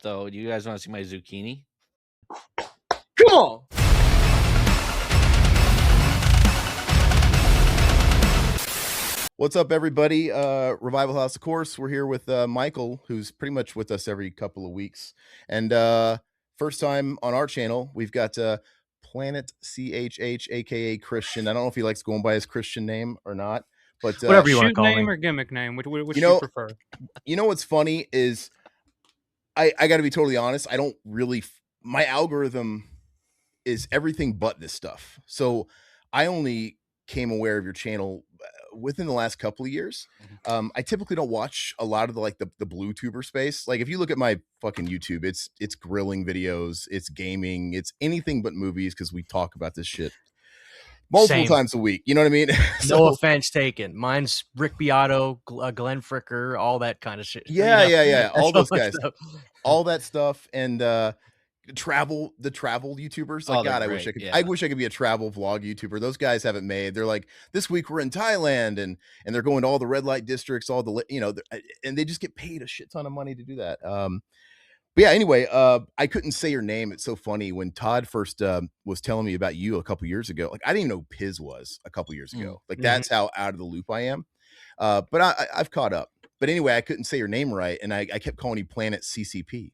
So, do you guys want to see my zucchini? Come on. What's up, everybody? Revival House, of course. We're here with Michael, who's pretty much with us every couple of weeks. And first time on our channel, we've got Planet CHH, aka Christian. I don't know if he likes going by his Christian name or not, but Whatever you want to Shoot call name me. or gimmick name? Which You do know- you prefer? You know what's funny is I got to be totally honest. I don't really, my algorithm is everything but this stuff. So I only came aware of your channel within the last couple of years. I typically don't watch a lot of the blue tuber space. Like if you look at my fucking YouTube, it's grilling videos, it's gaming, it's anything but movies, because we talk about this shit multiple Same. times a week. You know what I mean? No offense taken. Mine's Rick Beato, Glenn Fricker, all that kind of shit. Yeah. All those that guys, stuff. all that stuff, and the travel YouTubers. Like, Oh, they're God, great, I wish I could be a travel vlog YouTuber. Those guys have it made. They're like, this week we're in Thailand, and they're going to all the red light districts, all the, and they just get paid a shit ton of money to do that. But yeah, anyway, I couldn't say your name. It's so funny. When Todd first was telling me about you a couple years ago, like I didn't even know who Piz was a couple years ago. Like that's how out of the loop I am. But I've caught up. But anyway, I couldn't say your name right, and I kept calling you Planet CCP.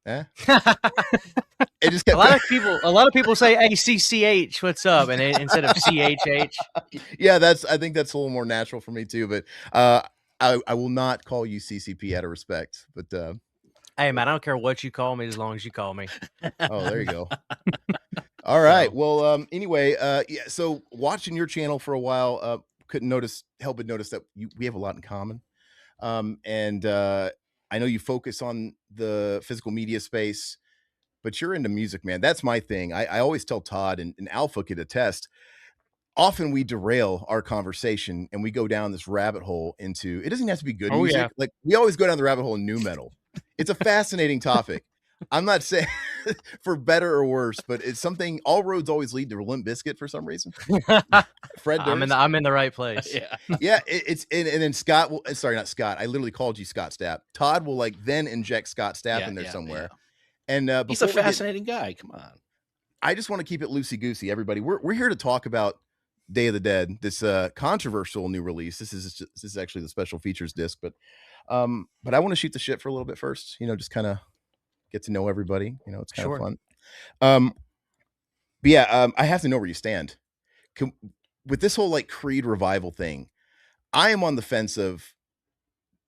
Eh? It just kept a lot of people say, "Hey, CCH, what's up?" And instead of CHH. Yeah, I think that's a little more natural for me too. But I will not call you CCP out of respect. But Hey, man, I don't care what you call me as long as you call me. oh, there you go. All right. Well, anyway, yeah. So watching your channel for a while, couldn't help but notice that we have a lot in common. And I know you focus on the physical media space, but you're into music, man. That's my thing. I always tell Todd, and Alpha could attest, often we derail our conversation and we go down this rabbit hole into, it doesn't have to be good music. Yeah. Like we always go down the rabbit hole in new metal. It's a fascinating topic. I'm not saying for better or worse, but it's something, all roads always lead to Limp Bizkit for some reason. Fred Durst. I'm in the right place. Yeah. Yeah, and then Scott will, sorry, not Scott. I literally called you Scott Stapp. Todd will then inject Scott Stapp in there somewhere. And He's a fascinating guy. Come on. I just want to keep it loosey goosey, everybody. We're here to talk about Day of the Dead, this controversial new release. This is actually the special features disc, but I want to shoot the shit for a little bit first. Just kind of get to know everybody. It's kind of fun. But yeah, I have to know where you stand with this whole Creed revival thing. I am on the fence of,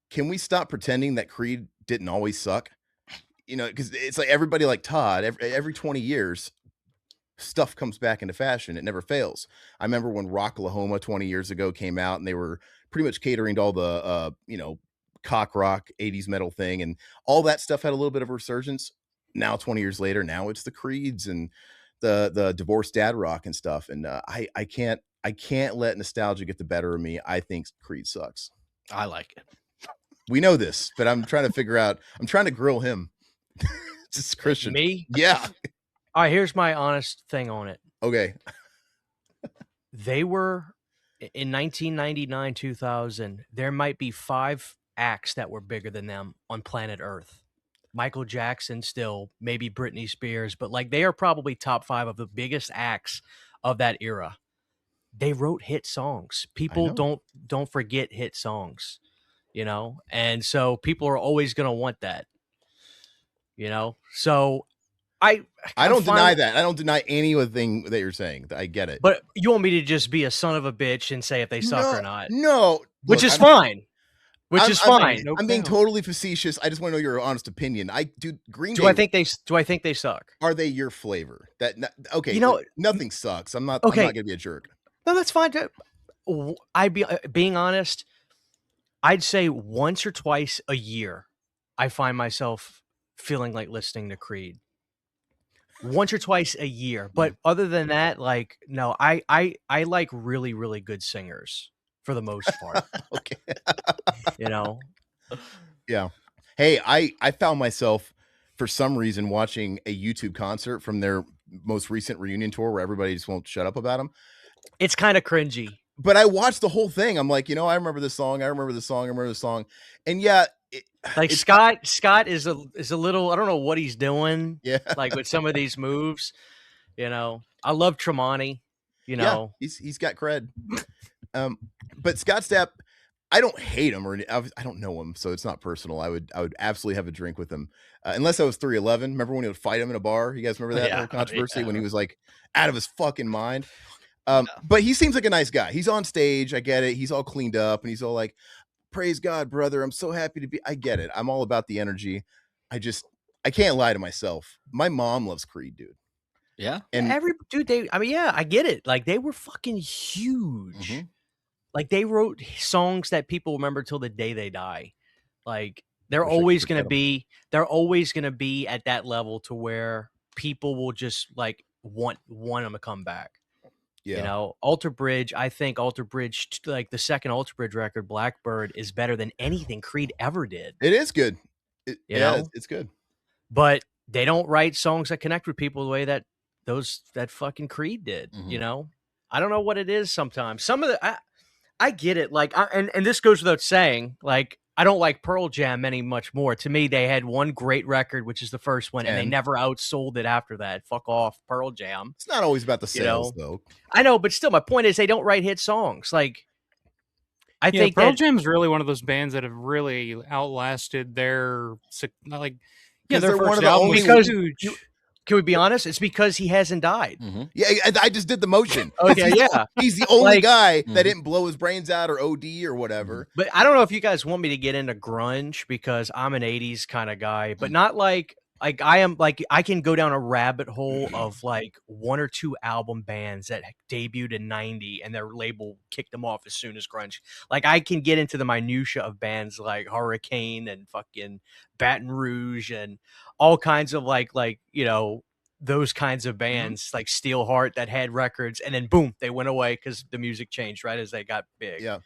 can we stop pretending that Creed didn't always suck? Because it's like everybody like Todd, every 20 years, stuff comes back into fashion. It never fails. I remember when Rocklahoma 20 years ago came out, and they were pretty much catering to all the, cock rock 80s metal thing, and all that stuff had a little bit of a resurgence. Now 20 years later, now it's the Creeds and the divorced dad rock and stuff. And I can't let nostalgia get the better of me. I think Creed sucks. I like it. We know this, but I'm trying to grill him. Just Christian. Me? Yeah. All right, here's my honest thing on it. Okay. They were in 1999, 2000. There might be 5 acts that were bigger than them on planet Earth. Michael Jackson still, maybe Britney Spears, but they are probably top 5 of the biggest acts of that era. They wrote hit songs. People don't forget hit songs, and so people are always going to want that, so I don't deny that. I don't deny anything that you're saying. I get it. But you want me to just be a son of a bitch and say if they suck or not? No. Which is fine. I'm being totally facetious. I just want to know your honest opinion. Green Day. Do I think they suck? Are they your flavor? Okay. Nothing sucks. I'm not going to be a jerk. No, that's fine. Being honest, I'd say once or twice a year, I find myself feeling like listening to Creed. Once or twice a year, but other than that, no, I like really, really good singers for the most part. Okay. Yeah. Hey, I found myself for some reason watching a YouTube concert from their most recent reunion tour where everybody just won't shut up about them. It's kind of cringy. But I watched the whole thing. I'm like, I remember this song. I remember this song. And yeah, Like it's Scott is a little, I don't know what he's doing, yeah, like with some of these moves. I love Tremonti. yeah. He's got cred. But Scott Stapp, I don't hate him I don't know him, so it's not personal. I would absolutely have a drink with him, unless I was 311. Remember when he would fight him in a bar? You guys remember that whole controversy when he was like out of his fucking mind? But he seems like a nice guy. He's on stage. I get it. He's all cleaned up and he's all like, praise God, brother. I'm so happy to be. I get it. I'm all about the energy. I can't lie to myself. My mom loves Creed, dude. Yeah. And I get it. Like they were fucking huge. Mhm. Like they wrote songs that people remember till the day they die. Like they're Wish I could always forget gonna 'em. be at that level to where people will just like want them to come back. yeah, Alter Bridge, I think Alter Bridge, like the second Alter Bridge record, Blackbird, is better than anything Creed ever did. it is good. You know? It's good. But they don't write songs that connect with people the way that fucking Creed did. Mhm. I don't know what it is sometimes. Some of the I get it. Like and this goes without saying, like I don't like Pearl Jam any much more. To me, they had one great record, which is the first one, and they 10. never outsold it after that. Fuck off, Pearl Jam. It's not always about the sales, though. I know, but still, my point is they don't write hit songs. Like I think Pearl that Jam's really one of those bands that have really outlasted their like. Yeah, 'Cause their they're one first of the album only- was Because huge. can we be honest? It's because he hasn't died. Mhm. Yeah, I just did the motion. Okay, yeah. He's the only Like- guy that Mhm. didn't blow his brains out or OD or whatever. But I don't know if you guys want me to get into grunge because I'm an 80s kind of guy, but not like I am like I can go down a rabbit hole of like one or two album bands that debuted in 90 and their label kicked them off as soon as grunge. Like I can get into the minutia of bands like Hurricane and fucking Baton Rouge and all kinds of like those kinds of bands like Steelheart that had records and then boom, they went away because the music changed right as they got big. Yeah.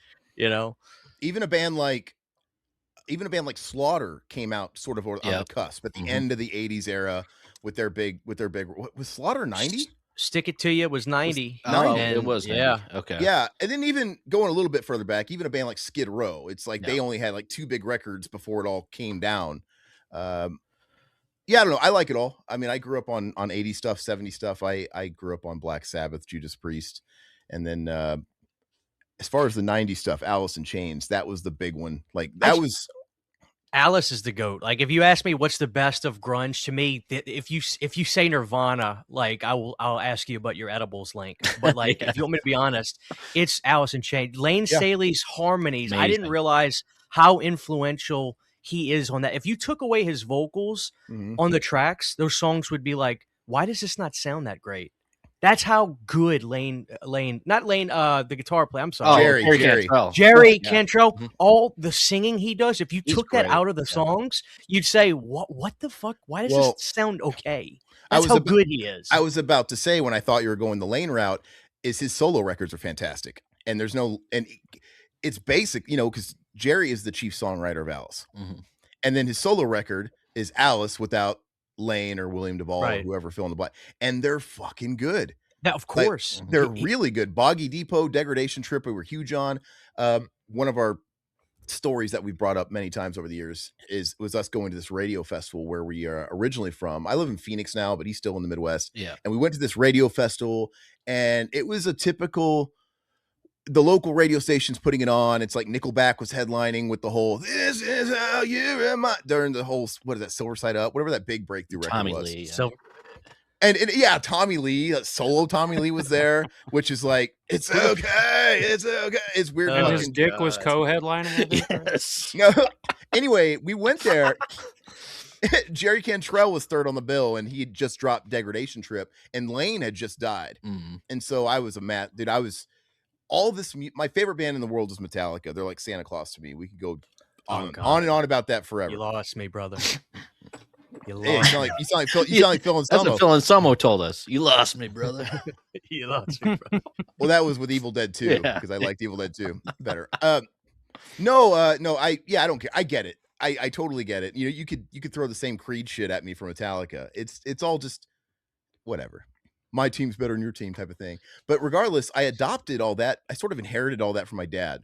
Even a band like Slaughter came out sort of on the cusp at the Mhm. end of the 80s era with their big what was Slaughter 90? Stick It To You was 90. Oh, And- it was 90. yeah. Okay. Yeah, and then even going a little bit further back, even a band like Skid Row, it's like they No. only had like 2 big records before it all came down. Yeah, I don't know. I like it all. I mean, I grew up on 80 stuff, 70 stuff. I grew up on Black Sabbath, Judas Priest, and then as far as the 90 stuff, Alice in Chains, that was the big one. Like that was Alice is the GOAT. Like if you ask me what's the best of grunge to me, if you say Nirvana, like I'll ask you about your edibles link. But like if you want me to be honest, it's Alice in Chains. Lane Staley's harmonies. I didn't Amazing. realize how influential he is on that. If you took away his vocals on the tracks, those songs would be like, why does this not sound that great? That's how good the guitar player. I'm sorry. Jerry. Jerry Yeah. Cantrell, Mhm. all the singing he does, if you He's took that great. out of the Yeah. songs, you'd say, what the fuck? Why does this sound okay? That's was how about- good he is. I was about to say when I thought you were going the Lane route, is his solo records are fantastic. And there's no and it's basic, because Jerry is the chief songwriter of Alice. Mhm. And then his solo record is Alice without Lane or William Duvall or Right. whoever fill in the blank. And they're fucking good. Now, of Like, course. they're really good. Boggy Depot, Degradation Trip, we were huge on. One of our stories that we've brought up many times over the years was us going to this radio festival where we are originally from. I live in Phoenix now, but he's still in the Midwest. Yeah. And we went to this radio festival, and it was a typical. The local radio station's putting it on. It's like Nickelback was headlining with the whole "This is how you remind" during the whole what is that Silver Side Up, whatever that big breakthrough record Tommy was. Lee. Yeah. So And yeah, Tommy Lee, solo Tommy Lee was there, which is like it's okay, it's weird. And his fucking- dick was God. co-headlining. Yes. No. Anyway, we went there. Jerry Cantrell was third on the bill, and he had just dropped Degradation Trip, and Lane had just died. Mhm. And so I was dude. I was all this. My favorite band in the world is Metallica. They're like Santa Claus to me. We could go on and on about that forever. you lost me, brother. You Hey, lost, you sound like Phil and That's Selmo. what Phil and Selmo told us. You lost me, brother. you lost me, brother. Well, that was with Evil Dead 2 Yeah. because I liked Evil Dead 2 better. No, I don't care. I get it. I totally get it. You could throw the same Creed shit at me from Metallica. It's all just whatever. My team's better than your team type of thing. But regardless, I adopted all that. I sort of inherited all that from my dad.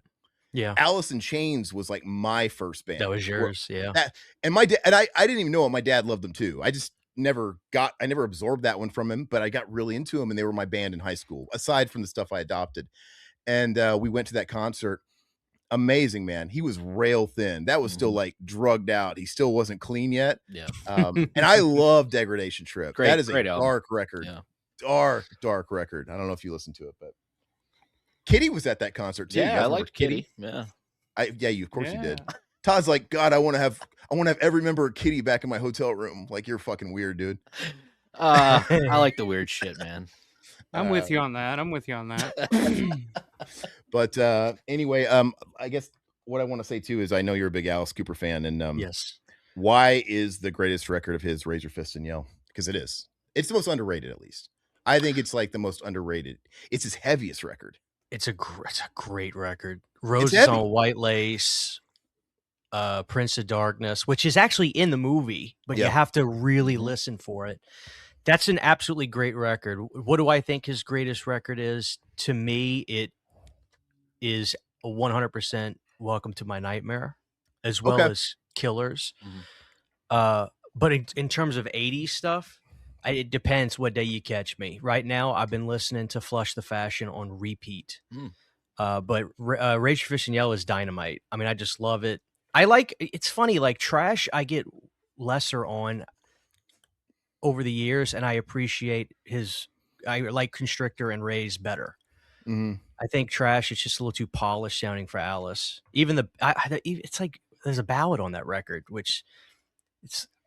Yeah. Alice in Chains was like my first band. That was yours. Yeah. And my dad, and I didn't even know it. My dad loved them too. I never absorbed that one from him, but I got really into them, and they were my band in high school, aside from the stuff I adopted. And we went to that concert. Amazing, man. He was rail thin. That was still like drugged out. He still wasn't clean yet. Yeah. And I love Degradation Trip. That is a great album. dark record. Yeah. Dark record. I don't know if you listened to it, but Kitty was at that concert too. Yeah, I liked Kitty. Yeah. Of course you did. Todd's like, God, I want to have every member of Kitty back in my hotel room. Like, you're fucking weird, dude. I like the weird shit, man. I'm with you on that. But anyway, I guess what I want to say too is I know you're a big Alice Cooper fan, and Yes. why is the greatest record of his Raise Your Fist and Yell? Because it is. It's the most underrated, at least. I think it's like the most underrated. It's his heaviest record. It's a great record. Roses on White Lace, Prince of Darkness, which is actually in the movie, but you have to really listen for it. That's an absolutely great record. What do I think his greatest record is? To me, it is 100% Welcome to My Nightmare, as well as Killers. But in terms of 80s stuff, it depends what day you catch me. Right now, I've been listening to Flush the Fashion on repeat. But Rage for Fish and Yell is dynamite. I mean, I just love it. It's funny, like Trash, I get lesser on over the years, and I appreciate I like Constrictor and Ray's better. I think Trash is just a little too polished sounding for Alice. Even it's like there's a ballad on that record, which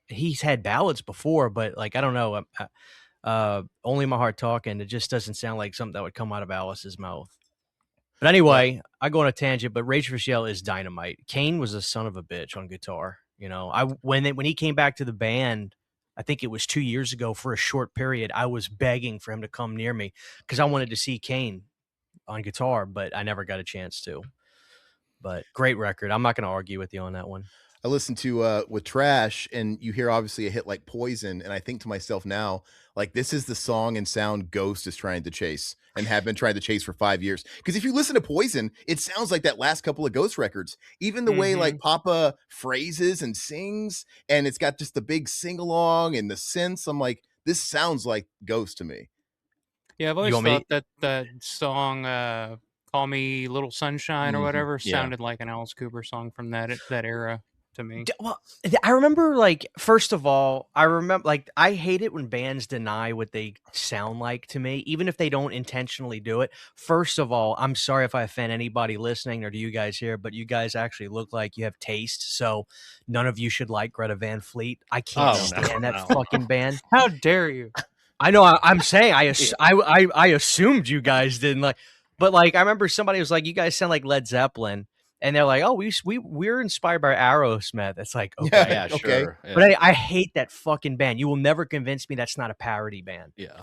he's had ballads before, but like I don't know, Only My Heart Talking. It just doesn't sound like something that would come out of Alice's mouth. But anyway, I go on a tangent. But Rage for Shell is dynamite. Kane was a son of a bitch on guitar. You know, when he came back to the band, I think it was 2 years ago for a short period, I was begging for him to come near me because I wanted to see Kane on guitar, but I never got a chance to. But great record. I'm not going to argue with you on that one. I listened to with Trash, and you hear obviously a hit like Poison, and I think to myself now, like, this is the song and sound Ghost is trying to chase and have been trying to chase for 5 years. Because if you listen to Poison, it sounds like that last couple of Ghost records. Even the way like Papa phrases and sings, and it's got just the big sing-along and the synths. I'm like, this sounds like Ghost to me. Yeah, I've always thought that song Call Me Little Sunshine or whatever sounded like an Alice Cooper song from that era to me. Well, I remember, like, first of all, I hate it when bands deny what they sound like to me, even if they don't intentionally do it. First of all, I'm sorry if I offend anybody listening or to you guys here, but you guys actually look like you have taste, so none of you should like Greta Van Fleet. I can't stand that fucking band. How dare you? I know. I'm saying I assumed you guys didn't like, but like I remember somebody was like, "You guys sound like Led Zeppelin," and they're like, "Oh, we're inspired by Aerosmith." It's like, okay, yeah, sure. Yeah. But I hate that fucking band. You will never convince me that's not a parody band. Yeah.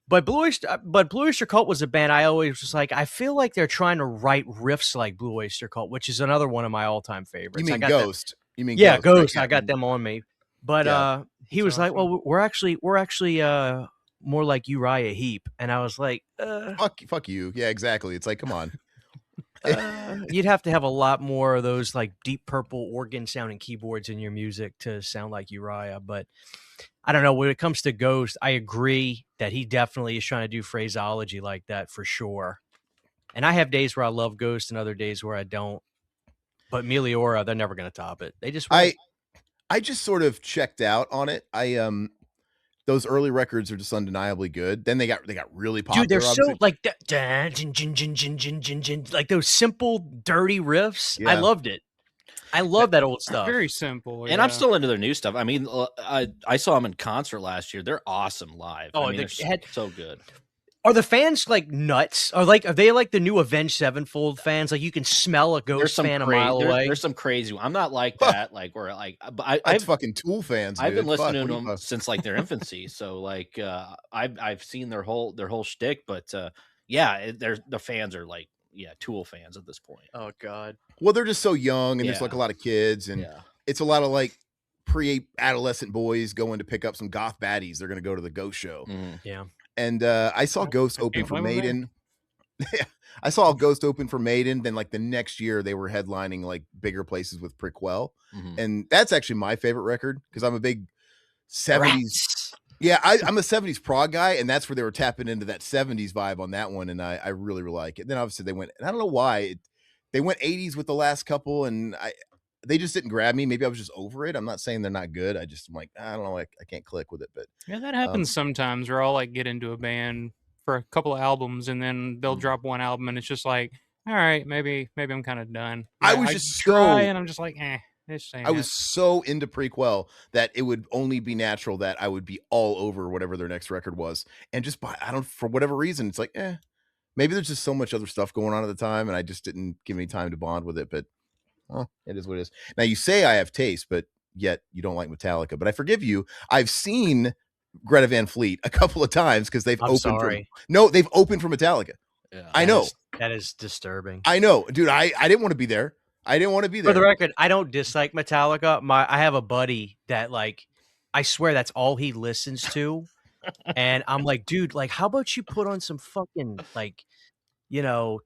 But Blue Oyster Cult was a band I always was like, I feel like they're trying to write riffs like Blue Oyster Cult, which is another one of my all-time favorites. You mean Ghost? You mean Ghost? I got them on me. But he was like, "Well, we're actually more like Uriah Heep," and I was like, fuck you." Yeah, exactly. It's like, come on. You'd have to have a lot more of those like Deep Purple organ sounding keyboards in your music to sound like Uriah. But I don't know. When it comes to Ghost, I agree that he definitely is trying to do phraseology like that for sure. And I have days where I love Ghost and other days where I don't. But Meliora, they're never going to top it. They just won't. I just sort of checked out on it. Those early records are just undeniably good. Then they got really popular. Dude, they're so like like those simple, dirty riffs. Yeah. I loved it. I love that old stuff. Very simple. And I'm still into their new stuff. I mean, I saw them in concert last year. They're awesome live. Oh, I mean, they're so good. Are the fans like nuts? Are they like the new Avenged Sevenfold fans? Like you can smell a Ghost fan a mile away. There's some crazy. I'm not like that. Like we're like, I've fucking Tool fans. I've been listening to them since like their infancy. So like, I've seen their whole shtick. But yeah, the fans are like Tool fans at this point. Oh God. Well, they're just so young, and there's like a lot of kids, and it's a lot of like pre-adolescent boys going to pick up some goth baddies. They're going to go to the Ghost show. Yeah. And I saw Ghost open for Maiden. I saw Ghost open for Maiden. Then like the next year they were headlining like bigger places with Prickwell. And that's actually my favorite record because I'm a big 70s. Yeah, I'm a 70s prog guy, and that's where they were tapping into that 70s vibe on that one, and I really, really like it. Then obviously they went, and I don't know why, they went 80s with the last couple, and they just didn't grab me. Maybe I was just over it. I'm not saying they're not good. I'm like, I don't know, I can't click with it. But yeah, that happens sometimes where I'll like get into a band for a couple of albums, and then they'll drop one album, and it's just like, all right, maybe I'm kind of done. Yeah, I was just try, and I'm just like, I was so into Prequel that it would only be natural that I would be all over whatever their next record was. And just for whatever reason, it's like, maybe there's just so much other stuff going on at the time, and I just didn't give any time to bond with it. But it is what it is. Now you say I have taste, but yet you don't like Metallica. But I forgive you. I've seen Greta Van Fleet a couple of times because they've opened they've opened for Metallica. Yeah, I know. That is disturbing. I know, dude. I didn't want to be there. I didn't want to be there. For the record, I don't dislike Metallica. I have a buddy that like, I swear that's all he listens to. And I'm like, dude, like, how about you put on some fucking like,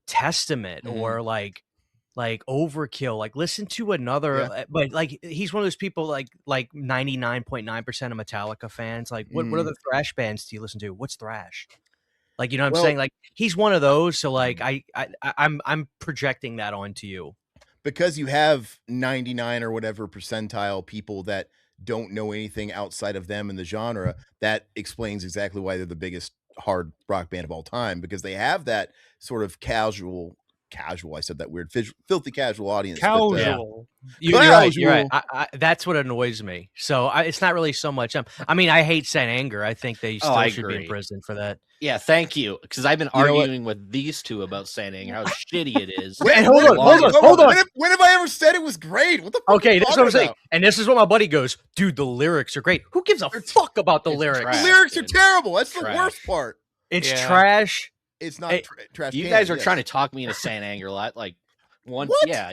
Testament or like Overkill, like listen to another, but like he's one of those people like 99.9% of Metallica fans. Like what other thrash bands do you listen to? What's thrash? Like, you know what I'm saying? Like he's one of those. So like I'm projecting that onto you. Because you have 99 or whatever percentile people that don't know anything outside of them in the genre, that explains exactly why they're the biggest hard rock band of all time, because they have that sort of casual, I said that weird, filthy casual audience. Casual. You're right. You're right. That's what annoys me. So it's not really so much. I mean, I hate Saint Anger. I think they still should be in prison for that. Yeah, thank you. Because I've been arguing with these two about Saint Anger, how shitty it is. Wait, hold on. When have I ever said it was great? What the fuck? Okay, that's what I'm saying. And this is what my buddy goes, dude, the lyrics are great. Who gives a fuck about the lyrics? The lyrics are terrible. That's the worst part. It's trash. It's not trash. You guys are trying to talk me into Saint Anger a lot. Like, one, yeah.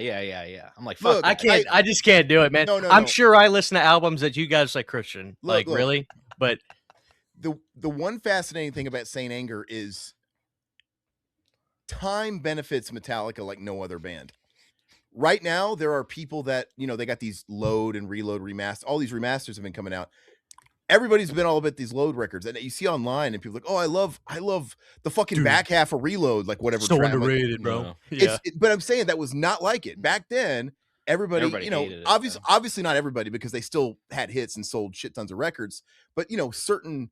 I'm like, fuck. Look, I just can't do it, man. I'm sure I listen to albums that you guys like, Christian. Look. Really? But the one fascinating thing about Saint Anger is time benefits Metallica like no other band. Right now, there are people that, they got these load and reload remasters. All these remasters have been coming out. Everybody's been all about these load records, and you see online, and people are like, "Oh, I love the fucking back half of Reload, like whatever." So underrated, bro. Yeah. But I'm saying that was not like it back then. Everybody obviously not everybody, because they still had hits and sold shit tons of records. But certain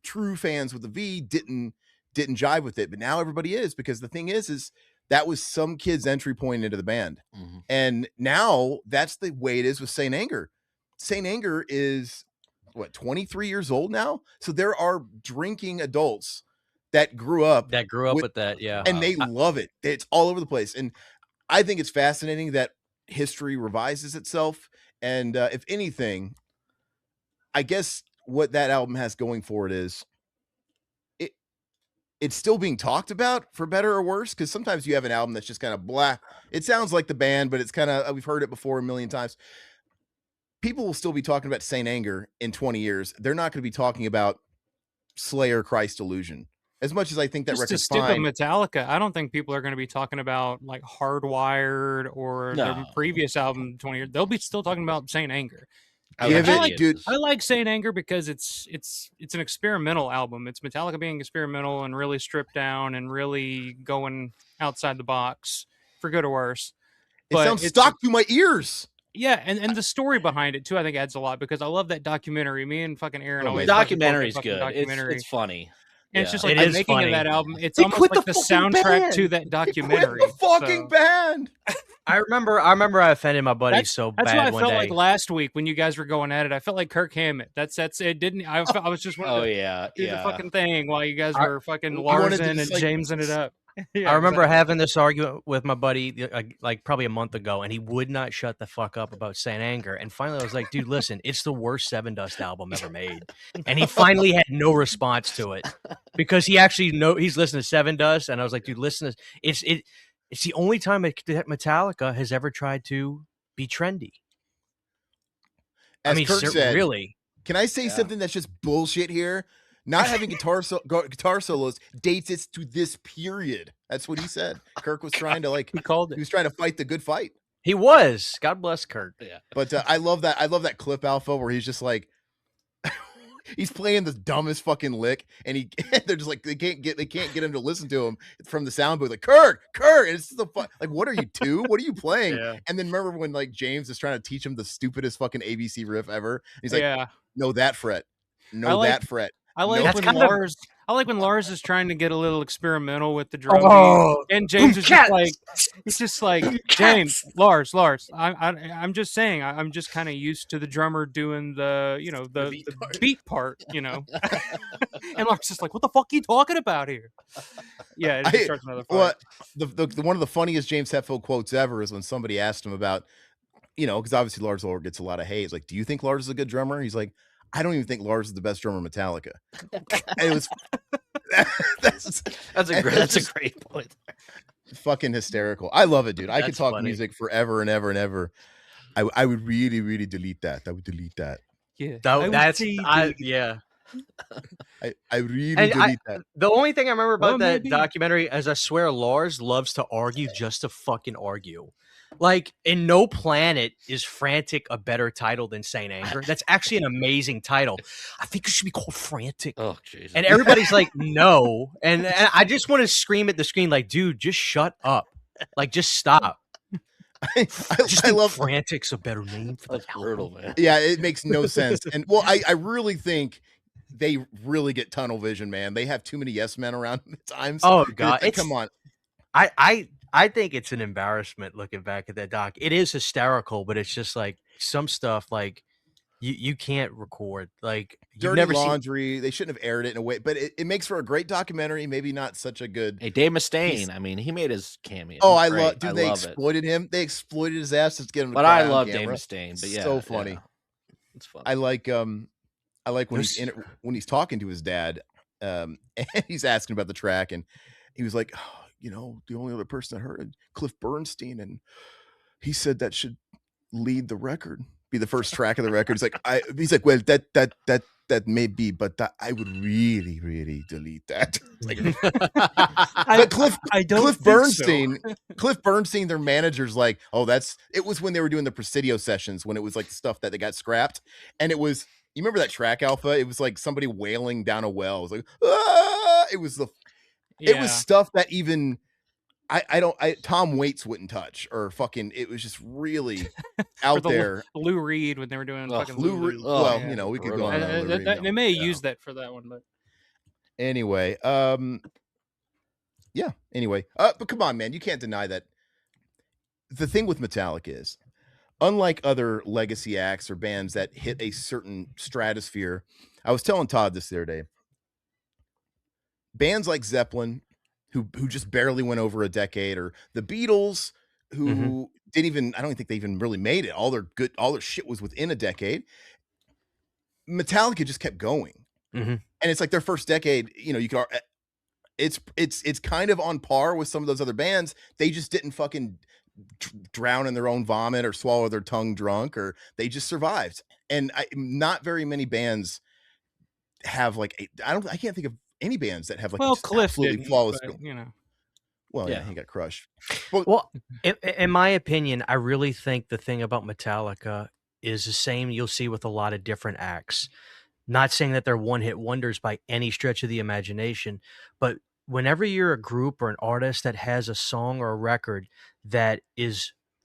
true fans with the V didn't jive with it. But now everybody is, because the thing is that was some kid's entry point into the band, and now that's the way it is with Saint Anger. Saint Anger is 23 years old now, so there are drinking adults that grew up with that, and they love it. It's all over the place, and I think it's fascinating that history revises itself. And if anything, I guess what that album has going for it is it's still being talked about, for better or worse, because sometimes you have an album that's just kind of blah. It sounds like the band, but it's kind of, we've heard it before a million times. People will still be talking about Saint Anger in 20 years. They're not going to be talking about Slayer, Christ Illusion. As much as I think that record's fine. With Metallica, I don't think people are going to be talking about like Hardwired or their previous album 20 years. They'll be still talking about Saint Anger. I like Saint Anger because it's an experimental album. It's Metallica being experimental and really stripped down and really going outside the box, for good or worse. It sounds stuck to my ears. Yeah, and the story behind it too, I think, adds a lot, because I love that documentary. Me and fucking Aaron always. The documentary's good. It's funny. And it's just like the making of that album. It's almost like the soundtrack to that documentary. Quit the fucking band. I remember I offended my buddy so bad. That's what I felt day. like last week when you guys were going at it. I felt like Kirk Hammett. That's it. Didn't I was just wanting to do the fucking thing while you guys were fucking Larson and Jamesing it up. I remember having this argument with my buddy like probably a month ago, and he would not shut the fuck up about Saint Anger. And finally I was like, dude, listen, it's the worst Seven Dust album ever made. And he finally had no response to it, because he actually he's listening to Seven Dust. And I was like, dude, listen to this. It's the only time Metallica has ever tried to be trendy. As Kurt said, really. Can I say something that's just bullshit here? Not having guitar solos dates it to this period. That's what he said. Kirk was trying to he called it. He was trying to fight the good fight. He was. God bless Kirk. Yeah. But I love that clip, Alpha, where he's just like, he's playing the dumbest fucking lick, and they're just like they can't get him to listen to him from the sound booth. Like Kirk, and it's the like, what are you 2? What are you playing? Yeah. And then remember when like James is trying to teach him the stupidest fucking ABC riff ever? He's like, yeah, no that fret, no that fret. I like no, when Lars. I like when Lars is trying to get a little experimental with the drum beat, and James is just like, he's just like, James, Lars. I'm just saying, I'm just kind of used to the drummer doing the beat part, and Lars is like, what the fuck are you talking about here? Yeah, it just starts another fight. Well, the one of the funniest James Hetfield quotes ever is when somebody asked him about, because obviously Lars Ulrich gets a lot of hate. It's like, do you think Lars is a good drummer? He's like, I don't even think Lars is the best drummer in Metallica. And it was that's a great point. Fucking hysterical. I love it, dude. I could talk funny. music forever and ever and ever. I would really, really delete that. I would delete that. Yeah, yeah. I really delete that. The only thing I remember about that documentary is I swear Lars loves to argue just to fucking argue. Like, in no planet is Frantic a better title than Saint Anger. That's actually an amazing title. I think it should be called Frantic. Oh, Jesus. And everybody's like, no. And I just want to scream at the screen like, dude, just shut up. Like, just stop. I love Frantic's a better name for the brutal, man. Yeah, it makes no sense. And well, I really think they really get tunnel vision, man. They have too many yes men around at times. Oh God, come on. I think it's an embarrassment looking back at that doc. It is hysterical, but it's just like some stuff like you can't record. Like Dirty Laundry. They shouldn't have aired it in a way, but it makes for a great documentary. Maybe not such a good. Hey, Dave Mustaine. I mean, he made his cameo. Oh, I love. Dude, they exploited him. They exploited his ass to get him. But I love Dave Mustaine. But yeah, so funny. Yeah. It's funny. I like when he's talking to his dad, and he's asking about the track, and he was like, oh, the only other person that heard it, Cliff Bernstein, and he said that should lead the record, be the first track of the record. He's like, well, that may be, but I would really, really delete that. Cliff Bernstein, so. Cliff Bernstein, their manager's like, oh, it was when they were doing the Presidio sessions when it was like stuff that they got scrapped, and it was. You remember that track, Alpha? It was like somebody wailing down a well. It was like, ah! It was stuff that even Tom Waits wouldn't touch, or fucking. It was just really out there. Lou Reed when they were doing fucking Lou Reed. Well, we could go on. They may use that for that one, but anyway, yeah. Anyway, but come on, man, you can't deny that. The thing with Metallica is, unlike other legacy acts or bands that hit a certain stratosphere, I was telling Todd this the other day. Bands like Zeppelin, who just barely went over a decade, or the Beatles, who didn't even, I don't think they even really made it. All their shit was within a decade. Metallica just kept going, and it's like their first decade. You could. It's kind of on par with some of those other bands. They just didn't fucking drown in their own vomit or swallow their tongue drunk, or they just survived. And not very many bands have like I can't think of any bands that have like Cliff absolutely flawless. But, well, yeah, he got crushed. Well, in my opinion, I really think the thing about Metallica is the same you'll see with a lot of different acts. Not saying that they're one-hit wonders by any stretch of the imagination, but whenever you're a group or an artist that has a song or a record that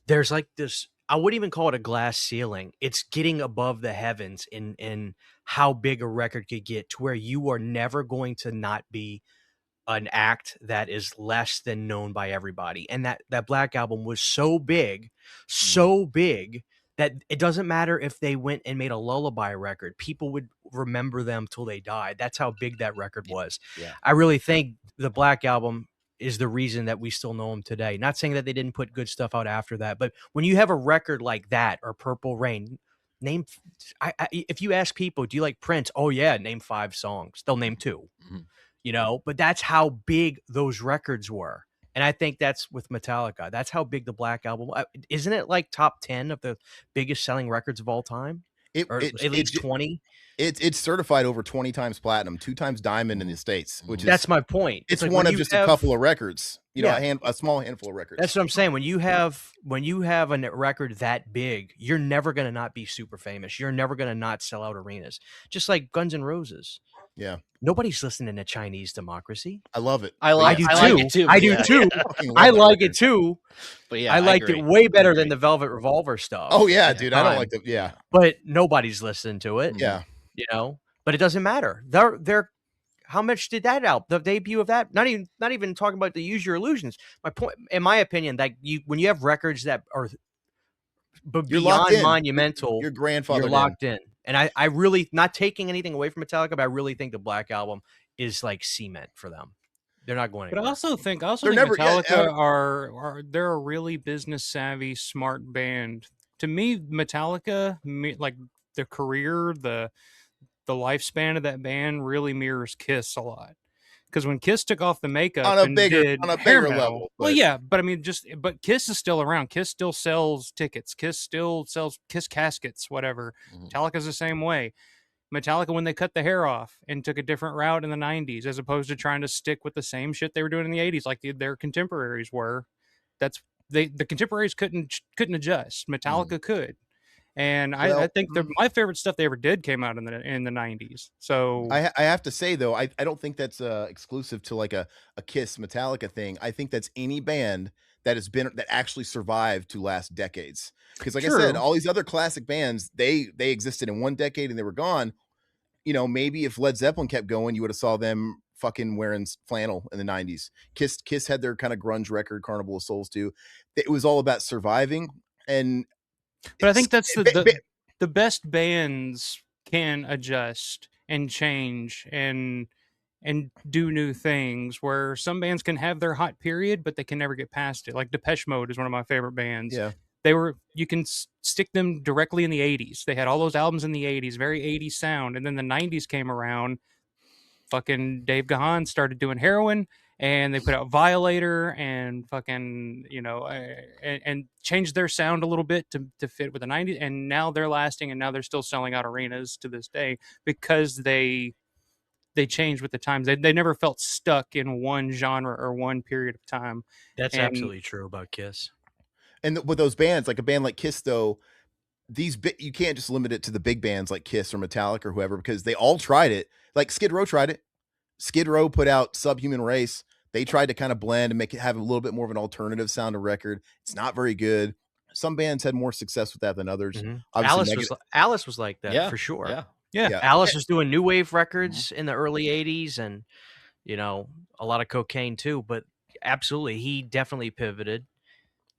there's like this, I wouldn't even call it a glass ceiling. It's getting above the heavens in how big a record could get, to where you are never going to not be an act that is less than known by everybody. And that Black Album was so big that it doesn't matter if they went and made a Lullaby record. People would remember them till they died. That's how big that record was. Yeah. I really think the Black Album is the reason that we still know them today. Not saying that they didn't put good stuff out after that, but when you have a record like that, or Purple Rain, if you ask people, do you like Prince? Oh yeah, name 5 songs. They'll name 2. But that's how big those records were. And I think that's with Metallica. That's how big the Black Album. Isn't it like top 10 of the biggest selling records of all time? At least 20. It's certified over 20 times platinum, 2 times diamond in the States, which is that's my point. It's like one of just a couple of records. You know, a small handful of records. That's what I'm saying. When you have a record that big, you're never going to not be super famous. You're never going to not sell out arenas. Just like Guns N' Roses. Yeah. Nobody's listening to Chinese Democracy. I love it. I do too. I do too. I like it too. But yeah, I liked it way better than the Velvet Revolver stuff. Oh yeah, dude. I don't like the But nobody's listening to it. Yeah. You know, but it doesn't matter. They're how much did that out? The debut of that? Not even talking about the Use Your Illusions. My point, in my opinion, that when you have records that are beyond monumental, your grandfather, you're locked in. And I really, not taking anything away from Metallica, but I really think the Black Album is like cement for them. They're not going anywhere. But I also think Metallica are they're a really business savvy, smart band. To me, Metallica, like the career, the lifespan of that band really mirrors Kiss a lot. Because when Kiss took off the makeup on a bigger level. Well, yeah, but I mean, but Kiss is still around. Kiss still sells tickets. Kiss still sells Kiss caskets, whatever. Metallica's the same way. Metallica, when they cut the hair off and took a different route in the 90s, as opposed to trying to stick with the same shit they were doing in the 80s, like their contemporaries were. The contemporaries couldn't adjust. Metallica could. And I think my favorite stuff they ever did came out in the 90s. So I have to say though, I don't think that's exclusive to like a Kiss Metallica thing. I think that's any band that actually survived to last decades. Because like I said, all these other classic bands, they existed in one decade and they were gone. You know, maybe if Led Zeppelin kept going, you would have saw them fucking wearing flannel in the 90s. Kiss had their kind of grunge record, Carnival of Souls too. It was all about surviving. But I think that's the best bands can adjust and change and do new things, where some bands can have their hot period, but they can never get past it. Like Depeche Mode is one of my favorite bands. Yeah. You can stick them directly in the 80s. They had all those albums in the 80s, very 80s sound. And then the 90s came around. Fucking Dave Gahan started doing heroin, and they put out Violator and fucking, you know, and changed their sound a little bit to fit with the 90s. And now they're lasting, and now they're still selling out arenas to this day because they changed with the times. They never felt stuck in one genre or one period of time. That's absolutely true about Kiss. And with those bands, like a band like Kiss, though, you can't just limit it to the big bands like Kiss or Metallica or whoever, because they all tried it. Like Skid Row tried it. Skid Row put out Subhuman Race. They tried to kind of blend and make it have a little bit more of an alternative sound of record. It's not very good. Some bands had more success with that than others. Alice was like that, for sure. Yeah. Alice was doing new wave records in the early 80s, and you know, a lot of cocaine too, but absolutely, he definitely pivoted.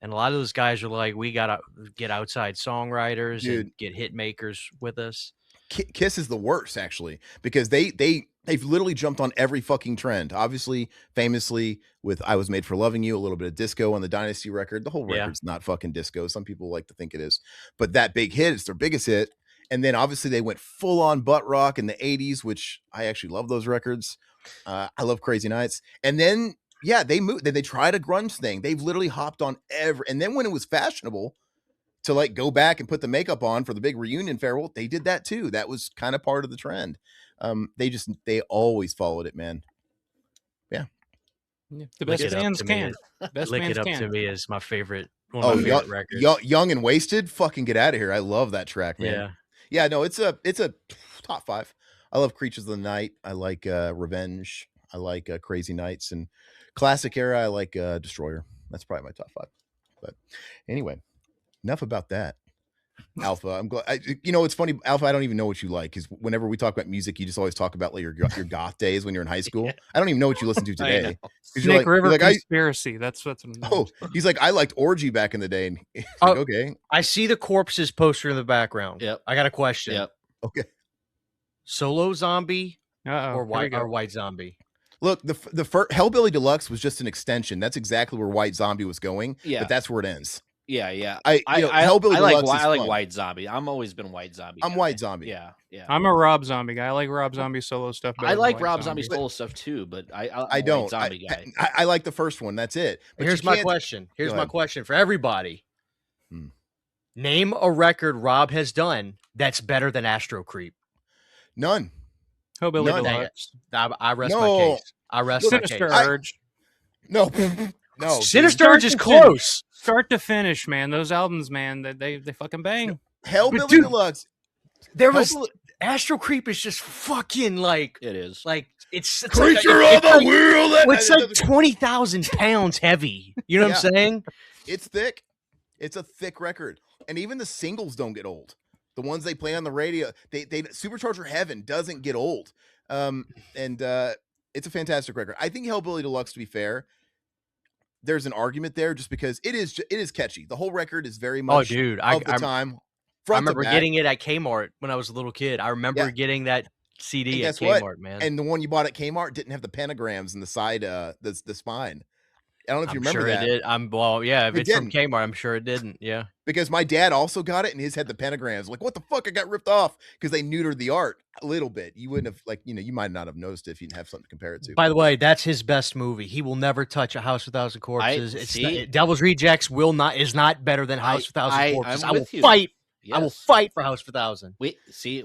And a lot of those guys are like, we gotta get outside songwriters and get hit makers with us. Kiss is the worst, actually, because they've literally jumped on every fucking trend. Obviously, famously with "I Was Made for Loving You," a little bit of disco on the Dynasty record. The whole record's not fucking disco. Some people like to think it is, but that big hit is their biggest hit. And then obviously they went full on butt rock in the 80s, which I actually love those records. I love Crazy Nights. And then they moved. Then they tried a grunge thing. They've literally hopped on and then when it was fashionable to like go back and put the makeup on for the big reunion farewell, they did that too. That was kind of part of the trend. They always followed it, man. Yeah. The best bands can. Best Lick bands It Up can. to Me is my favorite. One of my favorite records. Young and Wasted. Fucking get out of here. I love that track, man. Yeah. No, it's a top 5. I love Creatures of the Night. I like Revenge. I like Crazy Nights, and classic era. I like Destroyer. That's probably my top 5. But anyway, enough about that. Alpha, I'm glad. It's funny, Alpha. I don't even know what you like, because whenever we talk about music, you just always talk about like your goth days when you're in high school. I don't even know what you listen to today. Snake River Conspiracy. That's what's. He's like, I liked Orgy back in the day. And like, okay. I see the Corpses poster in the background. Yep. I got a question. Yep. Okay. Solo Zombie or White Zombie? Look, the Hellbilly Deluxe was just an extension. That's exactly where White Zombie was going. Yeah. But that's where it ends. Yeah. Hellbilly Deluxe I like White Zombie. I'm always been White Zombie. I'm White Zombie. Yeah. I'm a Rob Zombie guy. I like Rob Zombie solo stuff. I like Rob Zombie solo stuff too, but I don't. White Zombie guy. I like the first one. That's it. But here's my question. Here's my question for everybody. Name a record Rob has done that's better than Astro Creep. None. Hellbilly Deluxe. I rest my case. I rest my case. Urge. No. No, Sinister is close. Start to finish, man. Those albums, man, they fucking bang. Hellbilly Deluxe. There was Astral Creep is just fucking like it is like it's creature of the world. It's like 20,000 pounds heavy. You know what I'm saying? It's thick. It's a thick record, and even the singles don't get old. The ones they play on the radio, they Supercharger Heaven doesn't get old. And it's a fantastic record. I think Hellbilly Deluxe, to be fair, there's an argument there just because it is catchy. The whole record is very much time. I remember getting it at Kmart when I was a little kid. I remember getting that CD at Kmart, man. And the one you bought at Kmart didn't have the pentagrams in the side, the spine. I don't know if you remember that. It did. If it's from Kmart, I'm sure it didn't. Yeah. Because my dad also got it and his had the pentagrams. Like, what the fuck? I got ripped off because they neutered the art a little bit. You wouldn't have, you might not have noticed it if you didn't have something to compare it to. By the way, that's his best movie. He will never touch A House with a Thousand Corpses. Devil's Rejects is not better than House with a Thousand Corpses. I will fight. Yes. I will fight for House of 1000.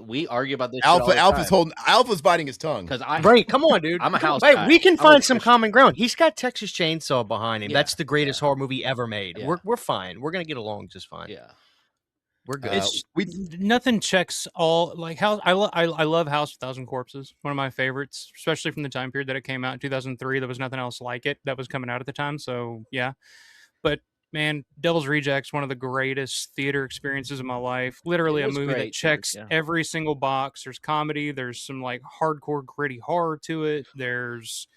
We argue about this. Alpha's biting his tongue because come on, dude. I'm a house. Hey, guy. we can find some common ground. He's got Texas Chainsaw behind him. Yeah, that's the greatest horror movie ever made. Yeah. We're fine. We're gonna get along just fine. Yeah, we're good. Nothing checks all like House. I love House of 1000 Corpses. One of my favorites, especially from the time period that it came out in 2003. There was nothing else like it that was coming out at the time. So yeah, but. Man, Devil's Rejects, one of the greatest theater experiences of my life. Literally a movie that checks every single box. There's comedy. There's some like hardcore, gritty horror to it. There's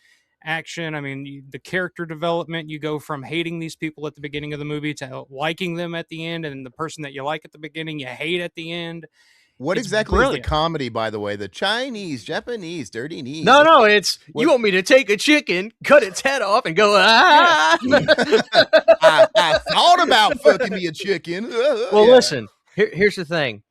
action. I mean, the character development, you go from hating these people at the beginning of the movie to liking them at the end. And the person that you like at the beginning, you hate at the end. What exactly is the comedy, by the way? The Chinese, Japanese, dirty knees? No, it's you want me to take a chicken, cut its head off, and go, I thought about fucking me a chicken. Well, listen, here's the thing.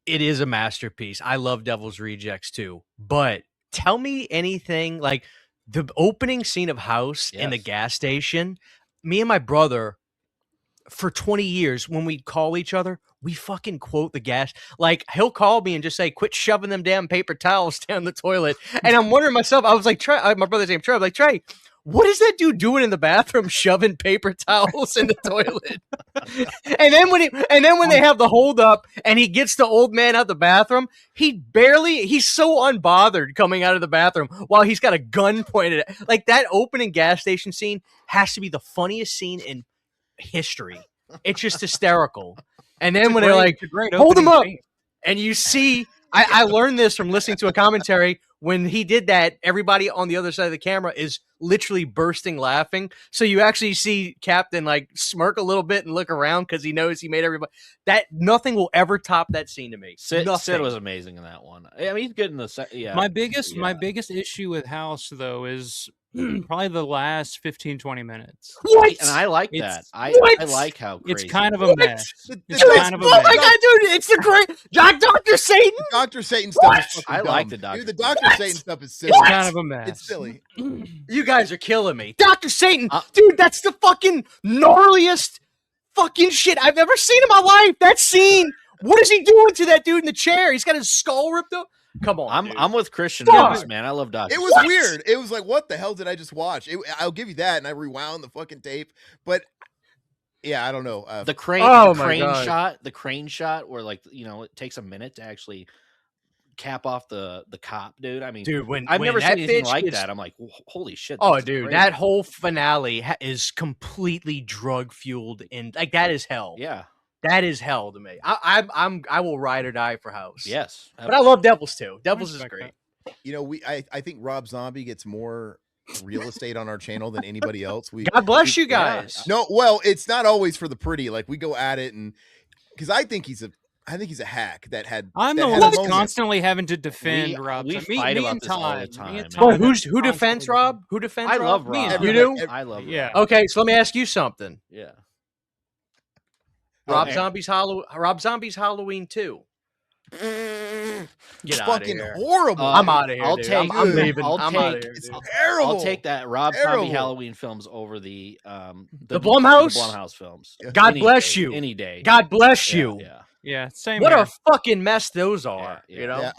It is a masterpiece. I love Devil's Rejects too. But tell me anything like the opening scene of House in the gas station. Me and my brother, for 20 years, when we call each other, we fucking quote the gas. Like, he'll call me and just say, quit shoving them damn paper towels down the toilet. And I'm wondering myself, I was like, Trey, my brother's name Trey. I'm like, Trey, what is that dude doing in the bathroom shoving paper towels in the toilet? and then when they have the hold up and he gets the old man out the bathroom, he's so unbothered coming out of the bathroom while he's got a gun pointed at. Like, that opening gas station scene has to be the funniest scene in history. It's just hysterical. And then when they're like, hold him up, and you see, I learned this from listening to a commentary. When he did that, everybody on the other side of the camera is literally bursting laughing. So you actually see Captain like smirk a little bit and look around because he knows he made everybody. That nothing will ever top that scene to me. Sid was amazing in that one. I mean, he's good in the My biggest issue with House though is probably the last 15-20 minutes. What? And I like that. I like how crazy it's kind of a mess. It's kind of a mess. Dude, it's the great Dr. Satan. Dr. Satan stuff is I like the Dr. Dude, the Dr. Satan stuff is silly. It's kind of a mess. It's silly. You guys are killing me. Dr. Satan, dude, that's the fucking gnarliest fucking shit I've ever seen in my life. That scene. What is he doing to that dude in the chair? He's got his skull ripped up. Come on, I'm with Christian on this, man. I love Dr. It was weird. It was like, what the hell did I just watch? I'll give you that, and I rewound the fucking tape. But yeah, I don't know. The crane shot where it takes a minute to actually cap off the cop, dude. I mean, dude, I've never seen anything like that. I'm like, holy shit. Oh, dude, crazy. That whole finale is completely drug fueled, and like that is hell. Yeah. That is hell to me. I will ride or die for House. Yes, but I love Devils too. Devils is great. I think Rob Zombie gets more real estate on our channel than anybody else. God bless you guys. No, well, it's not always for the pretty. Like we go at it, and because I think he's a hack that had. I'm the one that's constantly having to defend Rob. We fight about this all the time. Who defends Rob? Who defends Rob? I love Rob. You do? I love Rob. Yeah. Okay, so let me ask you something. Yeah. Rob Zombie's Halloween 2. It's fucking horrible. I'm out of here. I'm leaving. I'm out of here. It's terrible. I'll take that Rob Zombie Halloween films over the Blumhouse? The Blumhouse films. God bless you. Any day. God bless you. Yeah. Same. What a fucking mess those are. Yeah.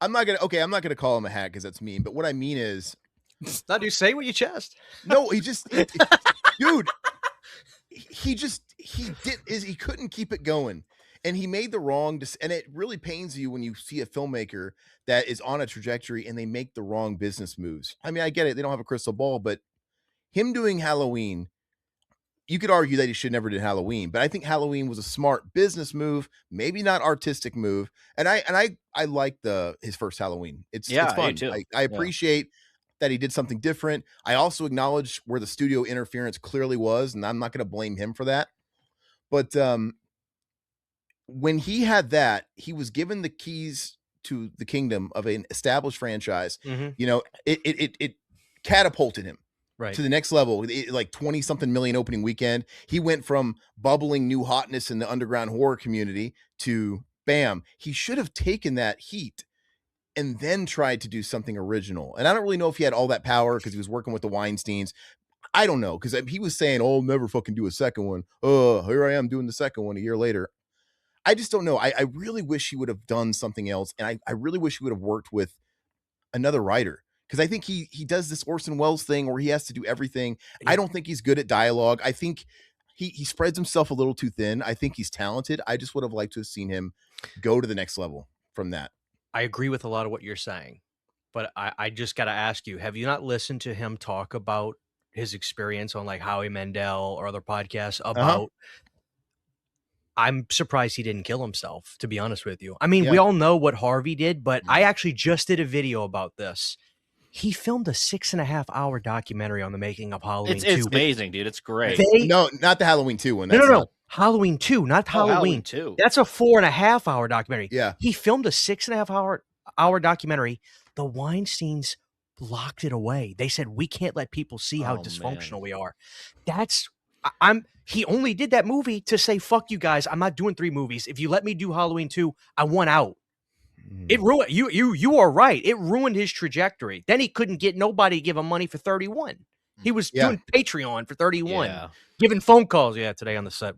I'm not gonna call him a hack because that's mean. But what I mean is, Now, dude, say what you chest. No, he just, dude, he couldn't keep it going. And he made the wrong, and it really pains you when you see a filmmaker that is on a trajectory and they make the wrong business moves. I mean, I get it. They don't have a crystal ball, but him doing Halloween, you could argue that he should never did Halloween, but I think Halloween was a smart business move, maybe not artistic move. And I like his first Halloween. It's fun. I appreciate that he did something different. I also acknowledge where the studio interference clearly was, and I'm not going to blame him for that. But when he had that, he was given the keys to the kingdom of an established franchise. Mm-hmm. You know, it catapulted him to the next level. Like 20 something million opening weekend. He went from bubbling new hotness in the underground horror community to bam. He should have taken that heat and then tried to do something original. And I don't really know if he had all that power because he was working with the Weinsteins. I don't know, because he was saying, "Oh, I'll never fucking do a second one." Here I am doing the second one a year later. I just don't know. I really wish he would have done something else. And I really wish he would have worked with another writer, because I think he does this Orson Welles thing where he has to do everything. I don't think he's good at dialogue. I think he spreads himself a little too thin. I think he's talented. I just would have liked to have seen him go to the next level from that. I agree with a lot of what you're saying, but I just got to ask you, have you not listened to him talk about his experience on like Howie Mandel or other podcasts about I'm surprised he didn't kill himself, to be honest with you. I mean, we all know what Harvey did, but I actually just did a video about this. He filmed a 6.5-hour documentary on the making of Halloween 2. It's amazing, dude. It's great. No, not the Halloween 2 one. No. Halloween 2, not Halloween. Halloween 2. That's a 4.5-hour documentary. Yeah. He filmed a 6.5-hour documentary. The Weinsteins locked it away. They said, we can't let people see how dysfunctional we are. He only did that movie to say, fuck you guys, I'm not doing 3 movies. If you let me do Halloween 2, I want out. It ruined you are right. It ruined his trajectory. Then he couldn't get nobody to give him money for 31. He was doing Patreon for 31. Giving phone calls. Yeah, today on the set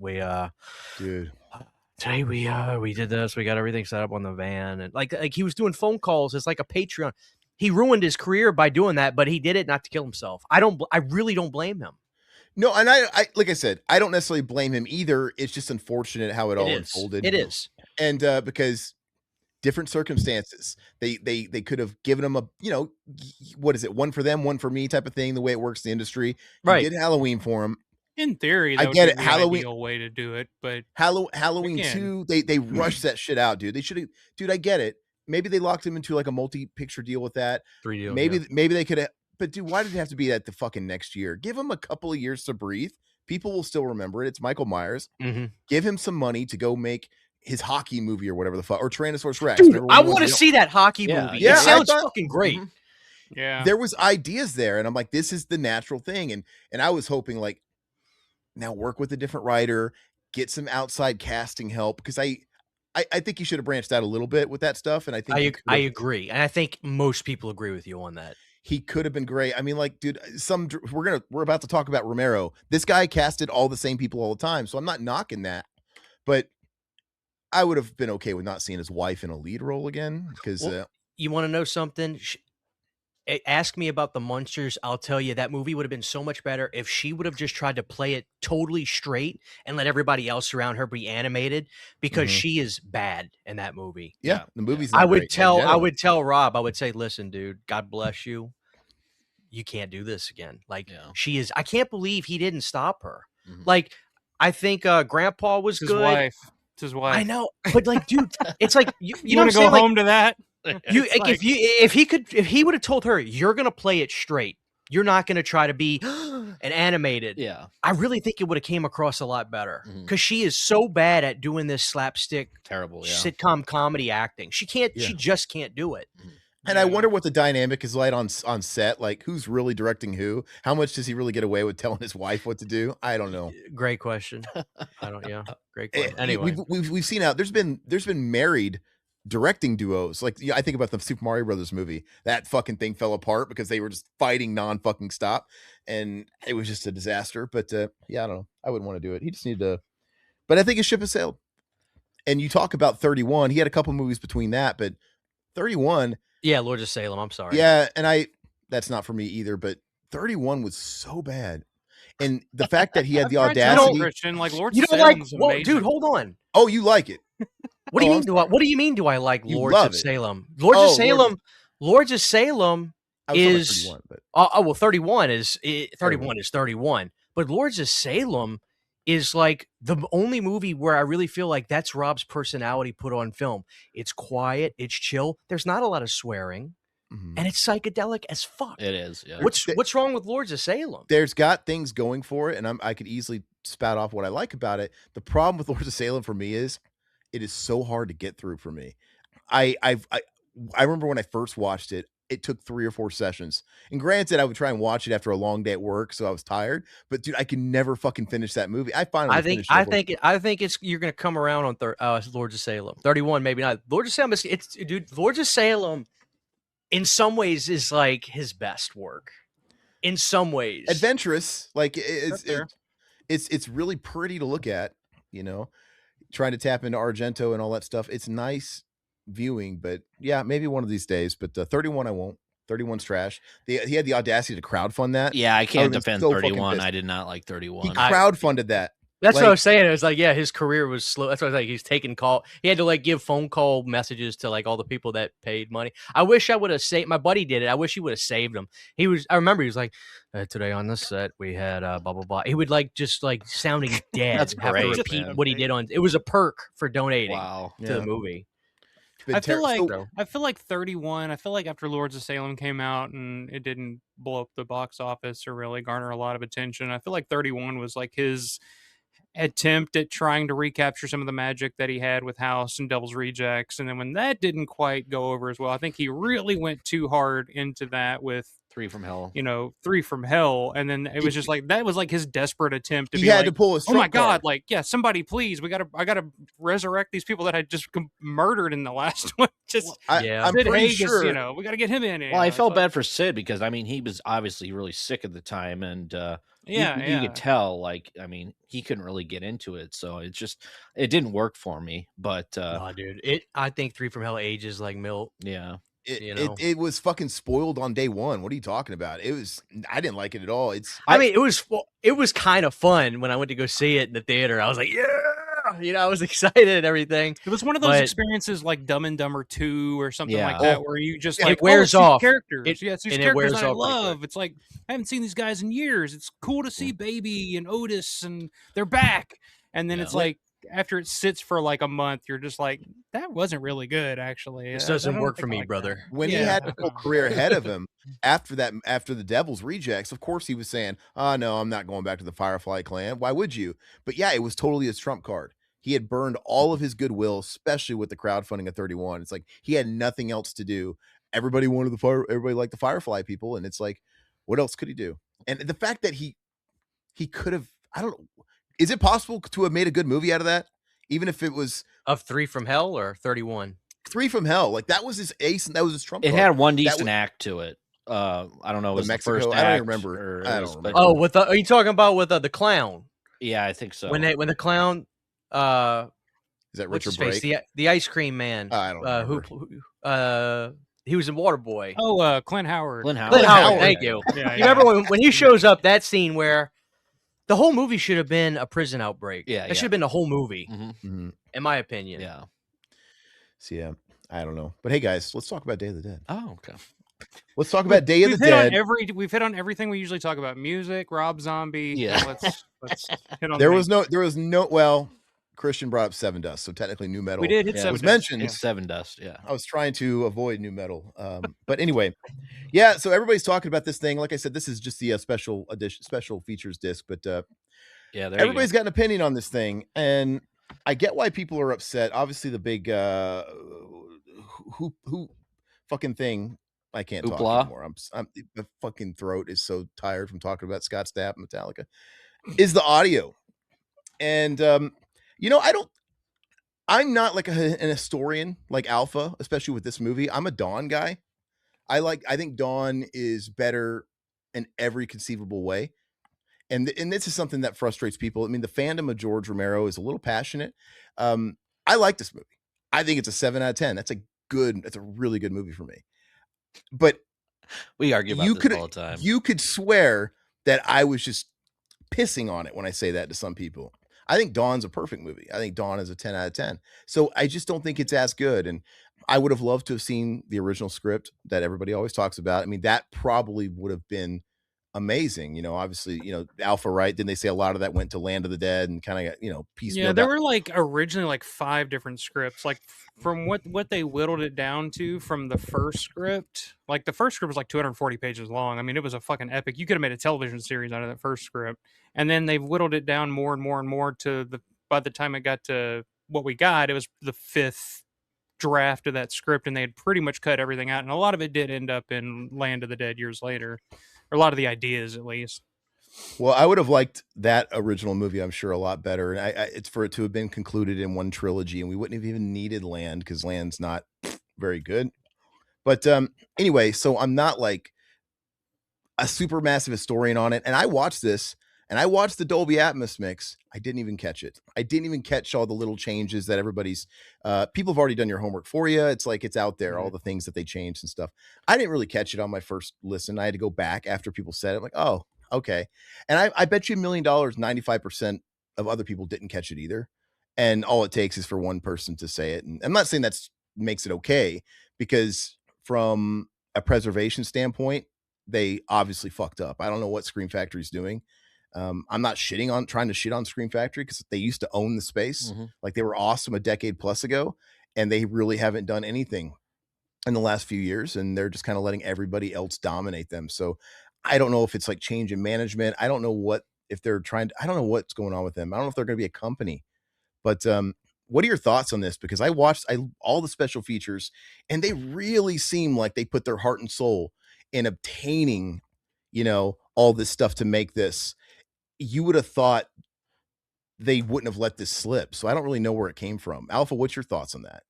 today we did this. We got everything set up on the van, and like he was doing phone calls. It's like a Patreon. He ruined his career by doing that, but he did it not to kill himself. I really don't blame him. No, and I like I said, I don't necessarily blame him either. It's just unfortunate how it all unfolded. It is. And because different circumstances, they could have given him a, what is it? One for them, one for me type of thing, the way it works in the industry. He did Halloween for him. In theory, I get it. Halloween, ideal way to do it, but Halloween 2, they rushed that shit out, dude. They should have, dude. I get it. Maybe they locked him into like a multi-picture deal with that. 3 deals. Maybe they could have. But dude, why did it have to be at the fucking next year? Give him a couple of years to breathe. People will still remember it. It's Michael Myers. Mm-hmm. Give him some money to go make his hockey movie or whatever the fuck, or Tyrannosaurus Rex. Dude, I want to see that hockey movie. Yeah, it sounds fucking great. Mm-hmm. Yeah, there was ideas there, and I'm like, this is the natural thing, and I was hoping like, now work with a different writer, get some outside casting help, because I think you should have branched out a little bit with that stuff, and I think I agree, and I think most people agree with you on that. He could have been great. I mean, like, dude, we're about to talk about Romero. This guy casted all the same people all the time, so I'm not knocking that, but I would have been okay with not seeing his wife in a lead role again, because you want to know something? Ask me about the Munsters. I'll tell you that movie would have been so much better if she would have just tried to play it totally straight and let everybody else around her be animated, because she is bad in that movie. Yeah, the movie's. I would tell Rob. I would say, listen, dude, God bless you. You can't do this again. Like she is. I can't believe he didn't stop her. Mm-hmm. Like I think Grandpa was his good. Wife. It's his wife. I know, but like, dude, it's like you want to go home to that. If he would have told her, you're gonna play it straight, you're not gonna try to be an animated. Yeah, I really think it would have came across a lot better, because she is so bad at doing this slapstick, terrible sitcom comedy acting. She can't. She just can't do it. And I wonder what the dynamic is like on set. Like, who's really directing who? How much does he really get away with telling his wife what to do? I don't know. Great question. I don't. Yeah, great question. Anyway, we've seen out. There's been married directing duos. Like, I think about the Super Mario Brothers movie. That fucking thing fell apart because they were just fighting non-fucking stop, and it was just a disaster. But I don't know. I wouldn't want to do it. He just needed to. But I think his ship has sailed. And you talk about 31. He had a couple movies between that, but 31. Yeah, Lords of Salem. I'm sorry. Yeah, and that's not for me either. But 31 was so bad. And the fact that he had the audacity, Christian, like Lords of Salem's amazing. Dude, hold on. Oh, you like it? What do you mean? What do you mean? Do I like Lords of Salem? Lords of Salem is 31, but... well, 31 is 31. But Lords of Salem is like the only movie where I really feel like that's Rob's personality put on film. It's quiet, it's chill. There's not a lot of swearing. And it's psychedelic as fuck. It is. Yeah. What's wrong with Lords of Salem? There's got things going for it, and I could easily spout off what I like about it. The problem with Lords of Salem for me is it is so hard to get through for me. I remember when I first watched it, it took 3 or 4 sessions. And granted, I would try and watch it after a long day at work, so I was tired. But dude, I can never fucking finish that movie. I think it's you're gonna come around on Lords of Salem. 31, maybe not. Lords of Salem Lords of Salem in some ways is like his best work. In some ways, adventurous, like it's really pretty to look at. You know, trying to tap into Argento and all that stuff. It's nice viewing, but yeah, maybe one of these days. But 31, I won't. 31's trash. He had the audacity to crowdfund that. Yeah, I can't defend 31. I did not like 31. He crowdfunded that. That's what I was saying. It was like, yeah, his career was slow. That's what I was like. He's taking call. He had to like give phone call messages to like all the people that paid money. I wish I would have saved. My buddy did it. I wish he would have saved him. I remember he was like, today on this set we had blah blah blah. He would like just like sounding dead. That's great. Have to repeat what he did on. It was a perk for donating to the movie. I feel like 31. I feel like after Lords of Salem came out and it didn't blow up the box office or really garner a lot of attention, I feel like 31 was like his attempt at trying to recapture some of the magic that he had with House and Devil's Rejects. And then when that didn't quite go over as well, I think he really went too hard into that with 3 from Hell. 3 from Hell. And then it was just like, that was like his desperate attempt to to pull his oh my God, like, yeah, somebody please, I gotta resurrect these people that I just murdered in the last one. I'm pretty sure, we gotta get him in. Well, I felt bad for Sid because, I mean, he was obviously really sick at the time. And, you could tell, like, I mean, he couldn't really get into it, so it didn't work for me. But dude, I think 3 from Hell ages like milk. Yeah, it was fucking spoiled on day one. What are you talking about? I didn't like it at all. It was kind of fun when I went to go see it in the theater. I was like, yeah. I was excited and everything. It was one of those experiences like Dumb and Dumber 2 or something like that, where you just like it wears off characters. It's these characters I love. It's like I haven't seen these guys in years. It's cool to see Baby and Otis and they're back. And then it's like after it sits for like a month, you're just like, that wasn't really good, actually. This doesn't work for me, brother. When he had a whole career ahead of him after the Devil's Rejects, of course he was saying, oh no, I'm not going back to the Firefly Clan. Why would you? But yeah, it was totally his trump card. He had burned all of his goodwill, especially with the crowdfunding of 31. It's like he had nothing else to do. Everybody liked the Firefly people, and it's like, what else could he do? And the fact that he could have, I don't know, is it possible to have made a good movie out of that? Even if it was of 3 from Hell or 31? 3 from Hell, like that was his ace, and that was his trump card. It had one decent act to it. I don't know, it was Mexico, the first I don't act, remember. I don't remember. Oh, are you talking about with the clown? Yeah, I think so. When the clown, is that Richard Brake? The ice cream man. I don't remember. Who he was in Waterboy. Oh, Clint Howard. Clint Howard. Thank you. You remember when he shows up, that scene where the whole movie should have been a prison outbreak. Yeah, that should have been the whole movie, Mm-hmm. in my opinion. Yeah. So yeah, I don't know. But hey, guys, let's talk about Day of the Dead. Oh, okay. Let's talk about Day of the Dead. We've hit on everything we usually talk about: music, Rob Zombie. Yeah. Let's hit on. There was no. Well, Christian brought up Seven Dust, so technically new metal. We did hit Seven was Dust. mentioned. It's Seven Dust. Yeah. I was trying to avoid new metal, but anyway, yeah. So everybody's talking about this thing. Like I said, this is just the special edition, special features disc. But yeah, everybody's got an opinion on this thing, and I get why people are upset. Obviously, the big who fucking thing. I can't talk anymore. The fucking throat is so tired from talking about Scott Stapp and Metallica. Is the audio, and I'm not like an historian like Alpha, especially with this movie. I'm a Dawn guy. I think Dawn is better in every conceivable way. And this is something that frustrates people. I mean, the fandom of George Romero is a little passionate. I like this movie. I think it's a 7 out of 10. That's a really good movie for me. But We argue about this all the time. You could swear that I was just pissing on it when I say that to some people. I think Dawn's a perfect movie. I think Dawn is a 10 out of 10. So I just don't think it's as good. And I would have loved to have seen the original script that everybody always talks about. I mean, that probably would have been amazing. You know, obviously, you know, Alpha, right? Didn't they say a lot of that went to Land of the Dead and kind of, you know, piecemeal? Yeah, there were like originally like 5 different scripts. Like from what they whittled it down to from the first script. Like the first script was like 240 pages long. I mean, it was a fucking epic. You could have made a television series out of that first script. And then they've whittled it down more and more and more to by the time it got to what we got, it was the 5th draft of that script, and they had pretty much cut everything out. And a lot of it did end up in Land of the Dead years later, or a lot of the ideas at least. Well, I would have liked that original movie, I'm sure, a lot better. And it's for it to have been concluded in one trilogy, and we wouldn't have even needed Land because Land's not very good. But anyway, so I'm not like a super massive historian on it. And I watched this, and I watched the Dolby Atmos mix. I didn't even catch it. I didn't even catch all the little changes that everybody's people have already done your homework for you. It's like it's out there, all the things that they changed and stuff. I didn't really catch it on my first listen. I had to go back after people said it. Like, oh, okay. And I bet you $1 million, 95% of other people didn't catch it either. And all it takes is for one person to say it. And I'm not saying that's makes it okay, because from a preservation standpoint, they obviously fucked up. I don't know what Scream Factory's doing. I'm not trying to shit on Scream Factory because they used to own the space. Mm-hmm. Like they were awesome a decade plus ago, and they really haven't done anything in the last few years, and they're just kind of letting everybody else dominate them. So I don't know if it's like change in management. I don't know if they're I don't know what's going on with them. I don't know if they're going to be a company, but what are your thoughts on this? Because I watched all the special features, and they really seem like they put their heart and soul in obtaining, you know, all this stuff to make this. You would have thought they wouldn't have let this slip. So I don't really know where it came from. Alpha, what's your thoughts on that?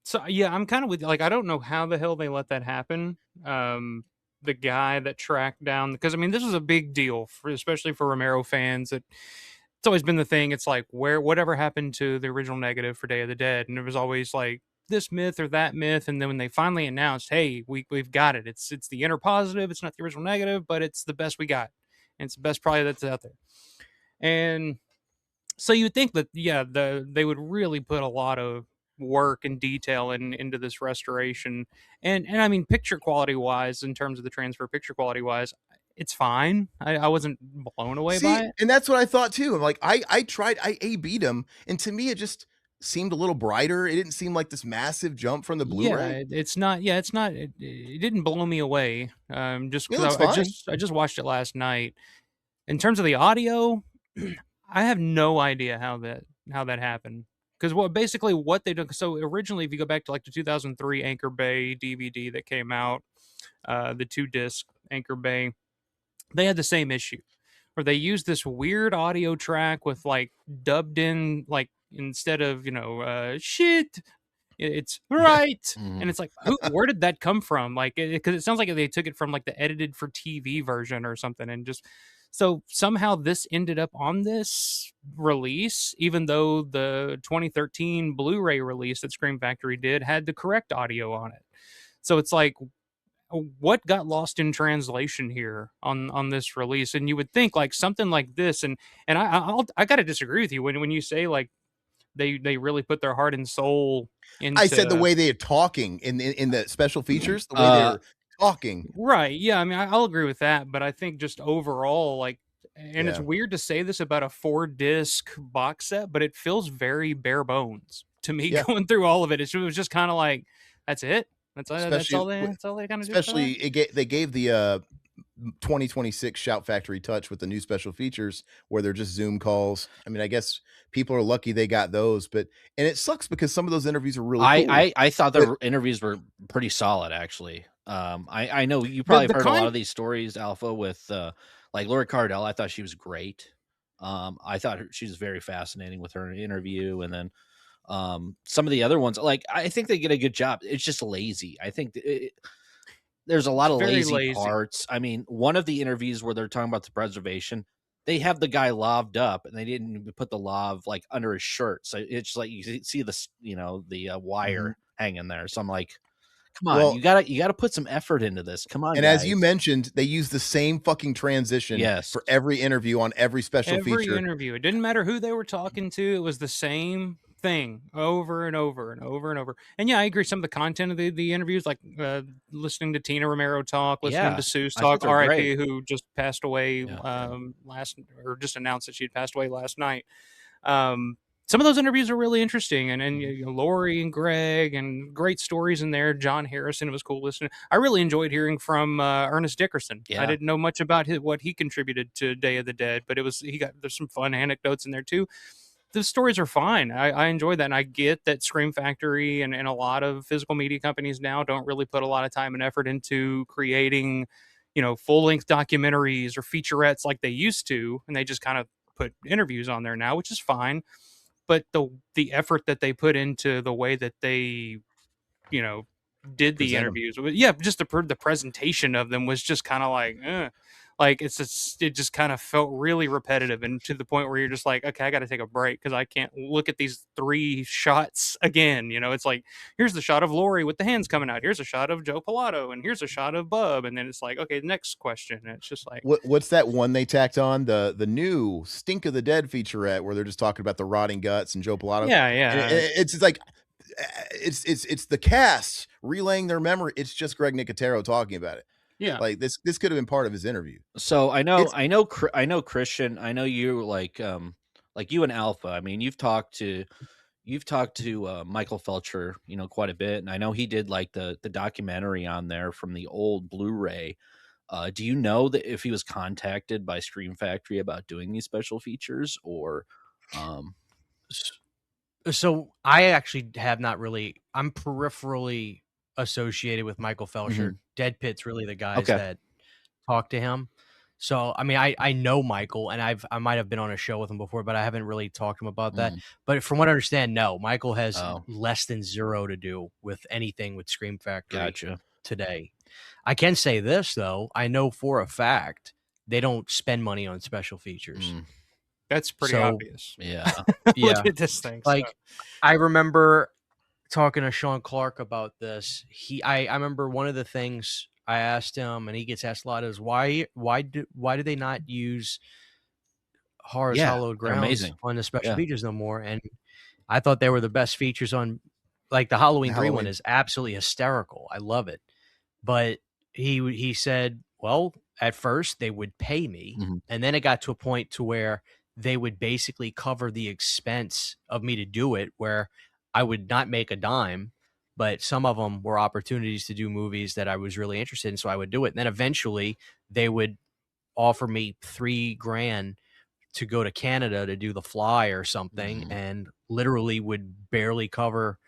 So yeah, I'm kind of with, like, I don't know how the hell they let that happen. The guy that tracked down, because I mean, this was a big deal especially for Romero fans. It's always been the thing. It's like, whatever happened to the original negative for Day of the Dead? And it was always like this myth or that myth. And then when they finally announced, hey, we've got it. It's the inner positive. It's not the original negative, but it's the best we got. And it's the best probably that's out there. And so you would think that, yeah, they would really put a lot of work and detail into this restoration. And I mean, picture quality wise, in terms of the transfer, picture quality wise, it's fine. I wasn't blown away by it. And that's what I thought too. I'm like, I tried, I A-B'd them, and to me, it just seemed a little brighter. It didn't seem like this massive jump from the Blu-ray. Yeah, it's not. Yeah, it's not. It didn't blow me away. Just because I just watched it last night. In terms of the audio, I have no idea how that happened. Because what they did. So originally, if you go back to like the 2003 Anchor Bay DVD that came out, the 2-disc Anchor Bay, they had the same issue where they used this weird audio track with like dubbed in, like, instead of, shit, it's right. Mm. And it's like, where did that come from? Like, because it sounds like they took it from like the edited for TV version or something. And just, so somehow this ended up on this release, even though the 2013 Blu-ray release that Scream Factory did had the correct audio on it. So it's like, what got lost in translation here on this release? And you would think like something like this, and I gotta disagree with you when you say like they really put their heart and soul into. I said the way they are talking in the special features, the way they're talking. Right. Yeah. I mean, I'll agree with that, but I think just overall, like, and it's weird to say this about a 4-disc box set, but it feels very bare bones to me going through all of it. It was just kind of like, that's it. That's all they kind of do. Especially they gave the 2026 Shout Factory touch with the new special features where they're just Zoom calls. I mean, I guess people are lucky they got those, and it sucks because some of those interviews are really cool. I thought the interviews were pretty solid, actually. I know you probably heard a lot of these stories, Alpha, with like Lori Cardell. I thought she was great. I thought she was very fascinating with her interview, and then some of the other ones, like, I think they get a good job. It's just lazy. I think there's a lot of lazy parts. I mean, one of the interviews where they're talking about the preservation, they have the guy laved up, and they didn't even put the lav like under his shirt, so it's like you see the the wire hanging there. So I'm like, Come on, you gotta put some effort into this. Come on, and guys. as you mentioned, they use the same fucking transition for every interview on every special feature. Every interview. It didn't matter who they were talking to. It was the same thing over and over and over and over. And yeah, I agree. Some of the content of the interviews, like listening to Tina Romero talk, listening to Seuss talk, R.I.P., who just passed away just announced that she'd passed away last night. Some of those interviews are really interesting, and Lori and Greg, and great stories in there. John Harrison, it was cool listening. I really enjoyed hearing from Ernest Dickerson. Yeah. I didn't know much about what he contributed to Day of the Dead, but there's some fun anecdotes in there too. The stories are fine. I enjoy that, and I get that Scream Factory and a lot of physical media companies now don't really put a lot of time and effort into creating, full-length documentaries or featurettes like they used to, and they just kind of put interviews on there now, which is fine. But the effort that they put into the way that they, did the interviews, just the presentation of them was just kind of like it just kind of felt really repetitive, and to the point where you're just like, okay, I got to take a break because I can't look at these 3 shots again. It's like, here's the shot of Lori with the hands coming out, here's a shot of Joe Pilato, and here's a shot of Bub, and then it's like, okay, next question. And it's just like, what's that one they tacked on, the new Stink of the Dead featurette where they're just talking about the rotting guts and Joe Pilato? Yeah. It's like it's the cast relaying their memory. It's just Greg Nicotero talking about it. Yeah, like this could have been part of his interview. So I know Christian. I know you like you and Alpha. I mean, you've talked to Michael Felcher, quite a bit, and I know he did like the documentary on there from the old Blu-ray. Do you know that if he was contacted by Scream Factory about doing these special features, or? So I actually have not really. I'm peripherally associated with Michael Felcher. Mm-hmm. Dead Pit's really the guys that talk to him. So I mean, I know Michael, and I might have been on a show with him before, but I haven't really talked to him about that. But from what I understand, no, Michael has less than zero to do with anything with Scream Factory today. I can say this though, I know for a fact they don't spend money on special features. That's pretty obvious. Yeah. Yeah. Look at this thing. Like, I remember talking to Sean Clark about this. I remember one of the things I asked him, and he gets asked a lot, is why do they not use Horror's Hallowed Grounds on the special features no more? And I thought they were the best features on, like the Halloween 3 one is absolutely hysterical. I love it. But he said, well, at first they would pay me, and then it got to a point to where they would basically cover the expense of me to do it, where I would not make a dime, but some of them were opportunities to do movies that I was really interested in. So I would do it. And then eventually they would offer me $3,000 to go to Canada to do The Fly or something, and literally would barely cover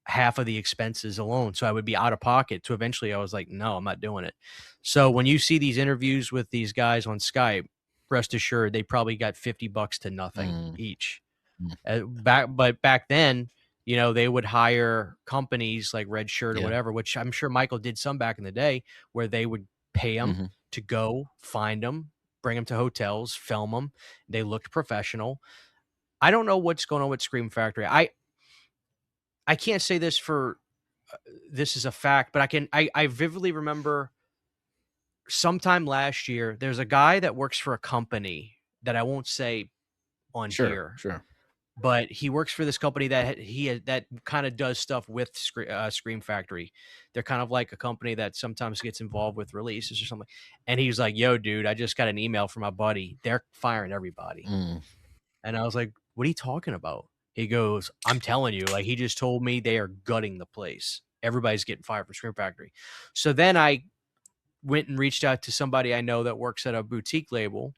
half of the expenses alone. So I would be out of pocket. So eventually I was like, no, I'm not doing it. So when you see these interviews with these guys on Skype, rest assured they probably got $50 to nothing each. But back then, they would hire companies like Red Shirt or whatever, which I'm sure Michael did some back in the day, where they would pay them to go find them, bring them to hotels, film them. They looked professional. I don't know what's going on with Scream Factory. I can't say this this is a fact, but I vividly remember sometime last year, there's a guy that works for a company that I won't say on here. Sure. But he works for this company that that kind of does stuff with Scream Factory. They're kind of like a company that sometimes gets involved with releases or something. And he was like, yo, dude, I just got an email from my buddy. They're firing everybody. And I was like, what are you talking about? He goes, I'm telling you, like, he just told me they are gutting the place. Everybody's getting fired from Scream Factory. So then I went and reached out to somebody I know that works at a boutique label.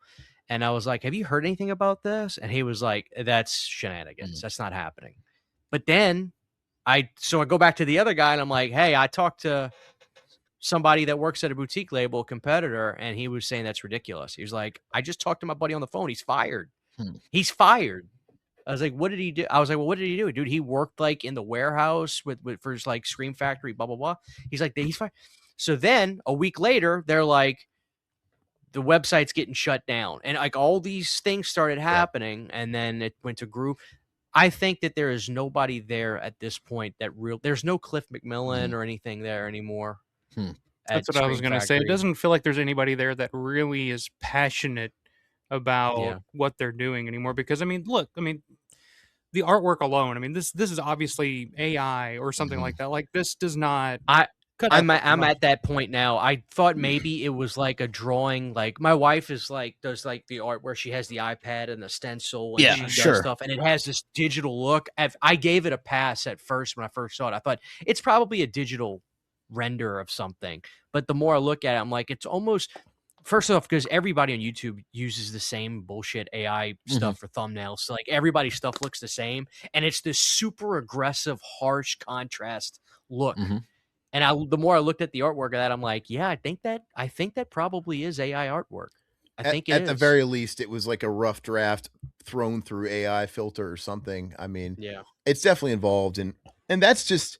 And I was like, have you heard anything about this? And he was like, that's shenanigans. That's not happening. But then I go back to the other guy and I'm like, hey, I talked to somebody that works at a boutique label, competitor, and he was saying that's ridiculous. He was like, I just talked to my buddy on the phone. He's fired. He's fired. I was like, what did he do? I was like, well, what did he do? Dude, he worked like in the warehouse for his like Scream Factory, blah, blah, blah. He's like, he's fired. So then a week later, they're like, the website's getting shut down. And like all these things started happening, and then it went to Groove. I think that there is nobody there at this point there's no Cliff McMillan or anything there anymore. That's what I was going to say. It doesn't feel like there's anybody there that really is passionate about what they're doing anymore. Because, I mean, look, I mean, the artwork alone, I mean, this is obviously AI or something like that. Like, this does not... I'm at that point now. I thought maybe it was like a drawing. Like, my wife is like, does like the art where she has the iPad and the stencil and she does stuff, and it has this digital look. I gave it a pass at first when I first saw it. I thought it's probably a digital render of something. But the more I look at it, I'm like, it's almost... First off, because everybody on YouTube uses the same bullshit AI stuff for thumbnails. So, like, everybody's stuff looks the same. And it's this super aggressive, harsh contrast look. And the more I looked at the artwork of that, I'm like, yeah, I think that probably is AI artwork. I think it is. At the very least, it was like a rough draft thrown through AI filter or something. I mean, it's definitely involved. And that's just...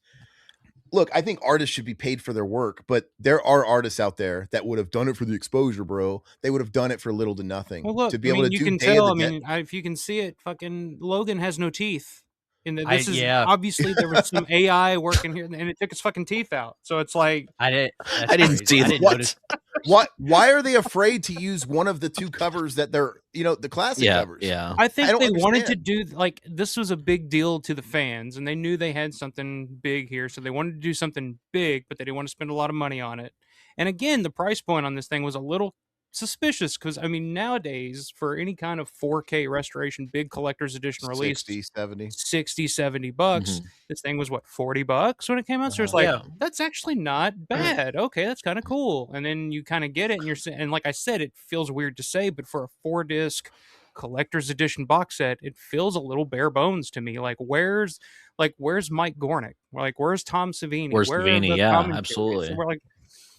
Look, I think artists should be paid for their work, but there are artists out there that would have done it for the exposure, bro. They would have done it for little to nothing. Well, look, to be able to you do can tell. I mean, if you can see it, fucking Logan has no teeth. And this is obviously there was some AI working here, and it took his fucking teeth out. So it's like I didn't see that. Why are they afraid to use one of the two covers that they're, the classic covers? Yeah, I think they wanted to do, like, this was a big deal to the fans, and they knew they had something big here, so they wanted to do something big, but they didn't want to spend a lot of money on it. And again, the price point on this thing was a little suspicious, because I mean, nowadays for any kind of 4K restoration, big collector's edition release, 60-70 bucks. This thing was what, $40 when it came out. So it's like, that's actually not bad. Okay, that's kind of cool. And then you kind of get it, and like I said, it feels weird to say, but for a 4-disc collector's edition box set, it feels a little bare bones to me. Like, where's Mike Gornick? Like, where's Tom Savini? Where's Savini? Yeah, absolutely. We're like,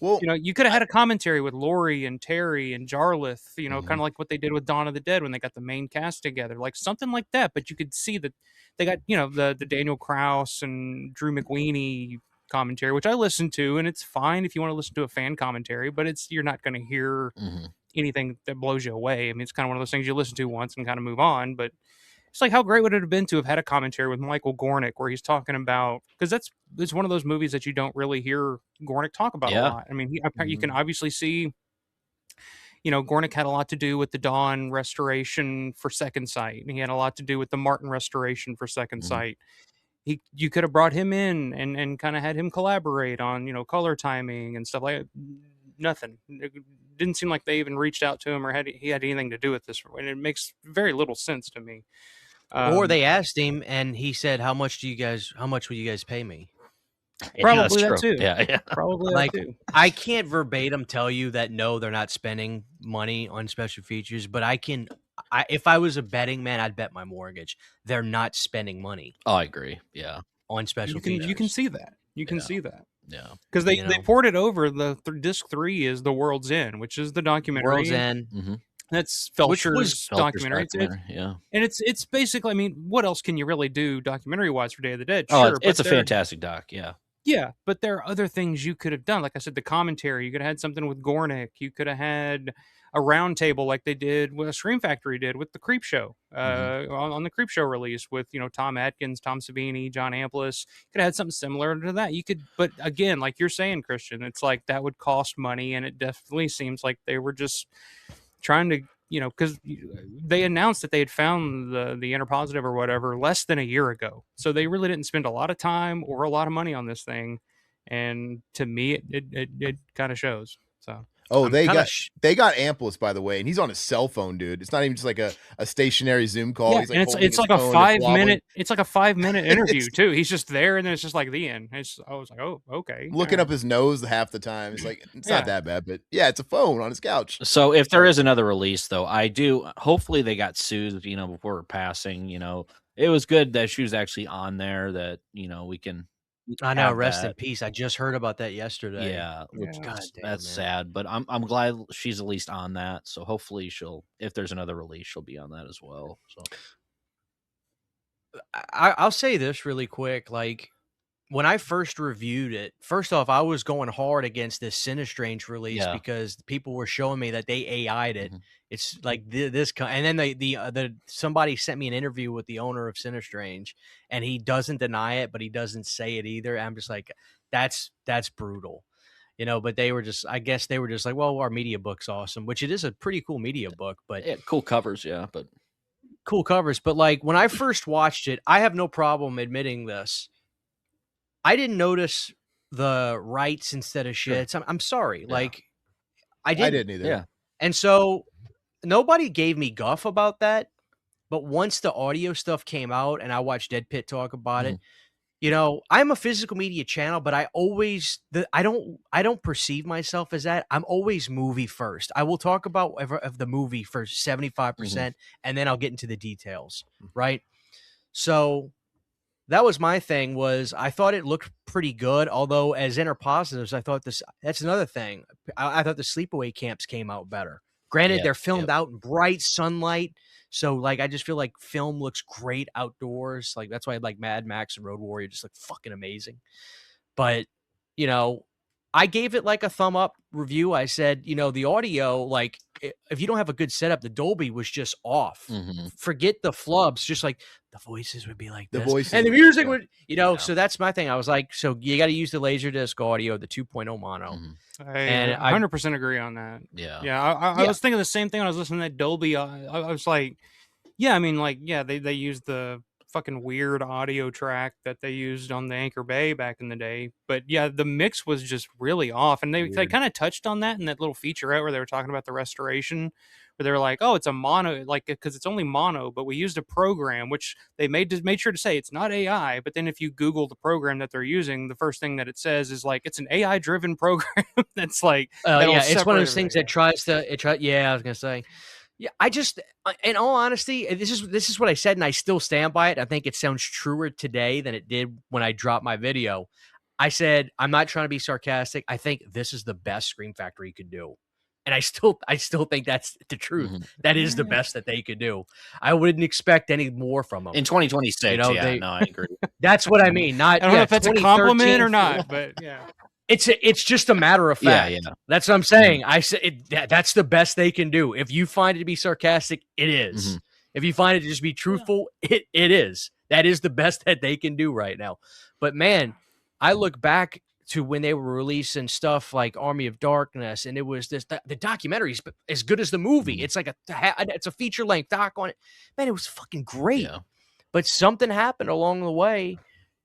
well, you could have had a commentary with Laurie and Terry and Jarlath, kind of like what they did with Dawn of the Dead when they got the main cast together, like something like that. But you could see that they got, the Daniel Krause and Drew McWeeny commentary, which I listened to, and it's fine if you want to listen to a fan commentary, but you're not going to hear anything that blows you away. I mean, it's kind of one of those things you listen to once and kind of move on, but it's like, how great would it have been to have had a commentary with Michael Gornick where he's talking about, because it's one of those movies that you don't really hear Gornick talk about a lot. I mean, you can obviously see, Gornick had a lot to do with the Dawn restoration for Second Sight, and he had a lot to do with the Martin restoration for Second Sight. You could have brought him in and kind of had him collaborate on, color timing and stuff like that. Nothing. It didn't seem like they even reached out to him or he had anything to do with this, and it makes very little sense to me. Or they asked him, and he said, "How much will you guys pay me?" Probably that too. Yeah. Probably like, that too. I can't verbatim tell you that no, they're not spending money on special features, but if I was a betting man, I'd bet my mortgage they're not spending money. Oh, I agree. Yeah, on special features. You can see that. You can see that. Yeah, because they ported over the disc 3 is The World's End, which is the documentary. World's End. That's Felcher's documentary. Yeah, and it's basically, I mean, what else can you really do documentary wise for Day of the Dead? Sure, it's a fantastic doc. Yeah, but there are other things you could have done. Like I said, the commentary. You could have had something with Gornick. You could have had a round table like they did, what Scream Factory did with the Creep Show, on the Creep Show release with, Tom Atkins, Tom Savini, John Amplis. Could have had something similar to that. You could, but again, like you're saying, Christian, it's like that would cost money, and it definitely seems like they were just trying to, because they announced that they had found the interpositive or whatever less than a year ago. So they really didn't spend a lot of time or a lot of money on this thing. And to me, it kind of shows. So. Oh, they got Amplis, by the way, and he's on his cell phone, dude. It's not even just like a stationary Zoom call. Yeah, he's like, and it's like a 5-minute. It's like a 5-minute interview too. He's just there, and then it's just like the end. I was like, oh, okay. Looking up his nose half the time. It's like it's not that bad, but yeah, it's a phone on his couch. So if there is another release, though, hopefully they got soothed, before passing. It was good that she was actually on there. That we can. I know, rest in peace. I just heard about that yesterday. Yeah, that's sad, but I'm glad she's at least on that. So hopefully if there's another release, she'll be on that as well. So I'll say this really quick, like when I first reviewed it, first off, I was going hard against this Sinistrange release because people were showing me that they AI'd it. It's like this, and then the somebody sent me an interview with the owner of Sinistrange, and he doesn't deny it, but he doesn't say it either. I'm just like, that's brutal, you know. But they were just, I guess they were just like, well, our media book's awesome, which it is a pretty cool media book, but cool covers, but cool covers. But like when I first watched it, I have no problem admitting this. I didn't notice the rights instead of shits. I'm sorry. Yeah. Like, I didn't either. Yeah. And so nobody gave me guff about that. But once the audio stuff came out and I watched Dead Pit talk about it, you know, I'm a physical media channel, but I don't perceive myself as that. I'm always movie first. I will talk about of the movie for 75%, and then I'll get into the details. Right. So that was my thing. Was I thought it looked pretty good, although as interpositives, I thought that's another thing. I thought the sleepaway camps came out better. Granted, they're filmed out in bright sunlight, so like I just feel like film looks great outdoors. Like that's why I like Mad Max and Road Warrior just look fucking amazing. But you know, I gave it like a thumb up review. I said, you know, the audio, like if you don't have a good setup, the Dolby was just off. Forget the flubs, just like the voices would be like this. Voices and the music would, you know, so that's my thing. I was like, so you got to use the Laserdisc audio, the 2.0 mono. And I 100% agree on that. Yeah. I was thinking the same thing when I was listening to that Dolby. I was like, yeah, I mean, like, yeah, they used the fucking weird audio track that they used on the Anchor Bay back in the day, but yeah, the mix was just really off, and they kind of touched on that in that little featurette where they were talking about the restoration, where they were like, oh, it's a mono, like, because it's only mono, but we used a program which they made sure to say it's not AI, but then if you Google the program that they're using, the first thing that it says is like it's an AI driven program that's like it's one of those things that tries to I was gonna say. Yeah, I just, in all honesty, this is what I said, and I still stand by it. I think it sounds truer today than it did when I dropped my video. I said, I'm not trying to be sarcastic. I think this is the best Scream Factory could do. And I still think that's the truth. That is the best that they could do. I wouldn't expect any more from them. In 2026, you know, I agree. That's what I mean. I don't know if that's a compliment or not, but yeah. It's just a matter of fact. Yeah. That's what I'm saying. I said that's the best they can do. If you find it to be sarcastic, it is. If you find it to just be truthful, it is. That is the best that they can do right now. But man, I look back to when they were releasing stuff like Army of Darkness, and it was the documentary is as good as the movie. It's like it's a feature length doc on it. Man, it was fucking great. Yeah. But something happened along the way.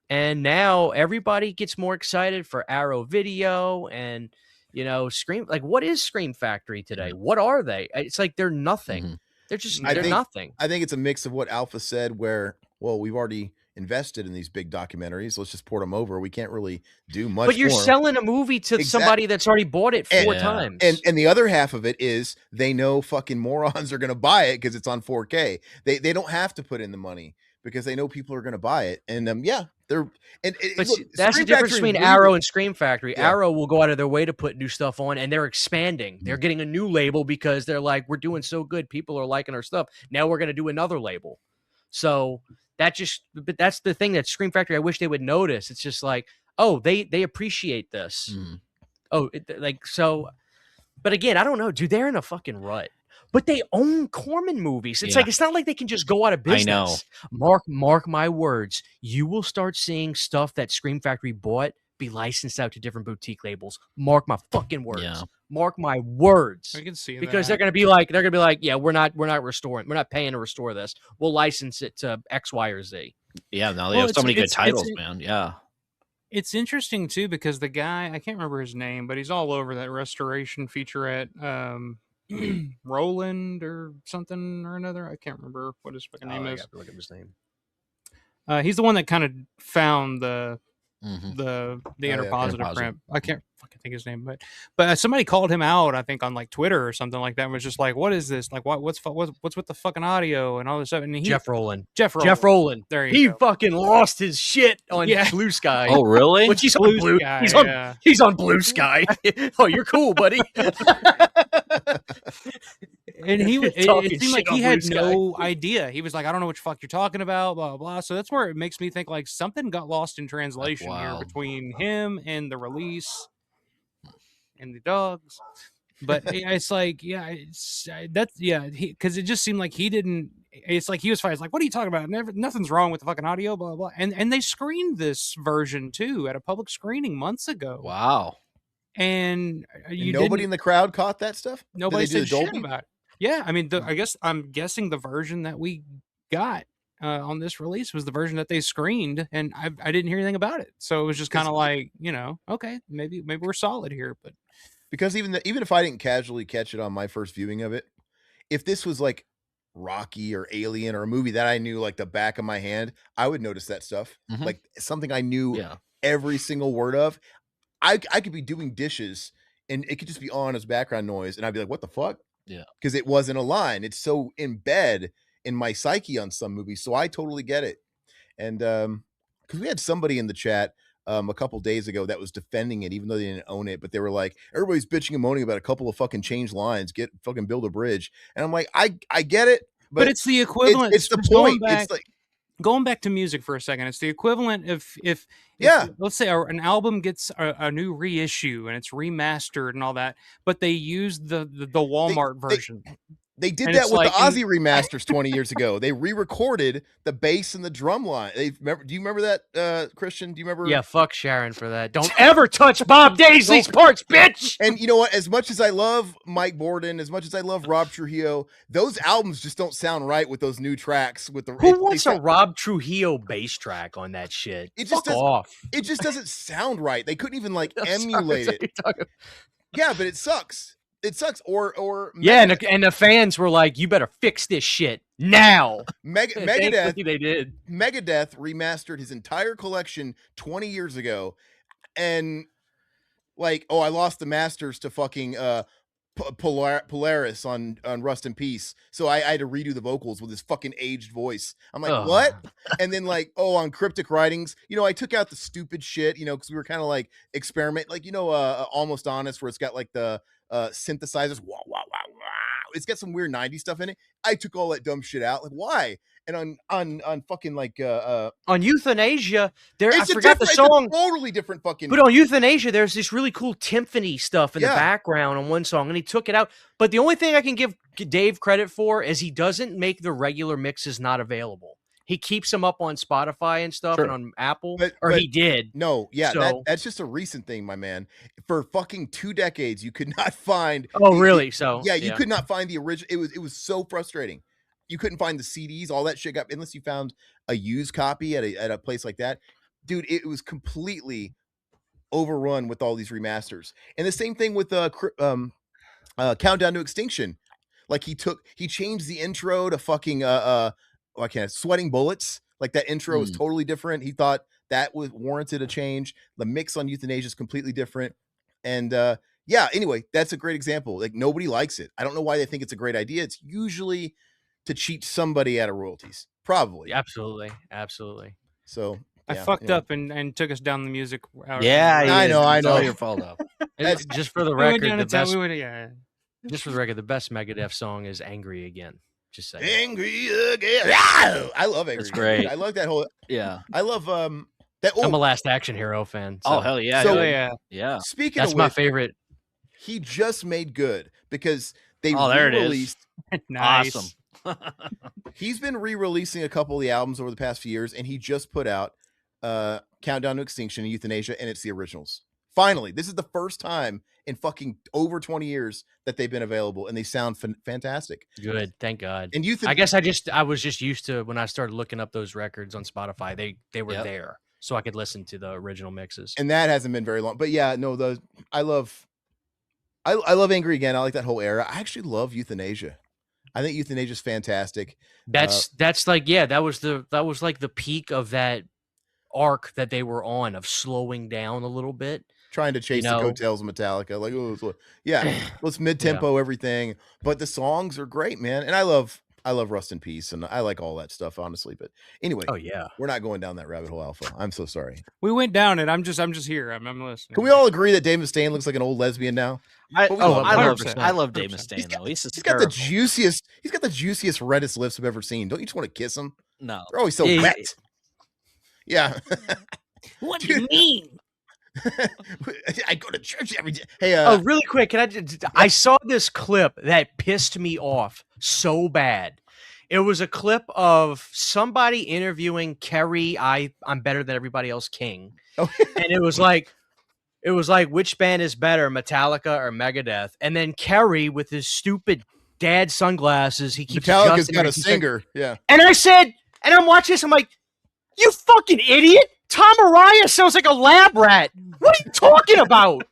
And now everybody gets more excited for Arrow Video and, you know, Scream. Like, what is Scream Factory today? What are they? It's like they're nothing. They're just nothing. I think it's a mix of what Alpha said, where, well, we've already invested in these big documentaries. Let's just port them over. We can't really do much. But you're selling a movie to somebody that's already bought it four times. And the other half of it is they know fucking morons are going to buy it because it's on 4K. They don't have to put in the money because they know people are going to buy it. And look, that's the difference between Arrow and Scream Factory. Yeah. Arrow will go out of their way to put new stuff on, and they're expanding. They're getting a new label because they're like, we're doing so good. People are liking our stuff. Now we're going to do another label. So but that's the thing that Scream Factory, I wish they would notice. It's just like, oh, they appreciate this. But again, I don't know, dude, they're in a fucking rut. But they own Corman movies. It's like, it's not like they can just go out of business. I know. Mark my words. You will start seeing stuff that Scream Factory bought be licensed out to different boutique labels. Mark my fucking words. Yeah. Mark my words. I can see because they're gonna be like, yeah, we're not restoring. We're not paying to restore this. We'll license it to X, Y, or Z. Yeah, now they have so many good titles, man. Yeah. It's interesting too because the guy, I can't remember his name, but he's all over that restoration featurette. Roland or something or another. I can't remember what his fucking name is. I have to look up his name. He's the one that kind of found the interpositive print. I can't fucking think his name, but somebody called him out, I think on like Twitter or something like that, and was just like, "What is this? Like, what's with the fucking audio and all this stuff?" And Jeff Rowland. There he fucking lost his shit on Blue Sky. Oh, really? Which he's on Blue Sky. He's on Blue Sky. Oh, you're cool, buddy. and it seemed like he had no idea. He was like, I don't know what the fuck you're talking about, blah, blah, blah. So that's where it makes me think like something got lost in translation here between him and the release and the dogs. But it's like, because it just seemed like he didn't. It's like he was fine. It's like, what are you talking about? Nothing's wrong with the fucking audio, blah, blah, blah. And they screened this version too at a public screening months ago. Wow. And nobody in the crowd caught that stuff? Nobody said shit about it. Yeah, I mean, I guess I'm guessing the version that we got on this release was the version that they screened, and I didn't hear anything about it. So it was just kind of like, okay, maybe we're solid here, but. Because even if I didn't casually catch it on my first viewing of it, if this was like Rocky or Alien or a movie that I knew like the back of my hand, I would notice that stuff. Mm-hmm. Like something I knew every single word of. I could be doing dishes and it could just be on as background noise, and I'd be like, what the fuck? Yeah. Because it wasn't a line. It's so in bed in my psyche on some movies. So I totally get it. And because we had somebody in the chat a couple days ago that was defending it, even though they didn't own it, but they were like, everybody's bitching and moaning about a couple of fucking changed lines, build a bridge. And I'm like, I get it, but it's the equivalent. It's the point. It's like going back to music for a second. It's the equivalent if let's say an album gets a new reissue and it's remastered and all that, but they use the Walmart version. They did that with the Ozzy remasters 20 years ago. They re-recorded the bass and the drum line. Do you remember that, Christian? Do you remember? Yeah, fuck Sharon for that. Don't ever touch Bob Daisley's parts, bitch! And you know what? As much as I love Mike Borden, as much as I love Rob Trujillo, those albums just don't sound right with those new tracks. Who wants a Rob Trujillo bass track on that shit? It just It just doesn't sound right. They couldn't even emulate it. Yeah, but it sucks. It sucks. Or and the fans were like, "You better fix this shit now." Megadeth, they did. Megadeth remastered his entire collection 20 years ago, and I lost the masters to fucking Polaris on Rust in Peace, so I had to redo the vocals with his fucking aged voice. I'm like, what? And then on Cryptic Writings, I took out the stupid shit, because we were kind of experiment, Almost Honest, where it's got the synthesizers, wah, wah, wah, wah. It's got some weird 90s stuff in it. I took all that dumb shit out. Why? And on fucking on Euthanasia, I forgot the song. It's a totally different fucking. But on Euthanasia, there's this really cool timpani stuff in the background on one song, and he took it out. But the only thing I can give Dave credit for is he doesn't make the regular mixes not available. He keeps them up on Spotify and stuff, and on Apple, but he did. No, yeah, so, that's just a recent thing, my man. For fucking 2 decades, you could not find. Oh, really? You could not find the original. It was so frustrating. You couldn't find the CDs, all that shit unless you found a used copy at a place like that. Dude, it was completely overrun with all these remasters. And the same thing with Countdown to Extinction. He changed the intro to fucking Sweating Bullets. That intro was totally different. He thought that was warranted a change. The mix on Euthanasia is completely different. And anyway, that's a great example. Nobody likes it. I don't know why they think it's a great idea. It's usually to cheat somebody out of royalties. Probably. Absolutely. So I fucked up and took us down the music. I know. It's all your fault, though. Just for the record, just for the record, the best Megadeth song is "Angry Again." Just saying. Angry Again. I love Angry. It's great. Again. I love that whole. Yeah. I love that. I'm a Last Action Hero fan. So. Oh hell yeah! Yeah. Speaking that's of my favorite. He just made good because they there re-released. It is. Nice. Awesome. He's been re-releasing a couple of the albums over the past few years, and he just put out Countdown to Extinction and Euthanasia, and it's the originals. Finally, this is the first time in fucking over 20 years that they've been available, and they sound fantastic. Good, thank God. And I guess I was just used to when I started looking up those records on Spotify, they were there, so I could listen to the original mixes. And that hasn't been very long, but yeah, no, I love Angry Again. I like that whole era. I actually love Euthanasia. I think Euthanasia is fantastic. That was the peak of that arc that they were on of slowing down a little bit, trying to chase the coattails of Metallica. Let's mid-tempo everything, but the songs are great, man. And I love I love Rust in Peace, and I like all that stuff, honestly. But anyway, oh yeah, we're not going down that rabbit hole, Alpha. I'm so sorry. We went down it. I'm just here. I'm listening. Can we all agree that Dave Mustaine looks like an old lesbian now? I love Dave Mustaine though. He's got the juiciest. He's got the juiciest, reddest lips I've ever seen. Don't you just want to kiss him? No, they're always so wet. Yeah. What do you mean? I go to church every day. Hey, really quick, I saw this clip that pissed me off so bad. It was a clip of somebody interviewing Kerry. I'm better than everybody else. King, and it was like, which band is better, Metallica or Megadeth? And then Kerry with his stupid dad sunglasses, he keeps Metallica's got a singer, yeah. And I said, and I'm watching this, I'm like, you fucking idiot! Tom Araya sounds like a lab rat. What are you talking about?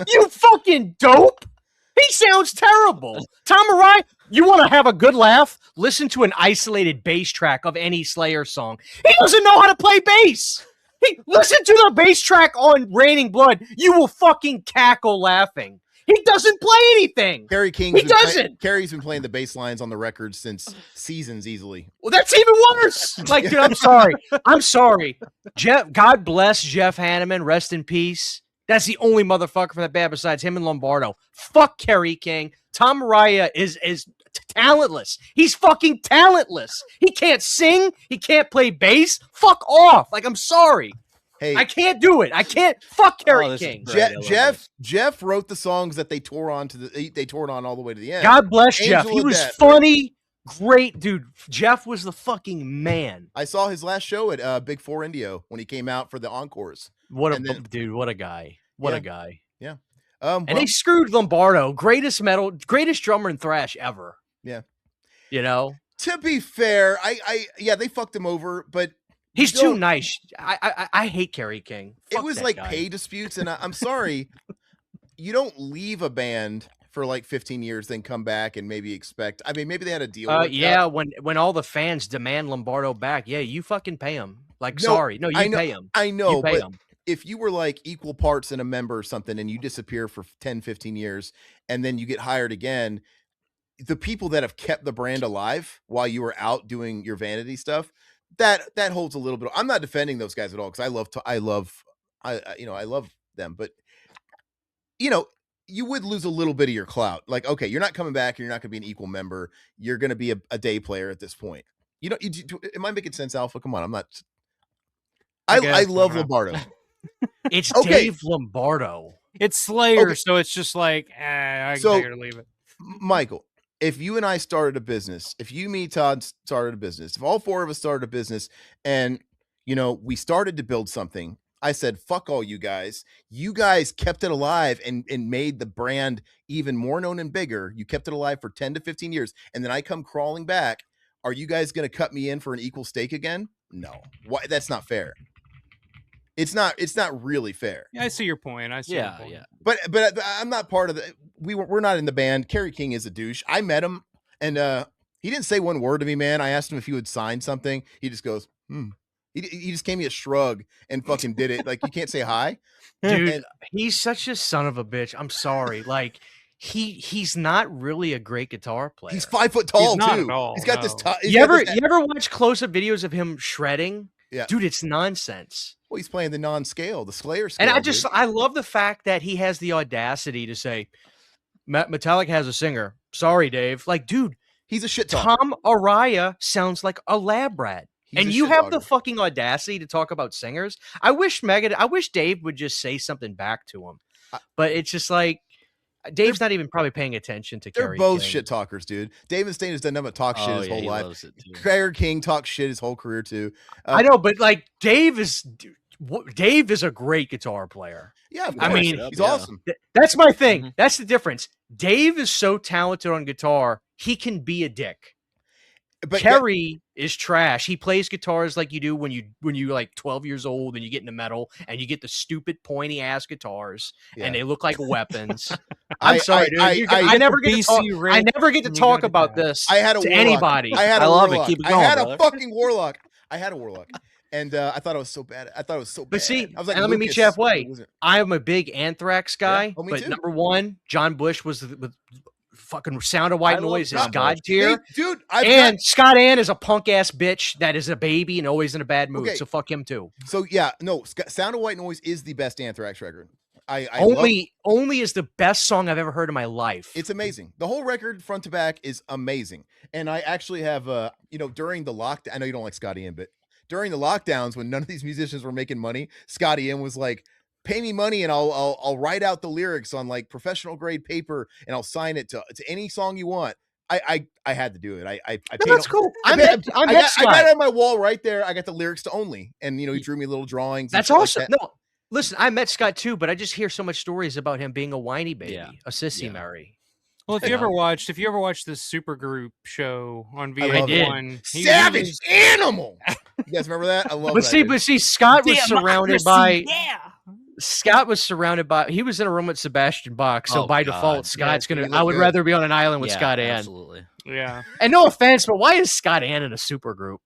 You fucking dope. He sounds terrible. Tom Araya, you want to have a good laugh? Listen to an isolated bass track of any Slayer song. He doesn't know how to play bass. Listen to the bass track on Raining Blood. You will fucking cackle laughing. He doesn't play anything. Kerry King. He doesn't. Kerry's been playing the bass lines on the record since Seasons easily. Well, that's even worse. Like, dude, I'm sorry. I'm sorry. God bless Jeff Hanneman. Rest in peace. That's the only motherfucker from that band besides him and Lombardo. Fuck Kerry King. Tom Araya is talentless. He's fucking talentless. He can't sing. He can't play bass. Fuck off. Like, I'm sorry. Hey, I can't do it. I can't. Fuck Kerry King. Jeff wrote the songs that they tore on they tore it on all the way to the end. God bless Jeff. He was funny, great dude. Jeff was the fucking man. I saw his last show at Big Four Indio when he came out for the encores. What a dude! What a guy! What a guy! Yeah. And they screwed Lombardo, greatest drummer in thrash ever. Yeah. You know. To be fair, they fucked him over, but. He's too nice. I hate Kerry King. Fuck, it was like guy. Pay disputes, and I'm sorry, you don't leave a band for like 15 years, then come back and maybe expect. I mean, maybe they had a deal. Yeah, when all the fans demand Lombardo back, yeah, you fucking pay him. Like, sorry, no, you pay him. I know, but if you were like equal parts in a member or something, and you disappear for 10, 15 years, and then you get hired again, the people that have kept the brand alive while you were out doing your vanity stuff. That holds a little bit. I'm not defending those guys at all because I love them, but you would lose a little bit of your clout. Like, okay, you're not coming back, and you're not going to be an equal member. You're going to be a day player at this point. Am I making sense, Alpha? Come on, I'm not. I love Lombardo. It's Dave Lombardo. It's Slayer, so it's just like I gotta leave it. Michael. If you and I started a business, if you, me, Todd started a business, if all four of us started a business and, we started to build something, I said, fuck all you guys. You guys kept it alive and made the brand even more known and bigger. You kept it alive for 10 to 15 years. And then I come crawling back. Are you guys going to cut me in for an equal stake again? No. Why? That's not fair. It's not really fair. Yeah, I see your point. Yeah. But I'm not part of the. We're not in the band. Kerry King is a douche. I met him, and he didn't say one word to me, man. I asked him if he would sign something. He just goes, He just gave me a shrug and fucking did it. Like, you can't say hi, dude. He's such a son of a bitch. I'm sorry. Like, he's not really a great guitar player. He's 5 foot tall too. He's got this. You ever watch close-up videos of him shredding? Yeah, dude, it's nonsense. Well, he's playing the non-scale, the Slayer scale. And I love the fact that he has the audacity to say, Metallica has a singer. Sorry, Dave. Like, dude, he's a shit talker. Tom Araya sounds like a lab rat. And you have the fucking audacity to talk about singers. I wish Dave would just say something back to him. But it's just like, Dave's not even probably paying attention to Kerry King. They're both shit talkers, dude. Dave Mustaine has done nothing but talk shit his whole life. Kerry King talks shit his whole career too. I know, but like Dave is a great guitar player. Yeah, I mean, he's awesome. That's my thing. Mm-hmm. That's the difference. Dave is so talented on guitar, he can be a dick. But Kerry is trash. He plays guitars like you do when you like 12 years old and you get into metal and you get the stupid pointy ass guitars and they look like weapons. I'm sorry, dude. I never get to talk about this to anybody. I love it. Keep it going. I had a fucking warlock. And I thought it was so bad. But see, I was like, and let me meet you halfway. I am a big Anthrax guy, but number one, John Bush was fucking Sound of White Noise is God tier. Dude, Scott Ann is a punk ass bitch that is a baby and always in a bad mood. So fuck him too. So yeah, no, Sound of White Noise is the best Anthrax record. Only is the best song I've ever heard in my life. It's amazing. The whole record front to back is amazing. And I actually have during the lockdown, I know you don't like Scott Ian, but during the lockdowns when none of these musicians were making money, Scott Ian was like, pay me money and I'll write out the lyrics on like professional grade paper and I'll sign it to any song you want. I had to do it. I paid. That's cool. I got it on my wall right there. I got the lyrics to Only, and he drew me little drawings. That's awesome. Like that. No, listen, I met Scott too, but I just hear so much stories about him being a whiny baby, a sissy Mary. Well, if you ever watched this supergroup show on VH1, Savage Animal. You guys remember that? I love that. But see, Scott was surrounded by. Scott was surrounded by. He was in a room with Sebastian Bach, so by default, Scott's gonna. I would rather be on an island with Scott Ann. Absolutely. Yeah. And no offense, but why is Scott Ann in a supergroup?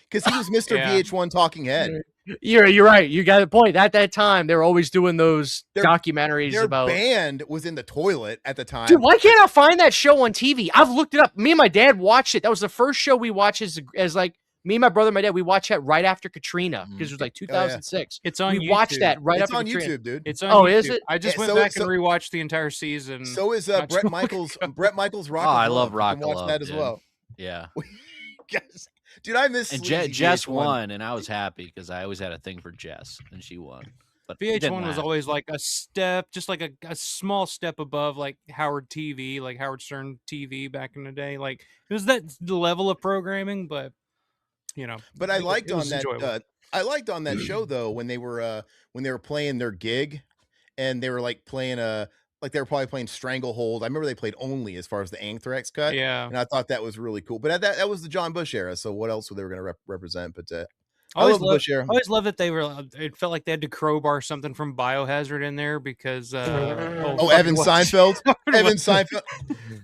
Because he was Mr. VH1 talking head. You're right. You got a point. At that time, they were always doing those documentaries about. Their band was in the toilet at the time. Dude, why can't I find that show on TV? I've looked it up. Me and my dad watched it. That was the first show we watched as like me and my brother and my dad. We watched that right after Katrina because it was like 2006. It's on. We watched that right after Katrina. It's on YouTube, dude. It's on. YouTube. Is it? I just went back and rewatched the entire season. So is Brett Michaels. Brett Michaels Rock. I love Rock. Watch that as well. Yeah. Dude, I miss. And Jess won, and I was happy because I always had a thing for Jess, and she won. But VH1 was always like a step, just like a small step above like Howard TV, like Howard Stern TV back in the day. Like it was that level of programming, but But I liked on that. I liked on that show though when they were playing their gig, and they were like playing like they were probably playing Stranglehold. I remember they played Only as far as the Anthrax cut. Yeah. And I thought that was really cool. But that was the John Bush era. So what else were they going to represent? But I love the Bush era. I always love that it felt like they had to crowbar something from Biohazard in there because Evan Seinfeld. Evan Seinfeld.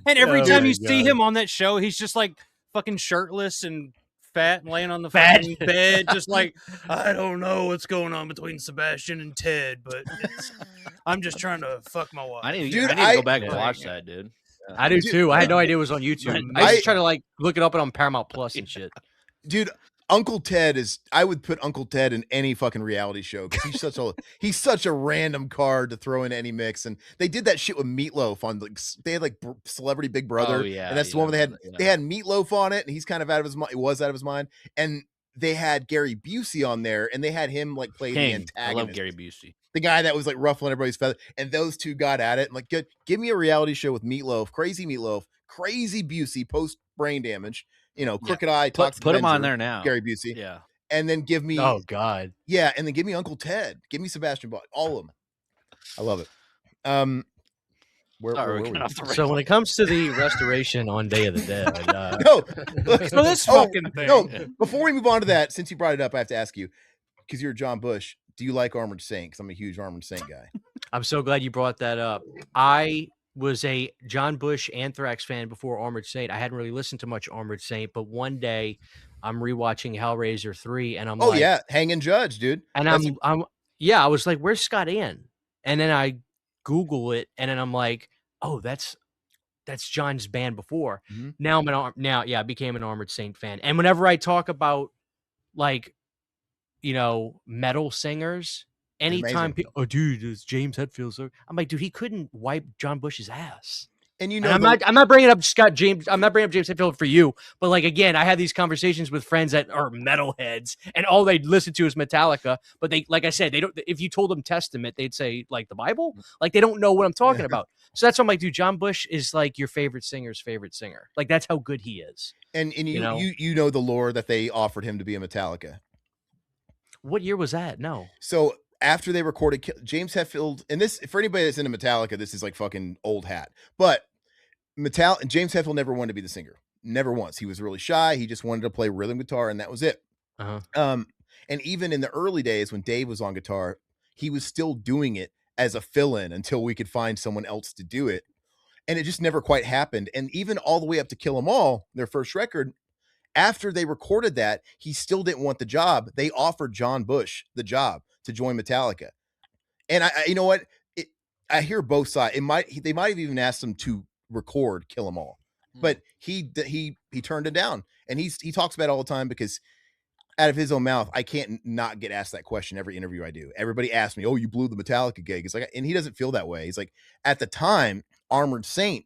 And every time you see him on that show, he's just like fucking shirtless and fat and laying on the fucking bed, just like, I don't know what's going on between Sebastian and Ted, but I'm just trying to fuck my wife. I need to go back and watch that, dude. I do too. I had no idea it was on YouTube. I just try to like look it up on Paramount Plus and shit. Dude, Uncle Ted I would put Uncle Ted in any fucking reality show because he's such a random card to throw in any mix. And they did that shit with Meatloaf on they had like Celebrity Big Brother. Oh, yeah, and that's the one where they had Meatloaf on it, and he's kind of out of his mind. It was out of his mind. And they had Gary Busey on there, and they had him like play the antagonist. I love Gary Busey. The guy that was like ruffling everybody's feathers. And those two got at it. And like, give me a reality show with Meatloaf, crazy Busey post brain damage. Crooked Eye. Put him on there now. Gary Busey. Yeah. And then give me. Oh God. Yeah, and then give me Uncle Ted. Give me Sebastian Bach. All of them. I love it. Where we? So when it comes to the restoration on Day of the Dead, no, this fucking thing. No, before we move on to that, since you brought it up, I have to ask you because you're John Bush. Do you like Armored Saint? Because I'm a huge Armored Saint guy. I'm so glad you brought that up. I was a John Bush Anthrax fan before Armored Saint. I hadn't really listened to much Armored Saint, but one day I'm rewatching Hellraiser 3 and I'm like, yeah, Hanging Judge, dude. And I was like, where's Scott Ann? And then I Google it and then I'm like, oh, that's John's band before. Mm-hmm. Now I became an Armored Saint fan. And whenever I talk about like, metal singers, anytime people, dude, it's James Hetfield. So I'm like, dude, he couldn't wipe John Bush's ass. And I'm not bringing up James Hetfield for you, but like again, I had these conversations with friends that are metalheads, and all they listen to is Metallica. But they, like I said, they don't. If you told them Testament, they'd say like the Bible. Like they don't know what I'm talking about. So that's why I'm like, dude, John Bush is like your favorite singer's favorite singer. Like that's how good he is. And you know the lore that they offered him to be a Metallica. What year was that? No. So after they recorded James Hetfield, and this, for anybody that's into Metallica, this is like fucking old hat. But James Hetfield never wanted to be the singer. Never once. He was really shy. He just wanted to play rhythm guitar, and that was it. Uh-huh. And even in the early days when Dave was on guitar, he was still doing it as a fill-in until we could find someone else to do it. And it just never quite happened. And even all the way up to Kill 'Em All, their first record, after they recorded that, he still didn't want the job. They offered John Bush the job to join Metallica. And I you know what? I hear both sides. They might have even asked him to record Kill 'Em All. But he turned it down, and he talks about it all the time because out of his own mouth, I can't not get asked that question every interview I do. Everybody asks me, "Oh, you blew the Metallica gig." It's like, and he doesn't feel that way. He's like, at the time, Armored Saint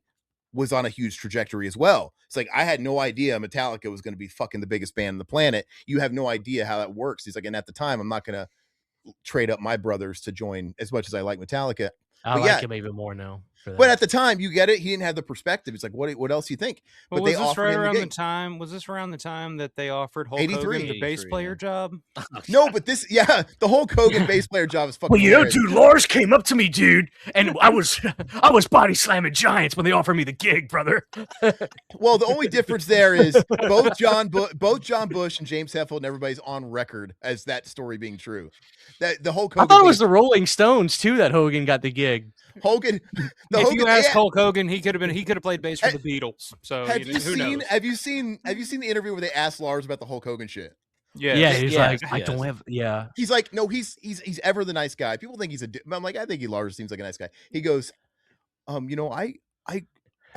was on a huge trajectory as well. It's like, I had no idea Metallica was going to be fucking the biggest band on the planet. You have no idea how that works. He's like, and at the time, I'm not going to trade up my brothers to join as much as I like Metallica. I like him even more now. But at the time, you get it. He didn't have the perspective. It's like, what else do you think? Well, but was this right around the time? Was this around the time that they offered Hulk Hogan the bass player job? No, but the Hulk Hogan bass player job is fucking. Well, hilarious. Dude, Lars came up to me, dude, and I was body slamming giants when they offered me the gig, brother. Well, the only difference there is both John Bush and James Hetfield and everybody's on record as that story being true. That the Hulk Hogan. I thought it was the Rolling Stones too that Hogan got the gig. Hogan. You asked Hulk Hogan, he could have played bass for the Beatles. So have you seen the interview where they asked Lars about the Hulk Hogan shit? Yeah, he's like, I don't have. Yeah, he's like, no, he's ever the nice guy. People think he's I'm like, I think Lars seems like a nice guy. He goes, I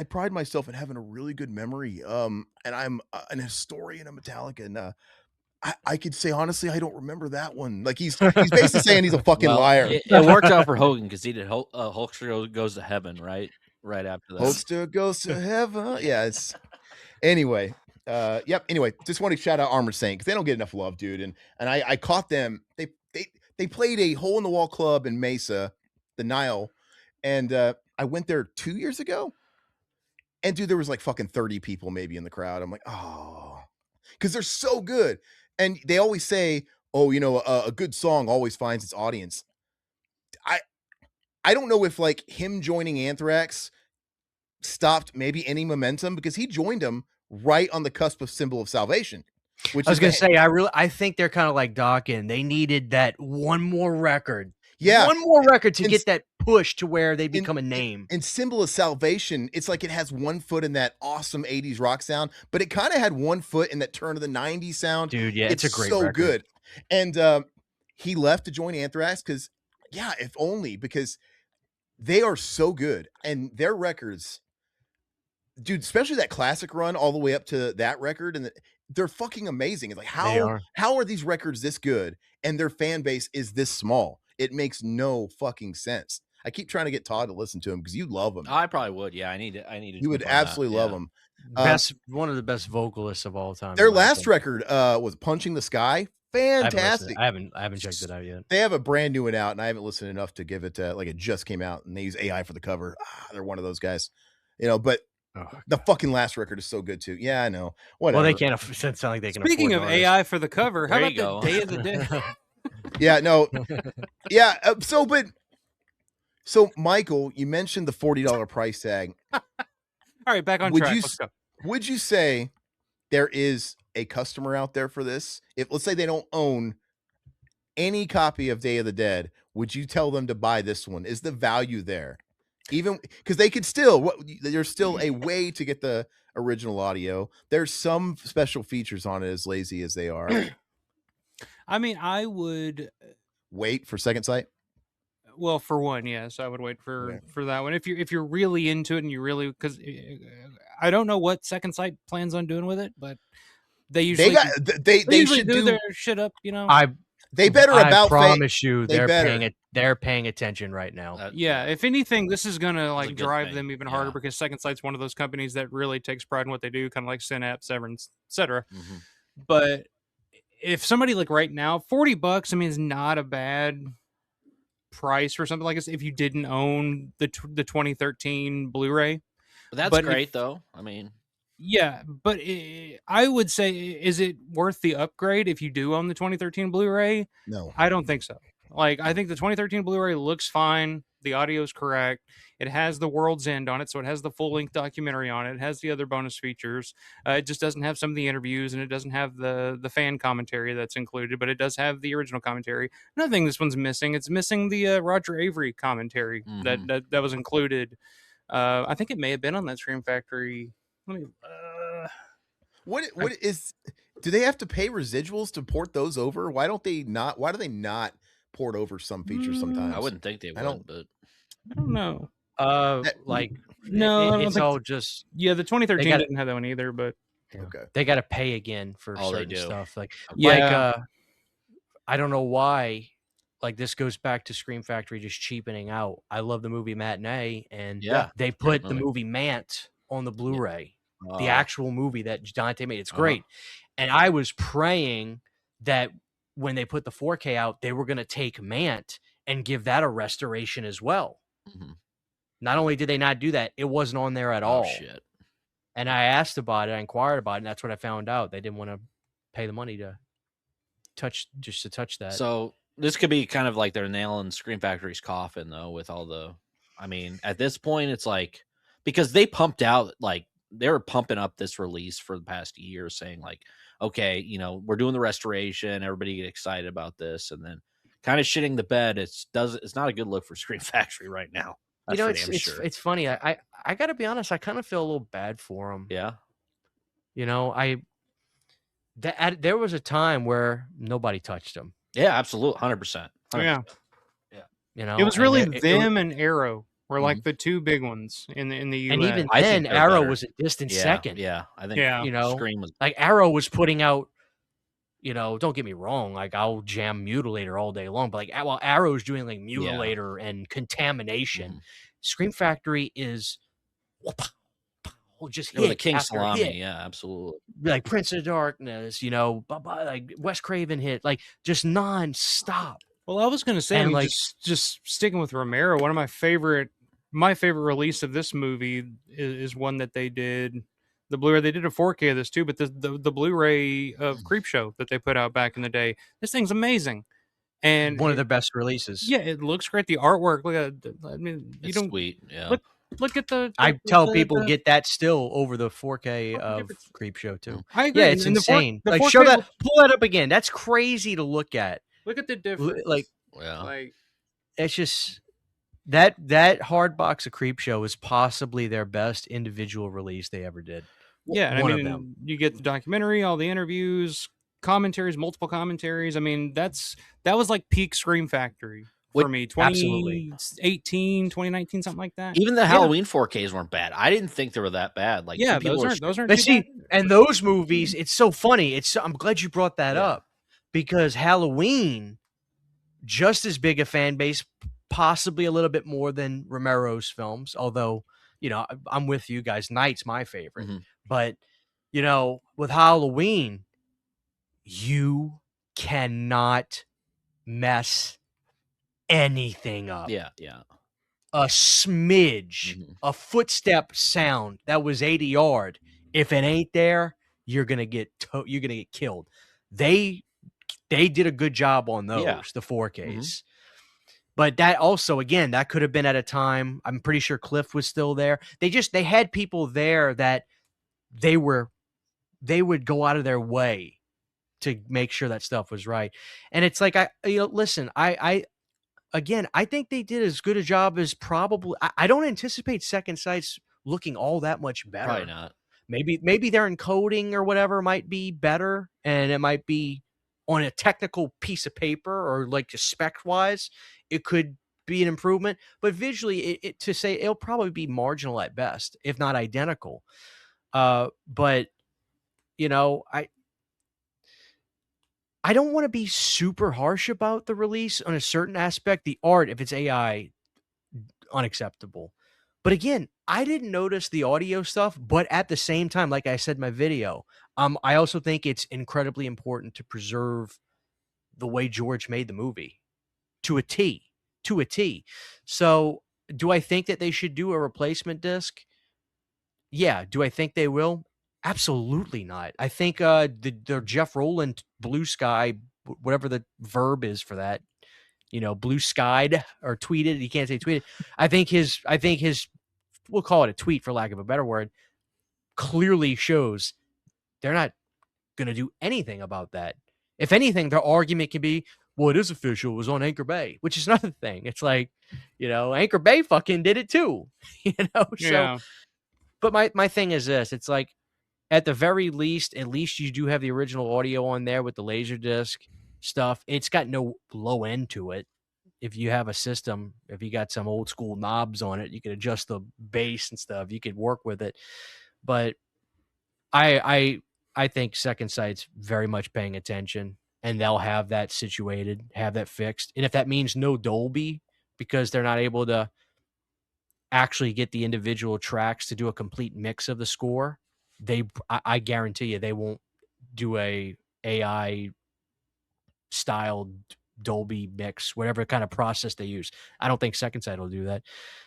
pride myself in having a really good memory. And I'm an historian of Metallica, and I could say honestly, I don't remember that one. Like he's basically saying he's a fucking liar. It worked out for Hogan because he did Hulkster Goes to Heaven right after that. Hulkster Goes to Heaven. Yeah. Anyway. Yep. Anyway, just want to shout out Armored Saint because they don't get enough love, dude. And I caught them. They played a hole in the wall club in Mesa, the Nile, and I went there 2 years ago. And dude, there was like fucking 30 people maybe in the crowd. I'm like, oh, because they're so good. And they always say, oh, a good song always finds its audience. I don't know if like him joining Anthrax stopped maybe any momentum because he joined them right on the cusp of Symbol of Salvation. Which I was going to say, I think they're kind of like Dawkins. They needed that one more record. Yeah. One more record to get that push to where they become a name. And Symbol of Salvation, it's like it has one foot in that awesome 80s rock sound, but it kind of had one foot in that turn of the 90s sound. Dude, yeah, it's a great so record. Good. And he left to join Anthrax because, if only because they are so good. And their records, dude, especially that classic run all the way up to that record, and they're fucking amazing. It's like, how are these records this good and their fan base is this small? It makes no fucking sense. I keep trying to get Todd to listen to him because you love him. I probably would. Yeah, I need to. You would absolutely love him. One of the best vocalists of all time. Their last record was Punching the Sky. Fantastic. I haven't checked it out yet. They have a brand new one out, and I haven't listened enough to give it like it just came out, and they use AI for the cover. They're one of those guys, but the fucking last record is so good too. Yeah, I know. Whatever. Well, they can't. It sound like they can. Speaking of AI for the cover, how about the Day of the Dead? Yeah, no. Yeah, so Michael, you mentioned the $40 price tag. All right, back on track. Let's go. Would you say there is a customer out there for this? If let's say they don't own any copy of Day of the Dead, would you tell them to buy this one? Is the value there? Even because they could there's still a way to get the original audio. There's some special features on it, as lazy as they are. I mean, I would wait for Second Sight. Well, for one, yes, I would wait for that one. If you're really into it and you really, because I don't know what Second Sight plans on doing with it, but they usually they should do their shit up. They better I promise you, they're paying attention right now. Yeah, if anything, this is gonna drive them even harder because Second Sight's one of those companies that really takes pride in what they do, kind of like Synapse, Severance, etc. Mm-hmm. But if somebody right now, $40, I mean, is not a bad price for something like this. If you didn't own the 2013 Blu-ray, that's great though. I mean, yeah, but I would say, is it worth the upgrade if you do own the 2013 Blu-ray? No, I don't think so. I think the 2013 Blu-ray looks fine. The audio is correct. It has the World's End on it, so it has the full-length documentary on it. It has the other bonus features. It just doesn't have some of the interviews, and it doesn't have the fan commentary that's included, but it does have the original commentary. Another thing this one's missing, it's missing the Roger Avery commentary that was included. I think it may have been on that Scream Factory. Let me. What is? Do they have to pay residuals to port those over? Why do they not port over some features sometimes? I wouldn't think they would, but I don't know. No, it's all just the 2013 didn't have that one either, but okay, they got to pay again for certain stuff. Like I don't know why. Like this goes back to Scream Factory just cheapening out. I love the movie Matinee, and they put the movie Mant on the Blu-ray, the actual movie that Dante made. It's great, and I was praying that when they put the 4K out, they were going to take Mant and give that a restoration as well. Mm-hmm. Not only did they not do that, it wasn't on there at all. Shit. And I asked about it, I inquired about it, and that's what I found out. They didn't want to pay the money to touch that. So this could be kind of like they're nailing Scream Factory's coffin, though, with all the. I mean, at this point, it's like because they pumped out like they were pumping up this release for the past year, saying like, okay, you know, we're doing the restoration, everybody get excited about this, and then kind of shitting the bed. It's not a good look for Scream Factory right now. That's it's funny. I got to be honest. I kind of feel a little bad for them. Yeah. You know, there was a time where nobody touched them. Yeah, absolutely, 100%. Yeah. You know, it was really them and Arrow were like the two big ones in the US. And even then, Arrow was a distant second. Yeah, I think. You know, Scream was like Arrow was putting out. You know, don't get me wrong. Like I'll jam Mutilator all day long, but like while Arrow's doing like Mutilator and Contamination, Scream Factory is just hit the King Salami. Hit. Yeah, absolutely. Like Prince of Darkness, you know, like Wes Craven hit, like just nonstop. Well, I was going to say, I mean, like just sticking with Romero, one of my favorite release of this movie is one that they did. The Blu-ray, they did a 4K of this too, but the Blu-ray of Creepshow that they put out back in the day, this thing's amazing, and one of their best releases. Yeah, it looks great. The artwork, look at, I mean, it's sweet. Yeah, look at the. I tell people get that still over the 4K of Creepshow too. I agree. Yeah, it's insane. Like pull that up again. That's crazy to look at. Look at the difference. Like it's just. That hard box of Creepshow is possibly their best individual release they ever did. Yeah, and I mean, you get the documentary, all the interviews, commentaries, multiple commentaries. I mean, that was like peak Scream Factory for me. 2018, 2019, something like that. Even the Halloween 4Ks weren't bad. I didn't think they were that bad. Like those aren't. But see, and those movies, it's so funny. I'm glad you brought that up because Halloween, just as big a fan base. Possibly a little bit more than Romero's films, although, you know, I'm with you guys. Night's my favorite. Mm-hmm. But, you know, with Halloween, you cannot mess anything up. Yeah, yeah. A smidge, a footstep sound that was 80 yard. If it ain't there, you're gonna get killed. They did a good job on those, the 4Ks. Mm-hmm. But that also, again, that could have been at a time. I'm pretty sure Cliff was still there. They had people there that they would go out of their way to make sure that stuff was right. And it's like, I think they did as good a job as probably. I don't anticipate Second Sight's looking all that much better. Probably not. Maybe their encoding or whatever might be better, and it might be on a technical piece of paper or like just spec wise. It could be an improvement, but visually, to say it'll probably be marginal at best, if not identical. But you know, I don't want to be super harsh about the release on a certain aspect. The art, if it's AI, unacceptable. But again, I didn't notice the audio stuff. But at the same time, like I said in my video, I also think it's incredibly important to preserve the way George made the movie. To a T. So do I think that they should do a replacement disc? Yeah. Do I think they will? Absolutely not. I think the Jeff Rowland Blue Sky, whatever the verb is for that, you know, blue skied or tweeted. You can't say tweeted. I think his, we'll call it a tweet for lack of a better word, clearly shows they're not going to do anything about that. If anything, their argument can be, well, it is official. It was on Anchor Bay, which is another thing. It's like, you know, Anchor Bay fucking did it too, you know? Yeah. So, but my thing is this, it's like, at the very least, at least you do have the original audio on there with the Laserdisc stuff. It's got no low end to it. if you have a system, if you got some old school knobs on it, you can adjust the bass and stuff. You could work with it. But I think Second Sight's very much paying attention, and they'll have that situated, have that fixed. And if that means no Dolby because they're not able to actually get the individual tracks to do a complete mix of the score, I guarantee you they won't do a AI styled Dolby mix, whatever kind of process they use. I don't think Second Sight will do that.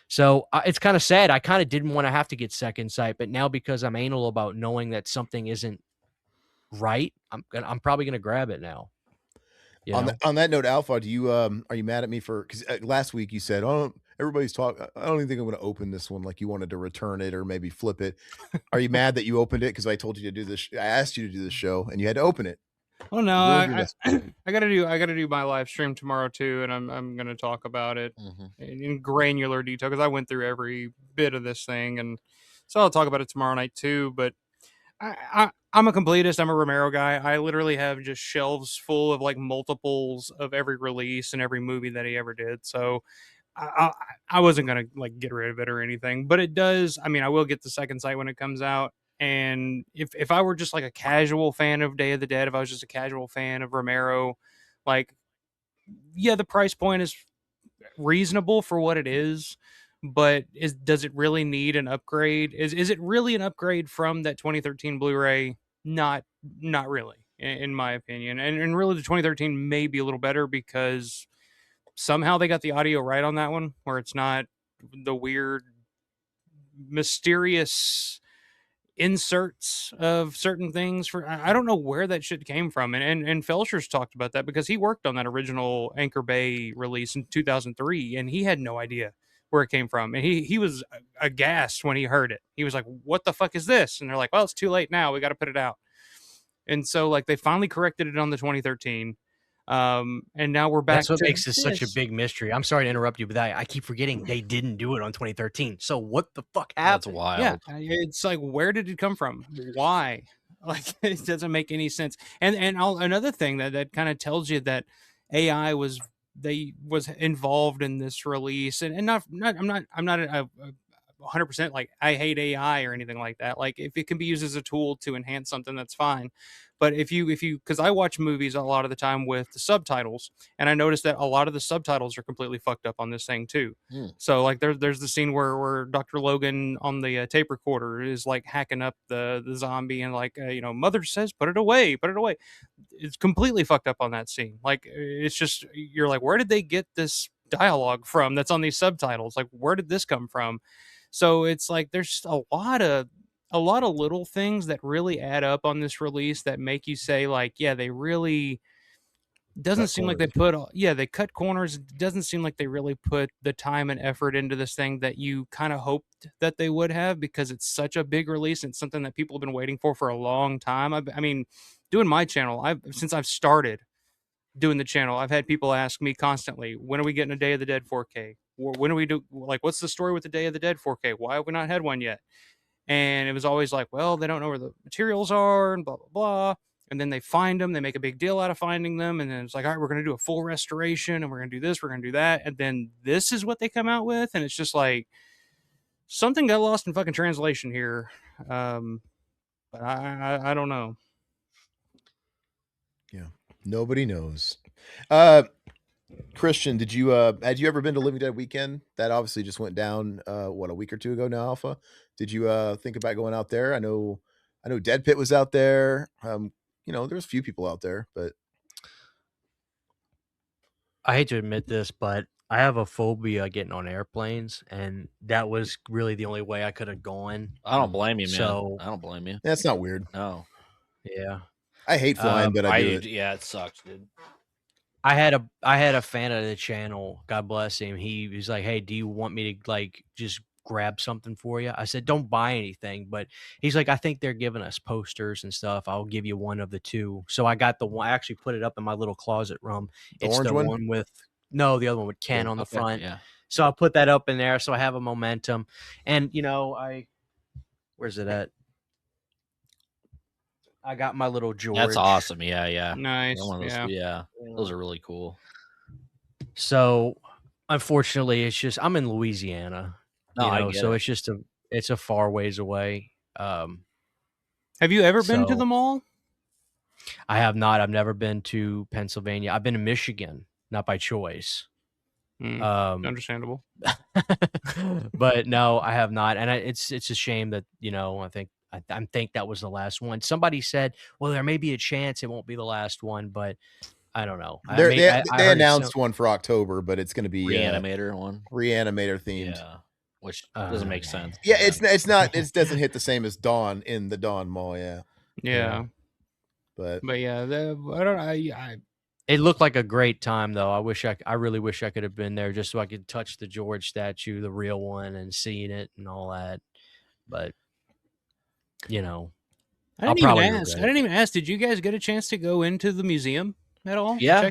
So it's kind of sad. I kind of didn't want to have to get Second Sight, but now because I'm anal about knowing that something isn't right, I'm probably gonna grab it now. On that note, Alpha, do you are you mad at me for, because last week you said, "Oh, everybody's talking. I don't even think I'm going to open this one." Like you wanted to return it or maybe flip it. Are you mad that you opened it because I told you to do this? I asked you to do this show and you had to open it. Oh no, I gotta do my live stream tomorrow too, and I'm gonna talk about it in granular detail because I went through every bit of this thing, and so I'll talk about it tomorrow night too. But I'm a completist. I'm a Romero guy. I literally have just shelves full of like multiples of every release and every movie that he ever did. So I wasn't gonna like get rid of it or anything, but it does. I mean, I will get the Second Sight when it comes out. And if I were just like a casual fan of Day of the Dead, if I was just a casual fan of Romero, like, yeah, the price point is reasonable for what it is, but does it really need an upgrade? Is it really an upgrade from that 2013 Blu-ray? Not really, in my opinion. And really, the 2013 may be a little better because somehow they got the audio right on that one, where it's not the weird, mysterious inserts of certain things. For I don't know where that shit came from, and Felsher's talked about that because he worked on that original Anchor Bay release in 2003, and he had no idea where it came from, and he was aghast when he heard it. He was like, "What the fuck is this?" And they're like, "Well, it's too late now. We got to put it out." And so like they finally corrected it on the 2013. And now we're back. That's what makes this such a big mystery. I'm sorry to interrupt you, but I keep forgetting they didn't do it on 2013. So what the fuck happened? That's wild. Yeah, it's like, where did it come from? Why? Like, it doesn't make any sense. And another thing that kind of tells you that AI was involved in this release, and I'm not a 100% like I hate AI or anything like that. Like, if it can be used as a tool to enhance something, that's fine. But if you because I watch movies a lot of the time with the subtitles, and I noticed that a lot of the subtitles are completely fucked up on this thing too. So like there's the scene where Dr. Logan on the tape recorder is like hacking up the zombie, and like mother says put it away. It's completely fucked up on that scene. Like, it's just, you're like, where did they get this dialogue from that's on these subtitles? Like, where did this come from? So it's like there's a lot of little things that really add up on this release that make you say, like, yeah, they really doesn't seem like they they cut corners. It doesn't seem like they really put the time and effort into this thing that you kind of hoped that they would have, because it's such a big release and something that people have been waiting for a long time. I mean, doing my channel, since I've started doing the channel, I've had people ask me constantly, when are we getting a Day of the Dead 4K? When do we do, like, what's the story with the Day of the Dead 4K? Why have we not had one yet? And it was always like, well, they don't know where the materials are and blah, blah, blah. And then they find them. They make a big deal out of finding them. And then it's like, all right, we're going to do a full restoration, and we're going to do this, we're going to do that. And then this is what they come out with. And it's just like, something got lost in fucking translation here. But I don't know. Yeah. Nobody knows. Christian, had you ever been to Living Dead Weekend? That obviously just went down a week or two ago now, Alpha. Did you think about going out there? I know Dead Pit was out there. There's a few people out there, but I hate to admit this, but I have a phobia getting on airplanes, and that was really the only way I could have gone. I don't blame you, man. So, I don't blame you. That's not weird. No. Yeah. I hate flying, but I do it. Yeah, it sucks, dude. I had a fan of the channel, God bless him. He was like, "Hey, do you want me to like just grab something for you?" I said, "Don't buy anything," but he's like, "I think they're giving us posters and stuff. I'll give you one of the two." So I got the one. I actually put it up in my little closet room. It's the one with the other one with Ken on the front. Yeah. So I put that up in there. So I have a momentum, and where's it at? I got my little George. That's awesome. Yeah. Nice. Yeah. Those are really cool. So Unfortunately, it's just I'm in Louisiana, so it's a far ways away. Have you ever been to the mall? I have not. I've never been to Pennsylvania. I've been to Michigan, not by choice. Understandable. But no, I have not, and it's a shame that I think that was the last one. Somebody said, "Well, there may be a chance it won't be the last one," but I don't know. They announced one for October, but it's going to be Reanimator themed. Yeah, which doesn't make sense. Yeah, it's not. It doesn't hit the same as Dawn in the Dawn Mall. Yeah. But yeah, I don't. It looked like a great time, though. I really wish I could have been there just so I could touch the George statue, the real one, and seeing it and all that. But I didn't even ask. Did you guys get a chance to go into the museum at all? Yeah,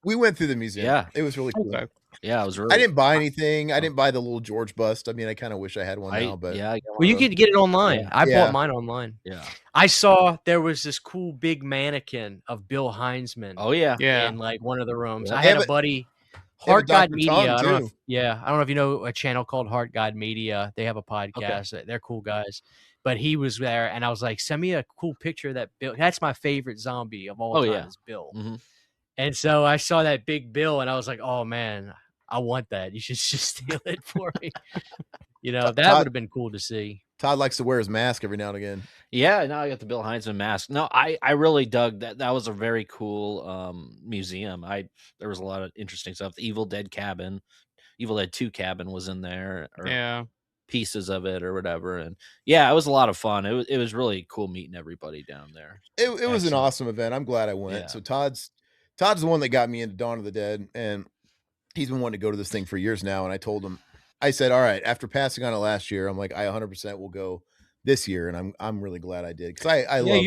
we went through the museum. Yeah, it was really cool. Okay. Yeah, it was really. I didn't buy anything. I didn't buy the little George bust. I mean, I kind of wish I had one now, but well, you could get it online. Yeah. I bought mine online. Yeah, I saw there was this cool big mannequin of Bill Heinzman. Oh yeah, in like one of the rooms. I had a buddy, Heart God Media. I don't know if you know a channel called Heart God Media. They have a podcast. Okay. They're cool guys. But he was there, and I was like, "Send me a cool picture of that Bill." That's my favorite zombie of all time. Is Bill. Mm-hmm. And so I saw that big Bill, and I was like, "Oh man, I want that. You should just steal it for me." That would have been cool to see. Todd likes to wear his mask every now and again. Yeah, now I got the Bill Heinzman mask. No, I really dug that. That was a very cool museum. There was a lot of interesting stuff. The Evil Dead 2 cabin was in there. Pieces of it or whatever, and it was a lot of fun. It was really cool meeting everybody down there. It was an awesome event. I'm glad I went. So Todd's the one that got me into Dawn of the Dead, and he's been wanting to go to this thing for years now. And I told him, I said, all right, after passing on it last year, I'm like, I 100% will go this year, and I'm really glad I did, because I love.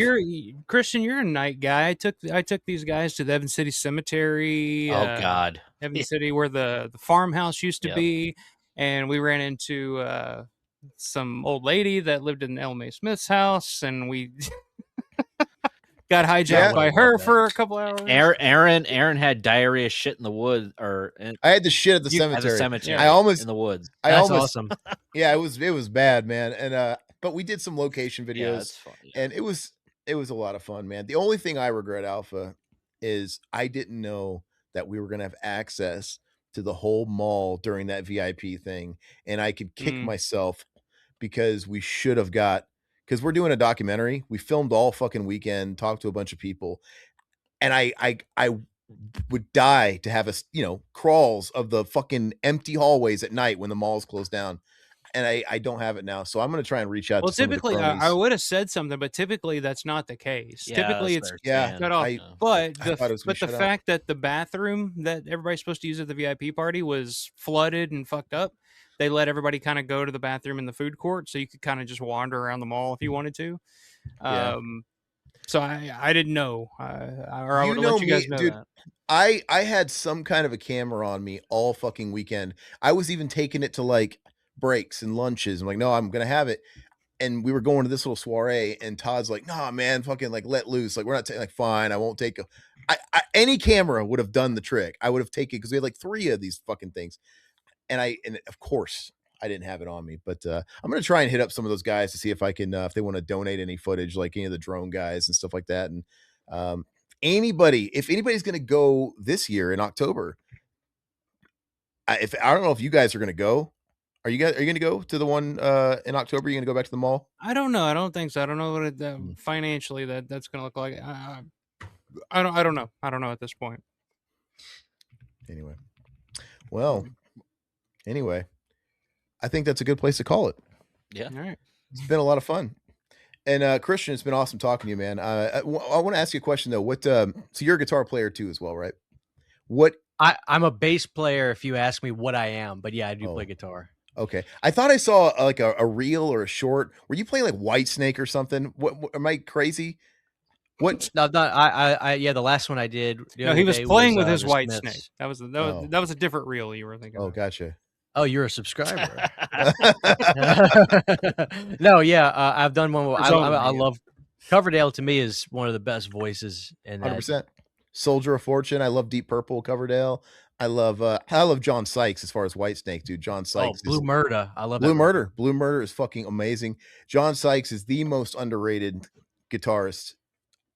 Christian, you're a night guy. I took these guys to the Evan City Cemetery. Oh God, Evan City, where the farmhouse used to be. And we ran into some old lady that lived in El May Smith's house, and we got hijacked by her for a couple hours. Aaron had diarrhea shit in the woods, I had the shit at the cemetery. I almost in the woods. That's awesome. Yeah, it was bad, man. And but we did some location videos, and it was a lot of fun, man. The only thing I regret, Alpha, is I didn't know that we were gonna have access to the whole mall during that VIP thing, and I could kick myself because we should have because we're doing a documentary. We filmed all fucking weekend, talked to a bunch of people, and I would die to have crawls of the fucking empty hallways at night when the malls closed down. And I don't have it now, so I'm going to try and reach out to some typically, of the I would have said something, but typically that's not the case. Typically it's cut off. But the fact that the bathroom that everybody's supposed to use at the VIP party was flooded and fucked up, they let everybody kind of go to the bathroom in the food court, so you could kind of just wander around the mall if you wanted to. So I didn't know, or I would let you guys know dude, that. I had some kind of a camera on me all fucking weekend. I was even taking it to like breaks and lunches. I'm like, no, I'm gonna have it. And we were going to this little soiree, and Todd's like, nah, man, fucking like let loose. Like, we're not like, fine, I won't take any camera would have done the trick. I would have taken, because we had like 3 of these fucking things. And of course I didn't have it on me, but I'm gonna try and hit up some of those guys to see if I can if they want to donate any footage, like any of the drone guys and stuff like that. And if anybody's gonna go this year in October, I don't know if you guys are gonna go. Are you going to go to the one in October? Are you going to go back to the mall? I don't know. I don't think so. I don't know what it, financially that's going to look like. I don't know. I don't know at this point. Anyway, I think that's a good place to call it. Yeah. All right. It's been a lot of fun. And Christian, it's been awesome talking to you, man. I want to ask you a question though. So you're a guitar player too, as well, right? I'm a bass player. If you ask me what I am, but yeah, I do play guitar. Okay. I thought I saw like a reel or a short. Were you playing like Whitesnake or something? What am I crazy? What? No, not the last one I did. No, he was playing with his Whitesnake. That was a different reel you were thinking. Oh, gotcha. Oh, you're a subscriber. No, yeah, I've done one. I love Coverdale. To me, is one of the best voices in that. 100%. Soldier of Fortune. I love Deep Purple, Coverdale. I love John Sykes as far as Whitesnake, dude. John Sykes Blue Murder. I love Blue that Murder. record. Blue Murder is fucking amazing. John Sykes is the most underrated guitarist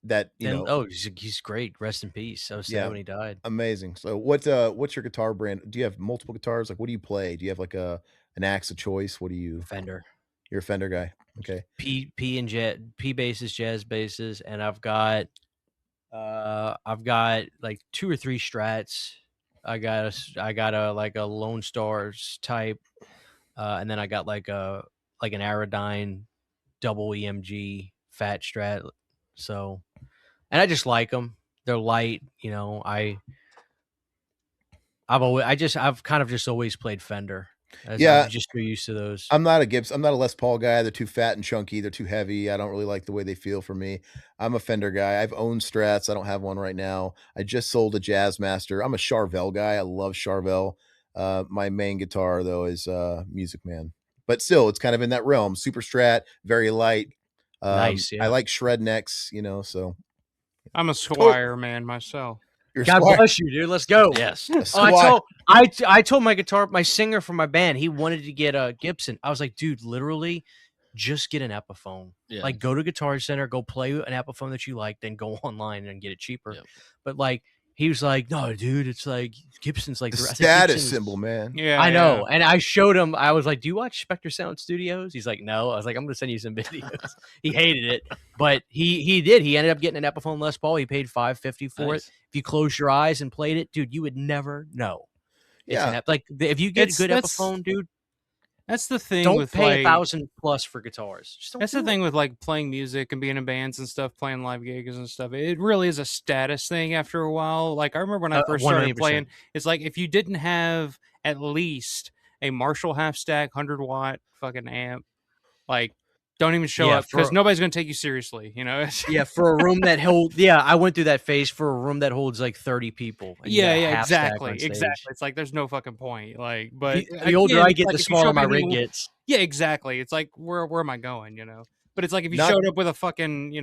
that he's great. Rest in peace. So sad when he died. Amazing. So what's your guitar brand? Do you have multiple guitars? Like, what do you play? Do you have like an axe of choice? What do you? Fender. You're a Fender guy. Okay. P basses, jazz basses, and I've got like 2 or 3 Strats. I got a like a Lone Stars type, and then I got like an Aerodyne double EMG fat Strat. So, and I just like them. They're light, I've kind of just always played Fender. I'm just too used to those. I'm not a Les Paul guy. They're too fat and chunky. They're too heavy. I don't really like the way they feel for me. I'm a Fender guy. I've owned Strats. I don't have one right now. I just sold a Jazzmaster. I'm a Charvel guy. I love Charvel. My main guitar though is Music Man. But still, it's kind of in that realm. Super Strat, very light. Nice. Yeah. I like shred necks, so. I'm a Squire man myself. God bless you, dude. Let's go. Yes. I told my singer for my band, he wanted to get a Gibson. I was like, dude, literally just get an Epiphone. Yeah. Like, go to Guitar Center, go play an Epiphone that you like, then go online and get it cheaper. Yep. But like, he was like, no, dude, it's like Gibson's like the status symbol, man. Yeah, I know. And I showed him, I was like, do you watch Spectre Sound Studios? He's like, no. I was like, I'm going to send you some videos. He hated it, but he did. He ended up getting an Epiphone Les Paul. He paid $550 for it. If you close your eyes and played it, dude, you would never know. Like, if you get a good Epiphone, dude, that's the thing. Don't pay $1,000+ for guitars. That's the thing with like playing music and being in bands and stuff, playing live gigs and stuff. It really is a status thing after a while. Like I remember when I first started 100%. Playing, it's like if you didn't have at least a Marshall half stack 100-watt fucking amp, like don't even show up because nobody's going to take you seriously, Yeah, for a room that holds. Yeah, I went through that phase for a room that holds like 30 people. Exactly. It's like there's no fucking point. Like, but the older I get, the smaller my rig gets. Yeah, exactly. It's like where am I going? But it's like if you showed up with a fucking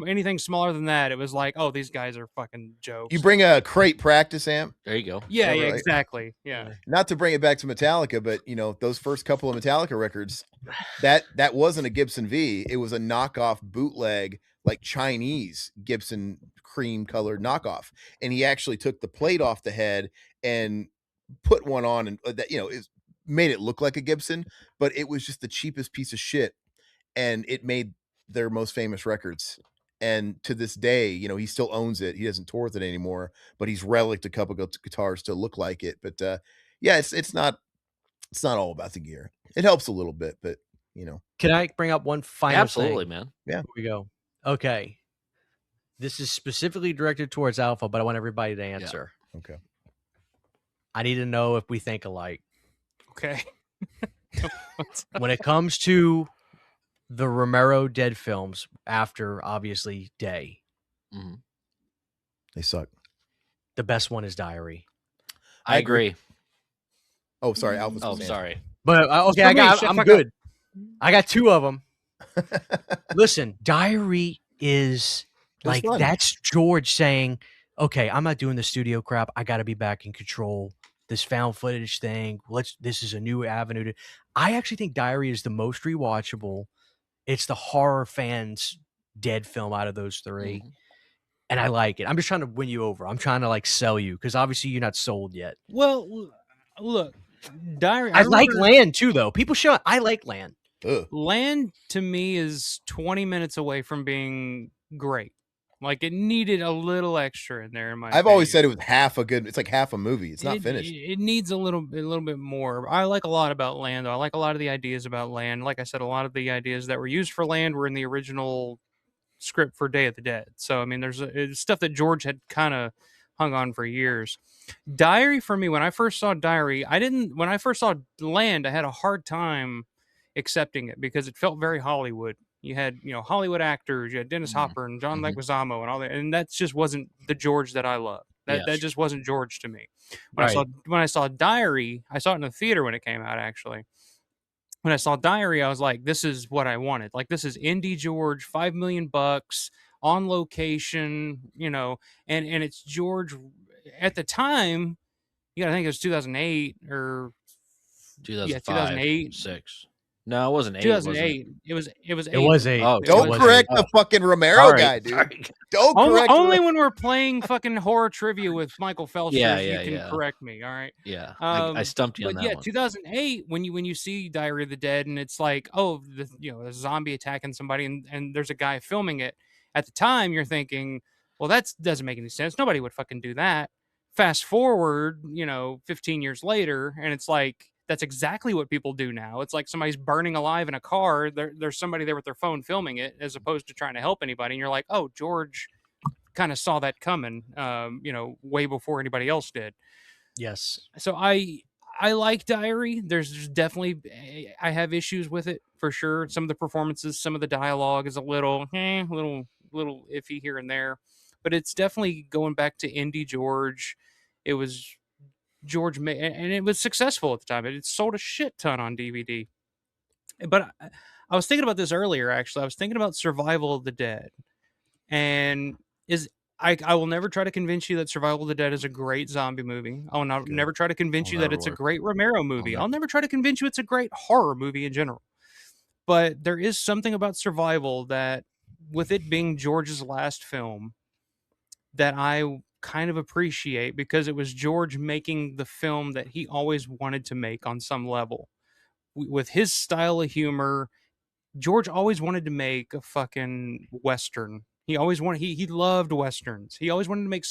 anything smaller than that, it was like, oh, these guys are fucking jokes. You bring a crate practice amp. There you go. Yeah, right? Exactly. Yeah. Not to bring it back to Metallica, but those first couple of Metallica records, that wasn't a Gibson V. It was a knockoff bootleg, like Chinese Gibson cream colored knockoff, and he actually took the plate off the head and put one on, and that made it look like a Gibson, but it was just the cheapest piece of shit. And it made their most famous records. And to this day, he still owns it. He doesn't tour with it anymore, but he's relicked a couple of guitars to look like it. But it's not all about the gear. It helps a little bit, but Can I bring up one final Absolutely, thing? man. Yeah. Here we go. Okay. This is specifically directed towards Alpha, but I want everybody to answer. Yeah. Okay. I need to know if we think alike. Okay. When it comes to the Romero Dead films after, obviously, Day. Mm-hmm. They suck. The best one is Diary. I agree. Oh, sorry. Alpha's sorry. But, okay, I'm good. I got 2 of them. Listen, Diary is like, that's George saying, okay, I'm not doing the studio crap. I got to be back in control. This found footage thing. This is a new avenue. I actually think Diary is the most rewatchable. It's the horror fans' Dead film out of those 3. Mm-hmm. And I like it. I'm just trying to win you over. I'm trying to like sell you because obviously you're not sold yet. Well, look, Diary. I like Land too, though. People show I like Land. Land to me is 20 minutes away from being great. Like it needed a little extra in there. I've always said it was it's like half a movie. It's not finished. It needs a little bit more. I like a lot about Land, though. I like a lot of the ideas about Land. Like I said, a lot of the ideas that were used for Land were in the original script for Day of the Dead. So I mean, there's stuff that George had kind of hung on for years. Diary for me, when I first saw Diary, when I first saw Land, I had a hard time accepting it because it felt very Hollywood. You had, Hollywood actors. You had Dennis Hopper and John Leguizamo and all that, and that just wasn't the George that I love. That just wasn't George to me. When I saw Diary, I saw it in the theater when it came out. Actually, when I saw Diary, I was like, "This is what I wanted. Like, this is indie George, $5 million on location, and it's George at the time." You got to think it was 2008 or 2008, 6. No, it wasn't 8. 2008. It was 8. Oh, don't correct the fucking Romero guy, dude. Sorry. Don't correct. Only when we're playing fucking horror trivia with Michael Felcher, you can correct me. All right. Yeah, I stumped you on that one. 2008. When you see Diary of the Dead, and it's like, oh, a zombie attacking somebody, and there's a guy filming it. At the time, you're thinking, well, that doesn't make any sense. Nobody would fucking do that. Fast forward, 15 years later, and it's like, that's exactly what people do now. It's like somebody's burning alive in a car. There's somebody there with their phone filming it, as opposed to trying to help anybody. And you're like, oh, George kind of saw that coming, way before anybody else did. Yes. So I like Diary. There's definitely, I have issues with it for sure. Some of the performances, some of the dialogue is a little iffy here and there, but it's definitely going back to indie George. It was George, and it was successful at the time. It sold a shit ton on DVD. But I was thinking about this earlier, actually. I was thinking about Survival of the Dead. And I will never try to convince you that Survival of the Dead is a great zombie movie. I'll never try to convince you that it's a great Romero movie. I'll never try to convince you it's a great horror movie in general. But there is something about Survival that, with it being George's last film, that I kind of appreciate, because it was George making the film that he always wanted to make on some level. With his style of humor, George always wanted to make a fucking Western. He loved Westerns. He always wanted to make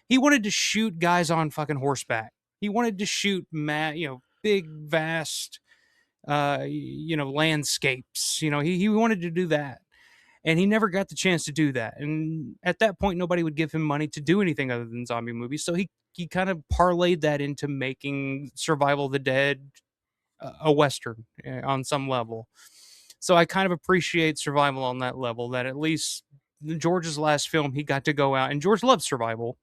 he wanted to shoot guys on fucking horseback. He wanted to shoot big, vast, landscapes. He wanted to do that. And he never got the chance to do that. And at that point, nobody would give him money to do anything other than zombie movies. So he kind of parlayed that into making Survival of the Dead a Western on some level. So I kind of appreciate Survival on that level, that at least George's last film, he got to go out. And George loves Survival,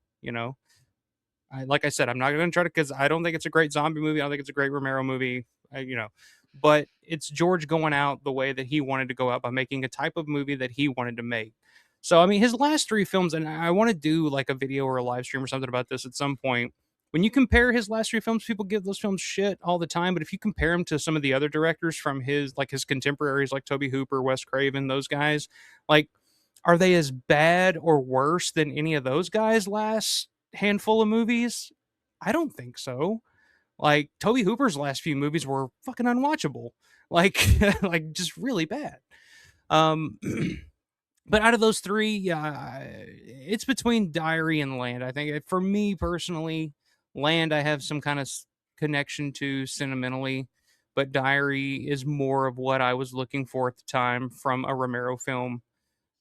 like I said, I'm not going to try to, because I don't think it's a great zombie movie. I don't think it's a great Romero movie, but it's George going out the way that he wanted to go out by making a type of movie that he wanted to make. So, I mean, his last 3 films, and I want to do like a video or a live stream or something about this at some point. When you compare his last 3 films, people give those films shit all the time. But if you compare him to some of the other directors from his contemporaries, like Tobe Hooper, Wes Craven, those guys, like, are they as bad or worse than any of those guys' last handful of movies? I don't think so. Like, Tobe Hooper's last few movies were fucking unwatchable. Like just really bad. But out of those 3, it's between Diary and Land. I think for me personally, Land I have some kind of connection to sentimentally, but Diary is more of what I was looking for at the time from a Romero film.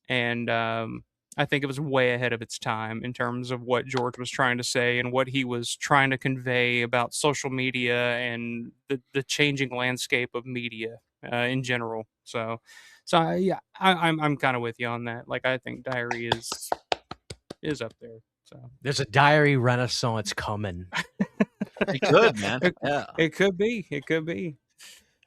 And I think it was way ahead of its time in terms of what George was trying to say and what he was trying to convey about social media and the changing landscape of media in general. So yeah, I'm kind of with you on that. Like, I think Diary is up there. So there's a Diary renaissance coming. It could, man. It could be. It could be.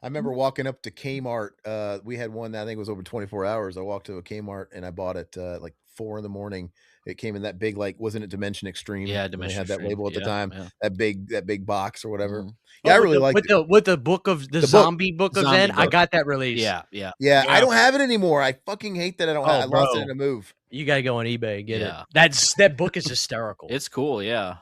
I remember walking up to Kmart. We had one that I think was over 24 hours. I walked to a Kmart and I bought it like 4 a.m. It came in that big, like, wasn't it Dimension Extreme? Yeah, Dimension Extreme. They had that label at the time. Yeah. That big box or whatever. Mm-hmm. Yeah, I really liked it. With the book of the zombie book of Zen. I got that release. Yeah. I don't have it anymore. I fucking hate that I don't. I lost it in a move. You gotta go on eBay and get it. That book is hysterical. It's cool. Yeah.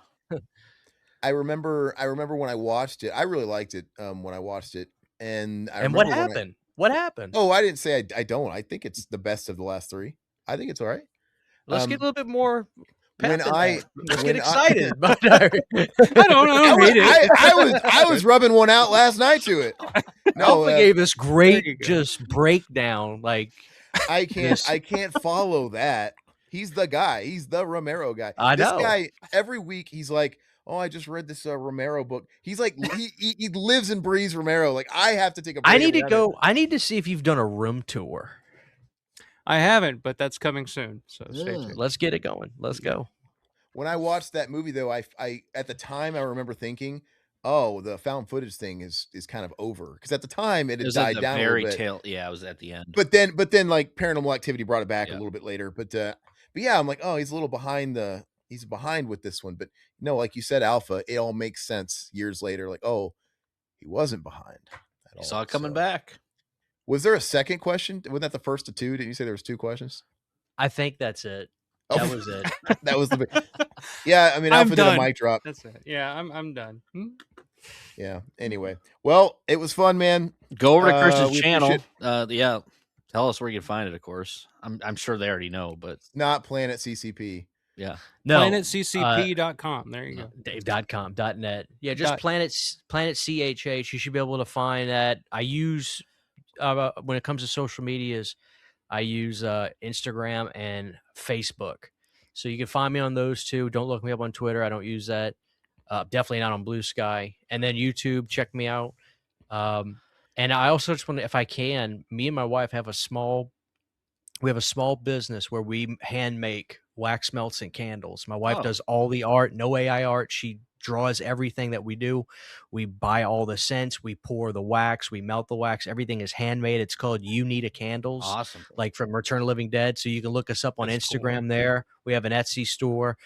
I remember when I watched it. I really liked it when I watched it. And what happened? What happened? Oh, I didn't say I don't. I think it's the best of the last 3. I think it's all right. Let's get a little bit more. Let's get excited. I don't know. I was rubbing one out last night to it. No, Alpha gave this great just breakdown. Like, I can't follow that. He's the guy. He's the Romero guy. I know. This guy every week he's like, oh, I just read this Romero book. He's like, he lives and breathes Romero. Like, I have to take a break. I need to go. I need to see if you've done a room tour. I haven't, but that's coming soon. So stay tuned. Let's get it going. Let's go. When I watched that movie, though, I at the time I remember thinking, oh, the found footage thing is kind of over, because at the time it had died down a little bit. Yeah, it was at the end. But then like Paranormal Activity brought it back a little bit later. But yeah, I'm like, oh, he's a little behind the he's behind with this one. But no, like you said, Alpha, it all makes sense years later. Like, oh, he wasn't behind at all. Saw it coming back. Was there a second question? Wasn't that the first of two? Didn't you say there was 2 questions? I think that's it. That was it. That was the yeah. I mean, Alpha did a mic drop. That's it. Yeah, I'm done. Yeah. Anyway, well, it was fun, man. Go over to Christian's channel. Yeah, tell us where you can find it. Of course, I'm sure they already know, but it's not Planet CCP. Yeah, no, planetccp.com. There you go. Dave.com.net. Yeah, just Planet CHH. You should be able to find that. I use when it comes to social medias, I use Instagram and Facebook. So you can find me on those two. Don't look me up on Twitter. I don't use that. Definitely not on Blue Sky. And then YouTube, check me out. And I also just want to, if I can, me and my wife have a small business where we hand make wax melts and candles. My wife does all the art, no AI art. She draws everything that we do. We buy all the scents, we pour the wax, we melt the wax. Everything is handmade. It's called You Need a Candles. Awesome. Like from Return of the Living Dead. So you can look us up on Instagram there. We have an Etsy store.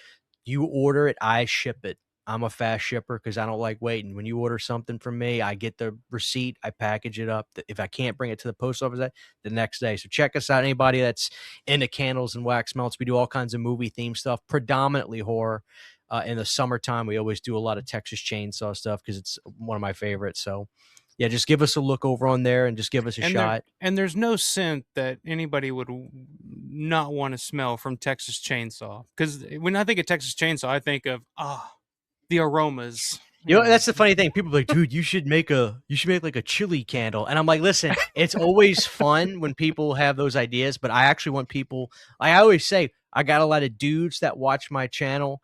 You order it, I ship it. I'm a fast shipper because I don't like waiting. When you order something from me, I get the receipt, I package it up. If I can't bring it to the post office the next day. So check us out. Anybody that's into candles and wax melts, we do all kinds of movie theme stuff, predominantly horror. In the summertime, we always do a lot of Texas Chainsaw stuff because it's one of my favorites. So yeah, just give us a look over on there and just give us a shot. And there's no scent that anybody would not want to smell from Texas Chainsaw. Because when I think of Texas Chainsaw, I think of, the aromas. You know, that's the funny thing. People are like, dude, you should make like a chili candle. And I'm like, listen, it's always fun when people have those ideas, but I actually want people, I always say, I got a lot of dudes that watch my channel.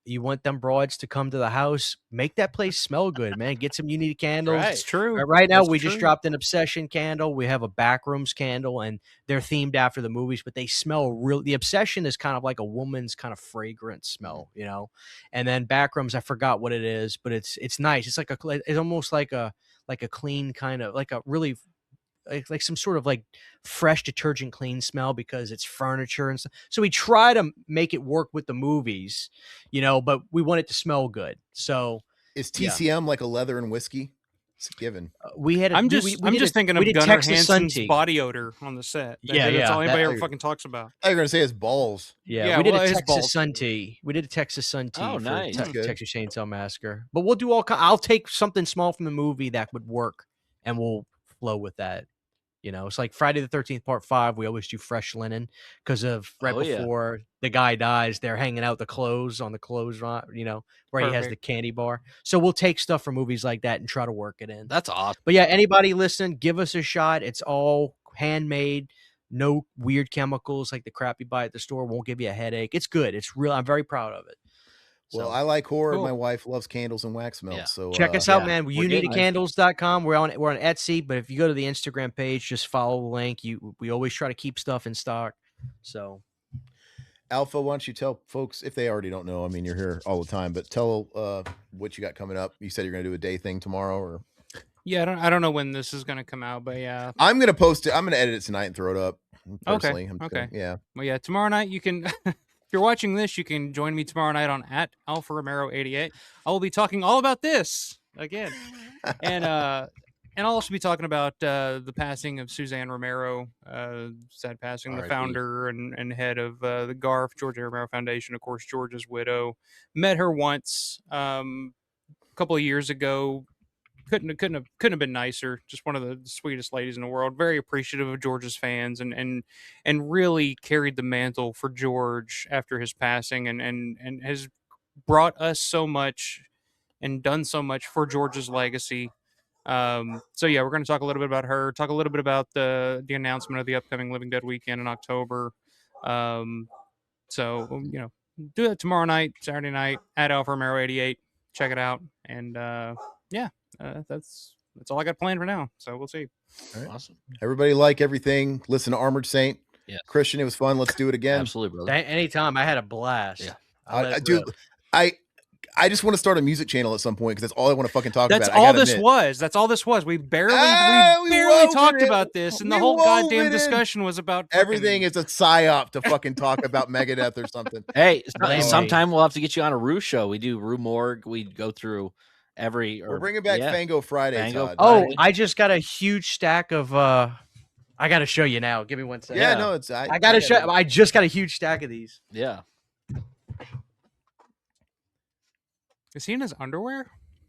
You want them broads to come to the house, make that place smell good, man. Get some unique candles. Right. It's true. Right now, we just dropped an Obsession candle. We have a Backrooms candle, and they're themed after the movies, but they smell real. The Obsession is kind of like a woman's kind of fragrant smell, you know. And then Backrooms, I forgot what it is, but it's nice. It's like it's almost like a clean kind of like a really like some sort of like fresh detergent clean smell because it's furniture and stuff. So we try to make it work with the movies, you know, but we want it to smell good. So is TCM like a leather and whiskey? It's a given. I'm just thinking of Gunnar Hansen's body odor on the set. That's all anybody ever fucking talks about. I was going to say his balls. Yeah, we did a Texas Sun Tea. We did a Texas Sun Tea for Texas Chainsaw Massacre. But we'll do I'll take something small from the movie that would work, and we'll flow with that. You know, it's like Friday the 13th Part 5. We always do fresh linen because of before the guy dies, they're hanging out the clothes on the clothes, you know, where he has the candy bar. So we'll take stuff from movies like that and try to work it in. That's awesome. But yeah, anybody listen, give us a shot. It's all handmade, no weird chemicals like the crap you buy at the store. Won't give you a headache. It's good. It's real. I'm very proud of it. Well, I like horror. Cool. My wife loves candles and wax melts. Yeah. So check us out, man. YouNeedACandles.com. We're on Etsy, but if you go to the Instagram page, just follow the link. We always try to keep stuff in stock. So, Alpha, why don't you tell folks if they already don't know? I mean, you're here all the time, but tell what you got coming up. You said you're going to do a day thing tomorrow, or yeah, I don't know when this is going to come out, but yeah, I'm going to post it. I'm going to edit it tonight and throw it up. Personally. Okay. Yeah. Well, yeah, tomorrow night you can. If you're watching this, you can join me tomorrow night on @AlphaRomero88. I will be talking all about this again, and I'll also be talking about the passing of Suzanne Romero, sad passing, the founder and head of the GARF, Georgia Romero Foundation. Of course, George's widow. Met her once a couple of years ago. Couldn't have been nicer. Just one of the sweetest ladies in the world. Very appreciative of George's fans and really carried the mantle for George after his passing and has brought us so much and done so much for George's legacy. So yeah, we're going to talk a little bit about her. Talk a little bit about the announcement of the upcoming Living Dead weekend in October. So you know, do that tomorrow night, Saturday night @AlphaRomero88. Check it out, and yeah. That's all I got planned for now. So we'll see. All right. Awesome. Everybody like everything. Listen to Armored Saint. Yeah. Christian, it was fun. Let's do it again. Absolutely, brother. Anytime. I had a blast. Yeah. I just want to start a music channel at some point because that's all I want to fucking talk that's about. All this was. That's all this was. We barely talked about this, and the whole goddamn discussion was about everything is a psyop to fucking talk about Megadeth or something. Hey, sometime we'll have to get you on a Rue show. We do Rue Morgue. We go through we're bringing back Fango Friday. Todd. Oh, I just got a huge stack of. I got to show you now. Give me 1 second. Yeah, no, it's. I got to show. I just got a huge stack of these. Yeah. Is he in his underwear?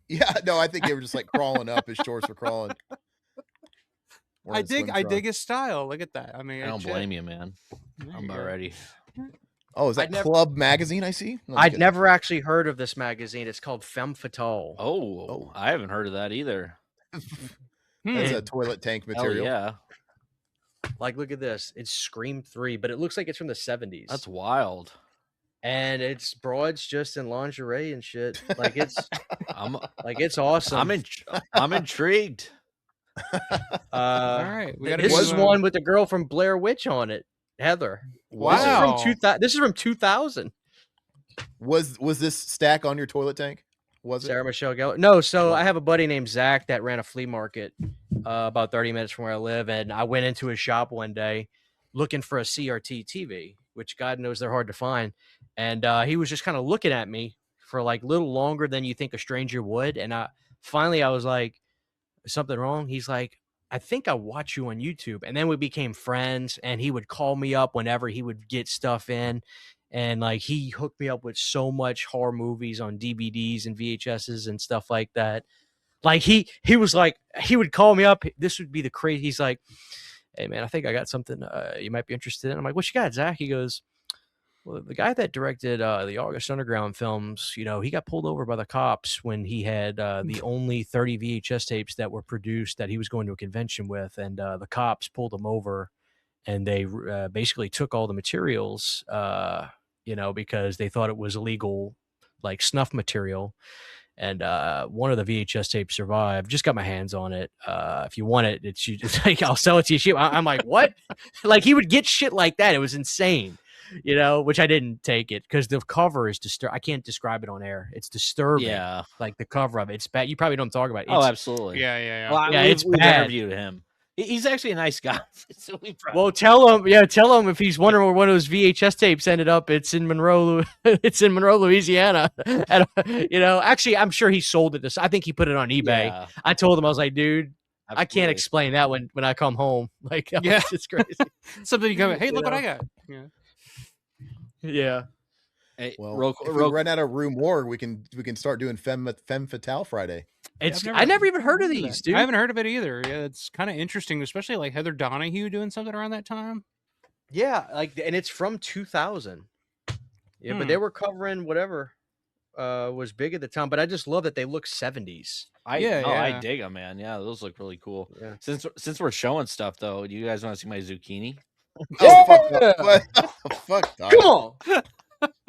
Yeah, no, I think they were just like crawling up. His shorts were crawling. I dig his style. Look at that. I mean, I don't blame you, man. I'm about ready. Oh, is that Club Magazine I see? I'd never actually heard of this magazine. It's called Femme Fatale. Oh, I haven't heard of that either. That's a toilet tank material. Yeah. Like, look at this. It's Scream 3, but it looks like it's from the 70s. That's wild. And it's broads just in lingerie and shit. Like it's it's awesome. I'm intrigued. All right. This is one with the girl from Blair Witch on it, Heather. Wow. This is from 2000. Was this stack on your toilet tank? Was it Sarah Michelle Gellar? No. So I have a buddy named Zach that ran a flea market about 30 minutes from where I live, and I went into his shop one day looking for a CRT TV, which God knows they're hard to find. And he was just kind of looking at me for like a little longer than you think a stranger would. And finally I was like, is something wrong? He's like, I think I watch you on YouTube. And then we became friends, and he would call me up whenever he would get stuff in. And like, he hooked me up with so much horror movies on DVDs and VHSs and stuff like that. Like he was like, he would call me up. This would be the crazy. He's like, hey man, I think I got something you might be interested in. I'm like, what you got, Zach? He goes, well, the guy that directed the August Underground films, you know, he got pulled over by the cops when he had the only 30 VHS tapes that were produced that he was going to a convention with. And the cops pulled him over, and they basically took all the materials, you know, because they thought it was illegal, like snuff material. And one of the VHS tapes survived. Just got my hands on it. If you want it, it's like, I'll sell it to you. I'm like, what? Like, he would get shit like that. It was insane, you know, which I didn't take it because the cover is disturbing. I can't describe it on air. It's disturbing. Yeah. Like the cover of it. It's bad. You probably don't talk about it. Oh, absolutely. Yeah. Well, yeah, we've interviewed him. He's actually a nice guy. So well, tell him if he's wondering where one of those VHS tapes ended up. It's in Monroe. It's in Monroe, Louisiana. And, you know, actually, I'm sure he sold it. I think he put it on eBay. Yeah. I told him, I was like, dude, absolutely. I can't explain that when I come home. Like, it's crazy. Something you go, hey, look what I got. Yeah. Hey, well, if we run out of room more, we can start doing Femme Fatale Friday. I never even heard of these, dude. I haven't heard of it either. Yeah, it's kind of interesting, especially like Heather Donahue doing something around that time. Yeah, like, and it's from 2000. Yeah, but they were covering whatever was big at the time. But I just love that they look 70s. I dig them, man. Yeah, those look really cool. Yeah. Since we're showing stuff, though, do you guys want to see my zucchini? Oh, fuck! Come on.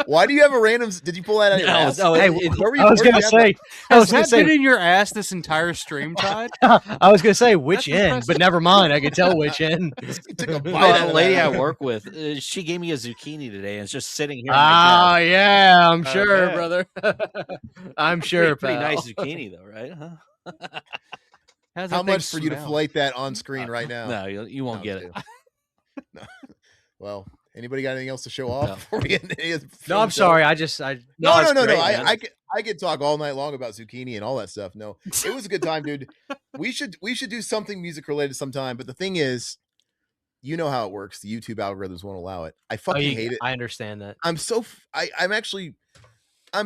Why do you have a random? Did you pull that out of your ass? I was gonna say, has that been in your ass this entire stream, Todd? I was gonna say which end, but never mind. I could tell which end. The lady I work with, she gave me a zucchini today, and it's just sitting here. Ah, yeah, I'm sure, brother. I'm sure. Pretty nice zucchini, though, right? Huh? How much for you to fillet that on screen right now? No, you won't get it. No. Well. Anybody got anything else to show off before we end? No, I'm sorry. I no. I could talk all night long about zucchini and all that stuff. No, it was a good time, dude. We should do something music related sometime. But the thing is, you know how it works. The YouTube algorithms won't allow it. I fucking hate it. I understand that. I'm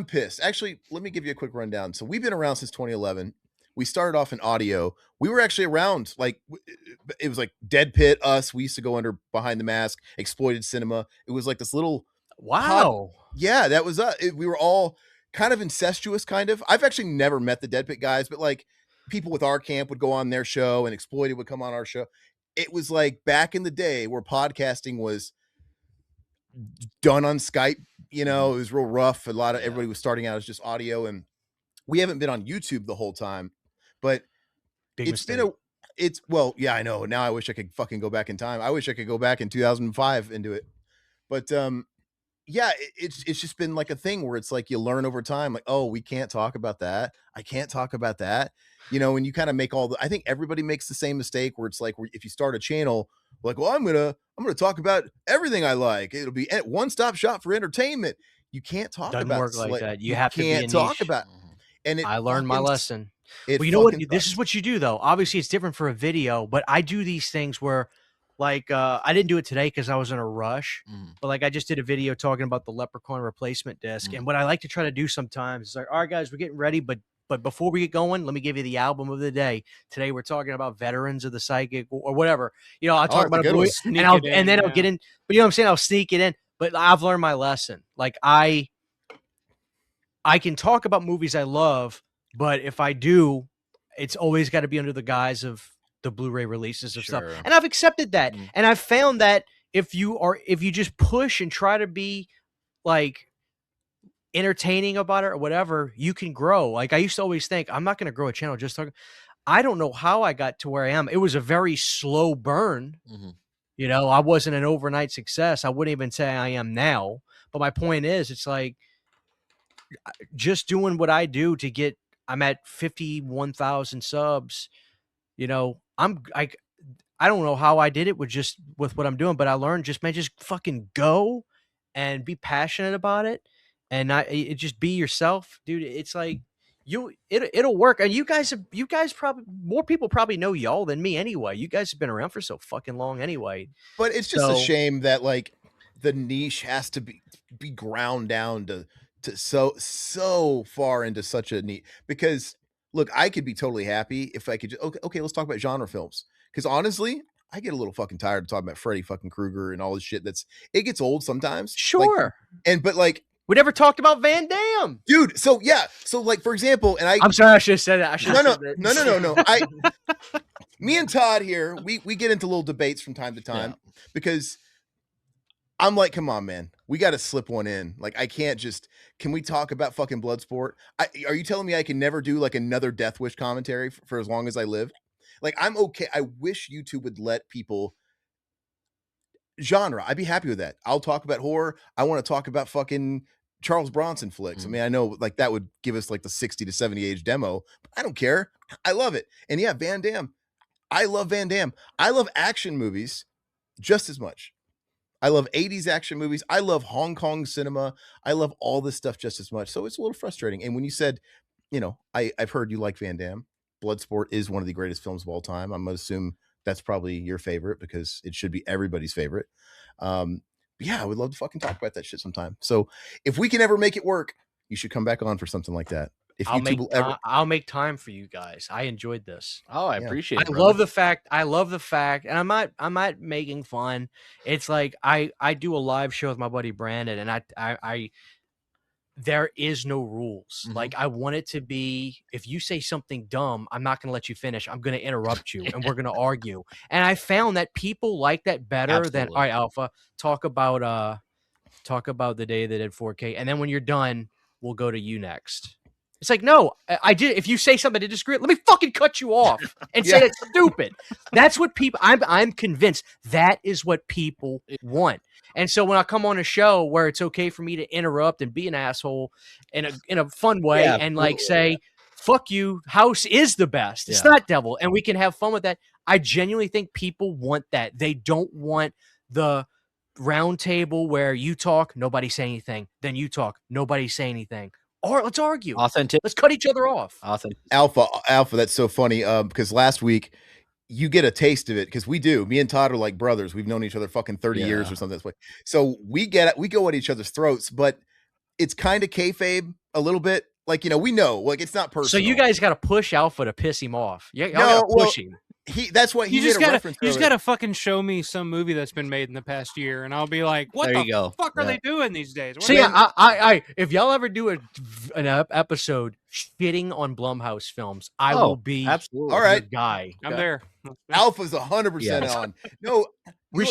pissed. Actually, let me give you a quick rundown. So we've been around since 2011. We started off in audio. We were actually around, like, it was like Dead Pit, us. We used to go under Behind the Mask, Exploited Cinema. It was like this little... Wow. Yeah, that was us. We were all kind of incestuous, kind of. I've actually never met the Dead Pit guys, but like people with our camp would go on their show and Exploited would come on our show. It was like back in the day where podcasting was done on Skype. You know, it was real rough. Everybody was starting out as just audio, and we haven't been on YouTube the whole time. But I know. Now I wish I could fucking go back in time. I wish I could go back in 2005 and do it. But yeah, it's just been like a thing where it's like you learn over time, like, oh, we can't talk about that. I can't talk about that. And you kind of make I think everybody makes the same mistake where it's like, if you start a channel, like, well, I'm gonna talk about everything I like. It'll be a one-stop shop for entertainment. You can't talk Doesn't about work like that. You have to be can't a talk niche. about. And I learned my lesson. Well, you know what? This is what you do, though. Obviously, it's different for a video, but I do these things where, like, I didn't do it today because I was in a rush. But like, I just did a video talking about the Leprechaun replacement disc, and what I like to try to do sometimes is like, all right, guys, we're getting ready, but before we get going, let me give you the album of the day. Today, we're talking about veterans of the psychic or whatever. I'll talk about a movie, and then I'll get in. But you know what I'm saying? I'll sneak it in. But I've learned my lesson. Like I can talk about movies I love, but if I do, it's always got to be under the guise of the Blu-ray releases of stuff. And I've accepted that. And I've found that if you just push and try to be like entertaining about it or whatever, you can grow. Like I used to always think, I'm not going to grow a channel just talking. I don't know how I got to where I am. It was a very slow burn. I wasn't an overnight success. I wouldn't even say I am now. But my point is, it's like just doing what I do to get, I'm at 51,000 subs. I don't know how I did it with what I'm doing, but I learned just fucking go and be passionate about it. And just be yourself, dude. It's like it'll work. And you guys probably, more people probably know y'all than me anyway. You guys have been around for so fucking long anyway. But it's just a shame that like the niche has to be ground down to so far into such a neat, because look, I could be totally happy if I could just, okay, let's talk about genre films. Because honestly, I get a little fucking tired of talking about Freddy fucking Krueger and all this shit. It gets old sometimes. Sure. But like, we never talked about Van Damme, dude. So yeah. So like, for example, and I'm sorry, I should have said that. No. Me and Todd here, we get into little debates from time to time because I'm like, come on, man, we got to slip one in. Like, I can't just, can we talk about fucking Bloodsport? Are you telling me I can never do like another Death Wish commentary for as long as I live? Like, I'm okay. I wish YouTube would let people genre. I'd be happy with that. I'll talk about horror. I want to talk about fucking Charles Bronson flicks. I mean, I know like that would give us like the 60 to 70 age demo, but I don't care. I love it. And yeah, Van Damme. I love Van Damme. I love action movies just as much. I love 80s action movies. I love Hong Kong cinema. I love all this stuff just as much. So it's a little frustrating. And when you said, I've heard you like Van Damme. Bloodsport is one of the greatest films of all time. I'm going to assume that's probably your favorite because it should be everybody's favorite. Yeah, I would love to fucking talk about that shit sometime. So if we can ever make it work, you should come back on for something like that. If I'll make time for you guys. I enjoyed this. Oh, I appreciate it. I love the fact, and I'm not making fun. It's like I do a live show with my buddy Brandon, and I there is no rules. Like I want it to be, if you say something dumb, I'm not going to let you finish. I'm going to interrupt you and we're going to argue. And I found that people like that better than, all right, Alpha, talk about the day they did 4K. And then when you're done, we'll go to you next. It's like, no, I did. If you say something to disagree, let me fucking cut you off and say that's stupid. That's what people, I'm convinced that is what people want. And so when I come on a show where it's okay for me to interrupt and be an asshole in a fun way and like say, fuck you, House is the best. It's not Devil. And we can have fun with that. I genuinely think people want that. They don't want the round table where you talk, nobody say anything. Then you talk, nobody say anything. Or let's argue. Authentic. Let's cut each other off. Authentic. Alpha, that's so funny. Because last week you get a taste of it because we do. Me and Todd are like brothers. We've known each other fucking 30 years or something this way. So we go at each other's throats, but it's kind of kayfabe a little bit. Like, we know, like it's not personal. So you guys got to push Alpha to piss him off. You got to push him. That's what he just gotta fucking show me some movie that's been made in the past year, and I'll be like, "What the fuck are they doing these days?" So I if y'all ever do an episode shitting on Blumhouse films, I will be absolutely all right guy. I'm there. Alpha's 100% on. No, we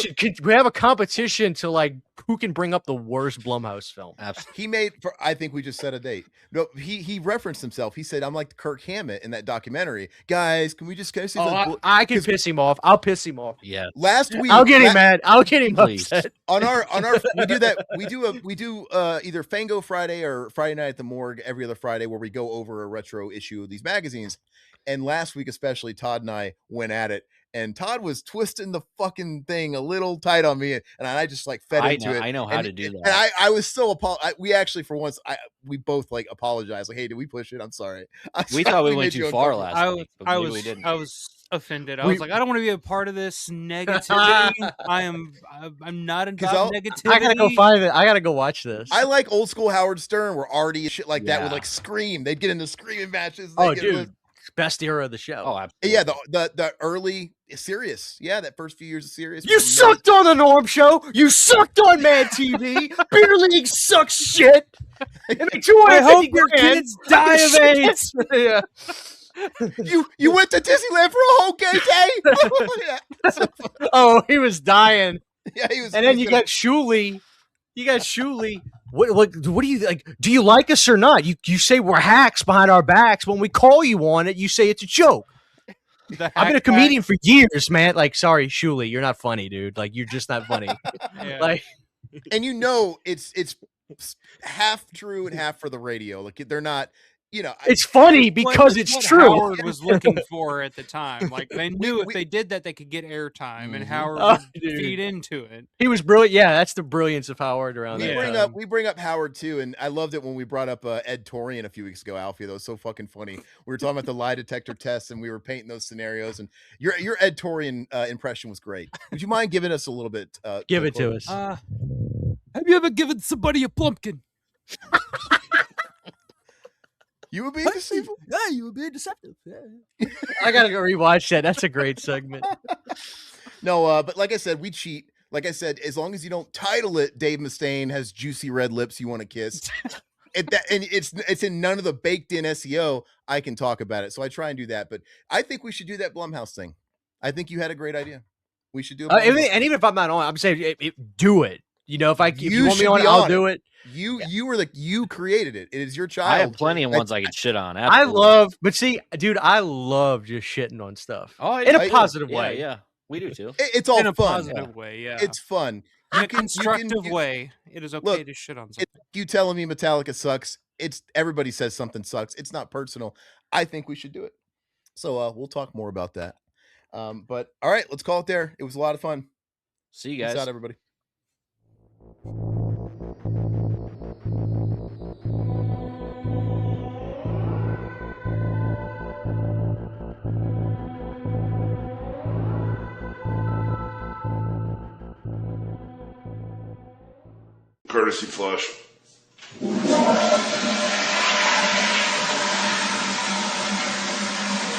have a competition to like who can bring up the worst Blumhouse film. Absolutely. I think we just set a date. No, he referenced himself. He said, "I'm like Kirk Hammett in that documentary." Guys, can we just say I can piss him off. I'll piss him off. Yeah. Last week, I'll get him mad. I'll get him upset. On our we do that. We do either Fango Friday or Friday Night at the Morgue every other Friday, where we go over a retro issue of these magazines. And last week, especially, Todd and I went at it. And Todd was twisting the fucking thing a little tight on me, and I just like fed into it. I know how to do that. And I was so we actually for once we both like apologized. Like, hey, did we push it? I'm sorry. We thought we went too far last week. I was offended. I was like, I don't want to be a part of this negativity. I'm not about negativity. I gotta go find it. I gotta go watch this. I like old school Howard Stern, where Artie shit like that would like scream. They'd get into screaming matches. Dude. Best era of the show. Oh, absolutely. Yeah, the early Sirius. Yeah, that first few years of Sirius. You sucked on the Norm Show. You sucked on Mad TV. Beer League sucks shit. I hope your kids die of AIDS. Yeah. You went to Disneyland for a whole gay day. Oh, he was dying. Yeah, he was. And then you got Shuley. What do you like? Do you like us or not? You say we're hacks behind our backs. When we call you on it, you say it's a joke. I've been a comedian for years, man. Like, sorry, Shuley, you're not funny, dude. Like, you're just not funny. Yeah. Like, and it's half true and half for the radio. Like, they're not. It's funny because it's true. Howard was looking for at the time. Like, they knew if they did that, they could get airtime, and Howard would feed into it. He was brilliant. Yeah, that's the brilliance of Howard around there. We bring up Howard too, and I loved it when we brought up Ed Torian a few weeks ago. Alfie, that was so fucking funny. We were talking about the lie detector tests, and we were painting those scenarios. And your Ed Torian impression was great. Would you mind giving us a little bit? Give it to us. Have you ever given somebody a pumpkin? You would be deceitful? Yeah, you would be deceptive. Yeah. I gotta go rewatch that. That's a great segment. No, but like I said, we cheat. Like I said, as long as you don't title it Dave Mustaine has juicy red lips you want to kiss, and it's in none of the baked in SEO, I can talk about it. So I try and do that. But I think we should do that Blumhouse thing. I think you had a great idea. We should do it. And even if I'm not on, I'm saying do it. If you want me on, I'll do it. You created it. It is your child. I have plenty of ones I could shit on. Absolutely. I love just shitting on stuff. Oh, in a positive way. Yeah, we do too. It's all in a fun. positive way. Yeah, it's fun. In a constructive way. It is okay to shit on something. You telling me Metallica sucks? Everybody says something sucks. It's not personal. I think we should do it. So we'll talk more about that. But all right, let's call it there. It was a lot of fun. See you guys. Peace out, everybody. Courtesy flush.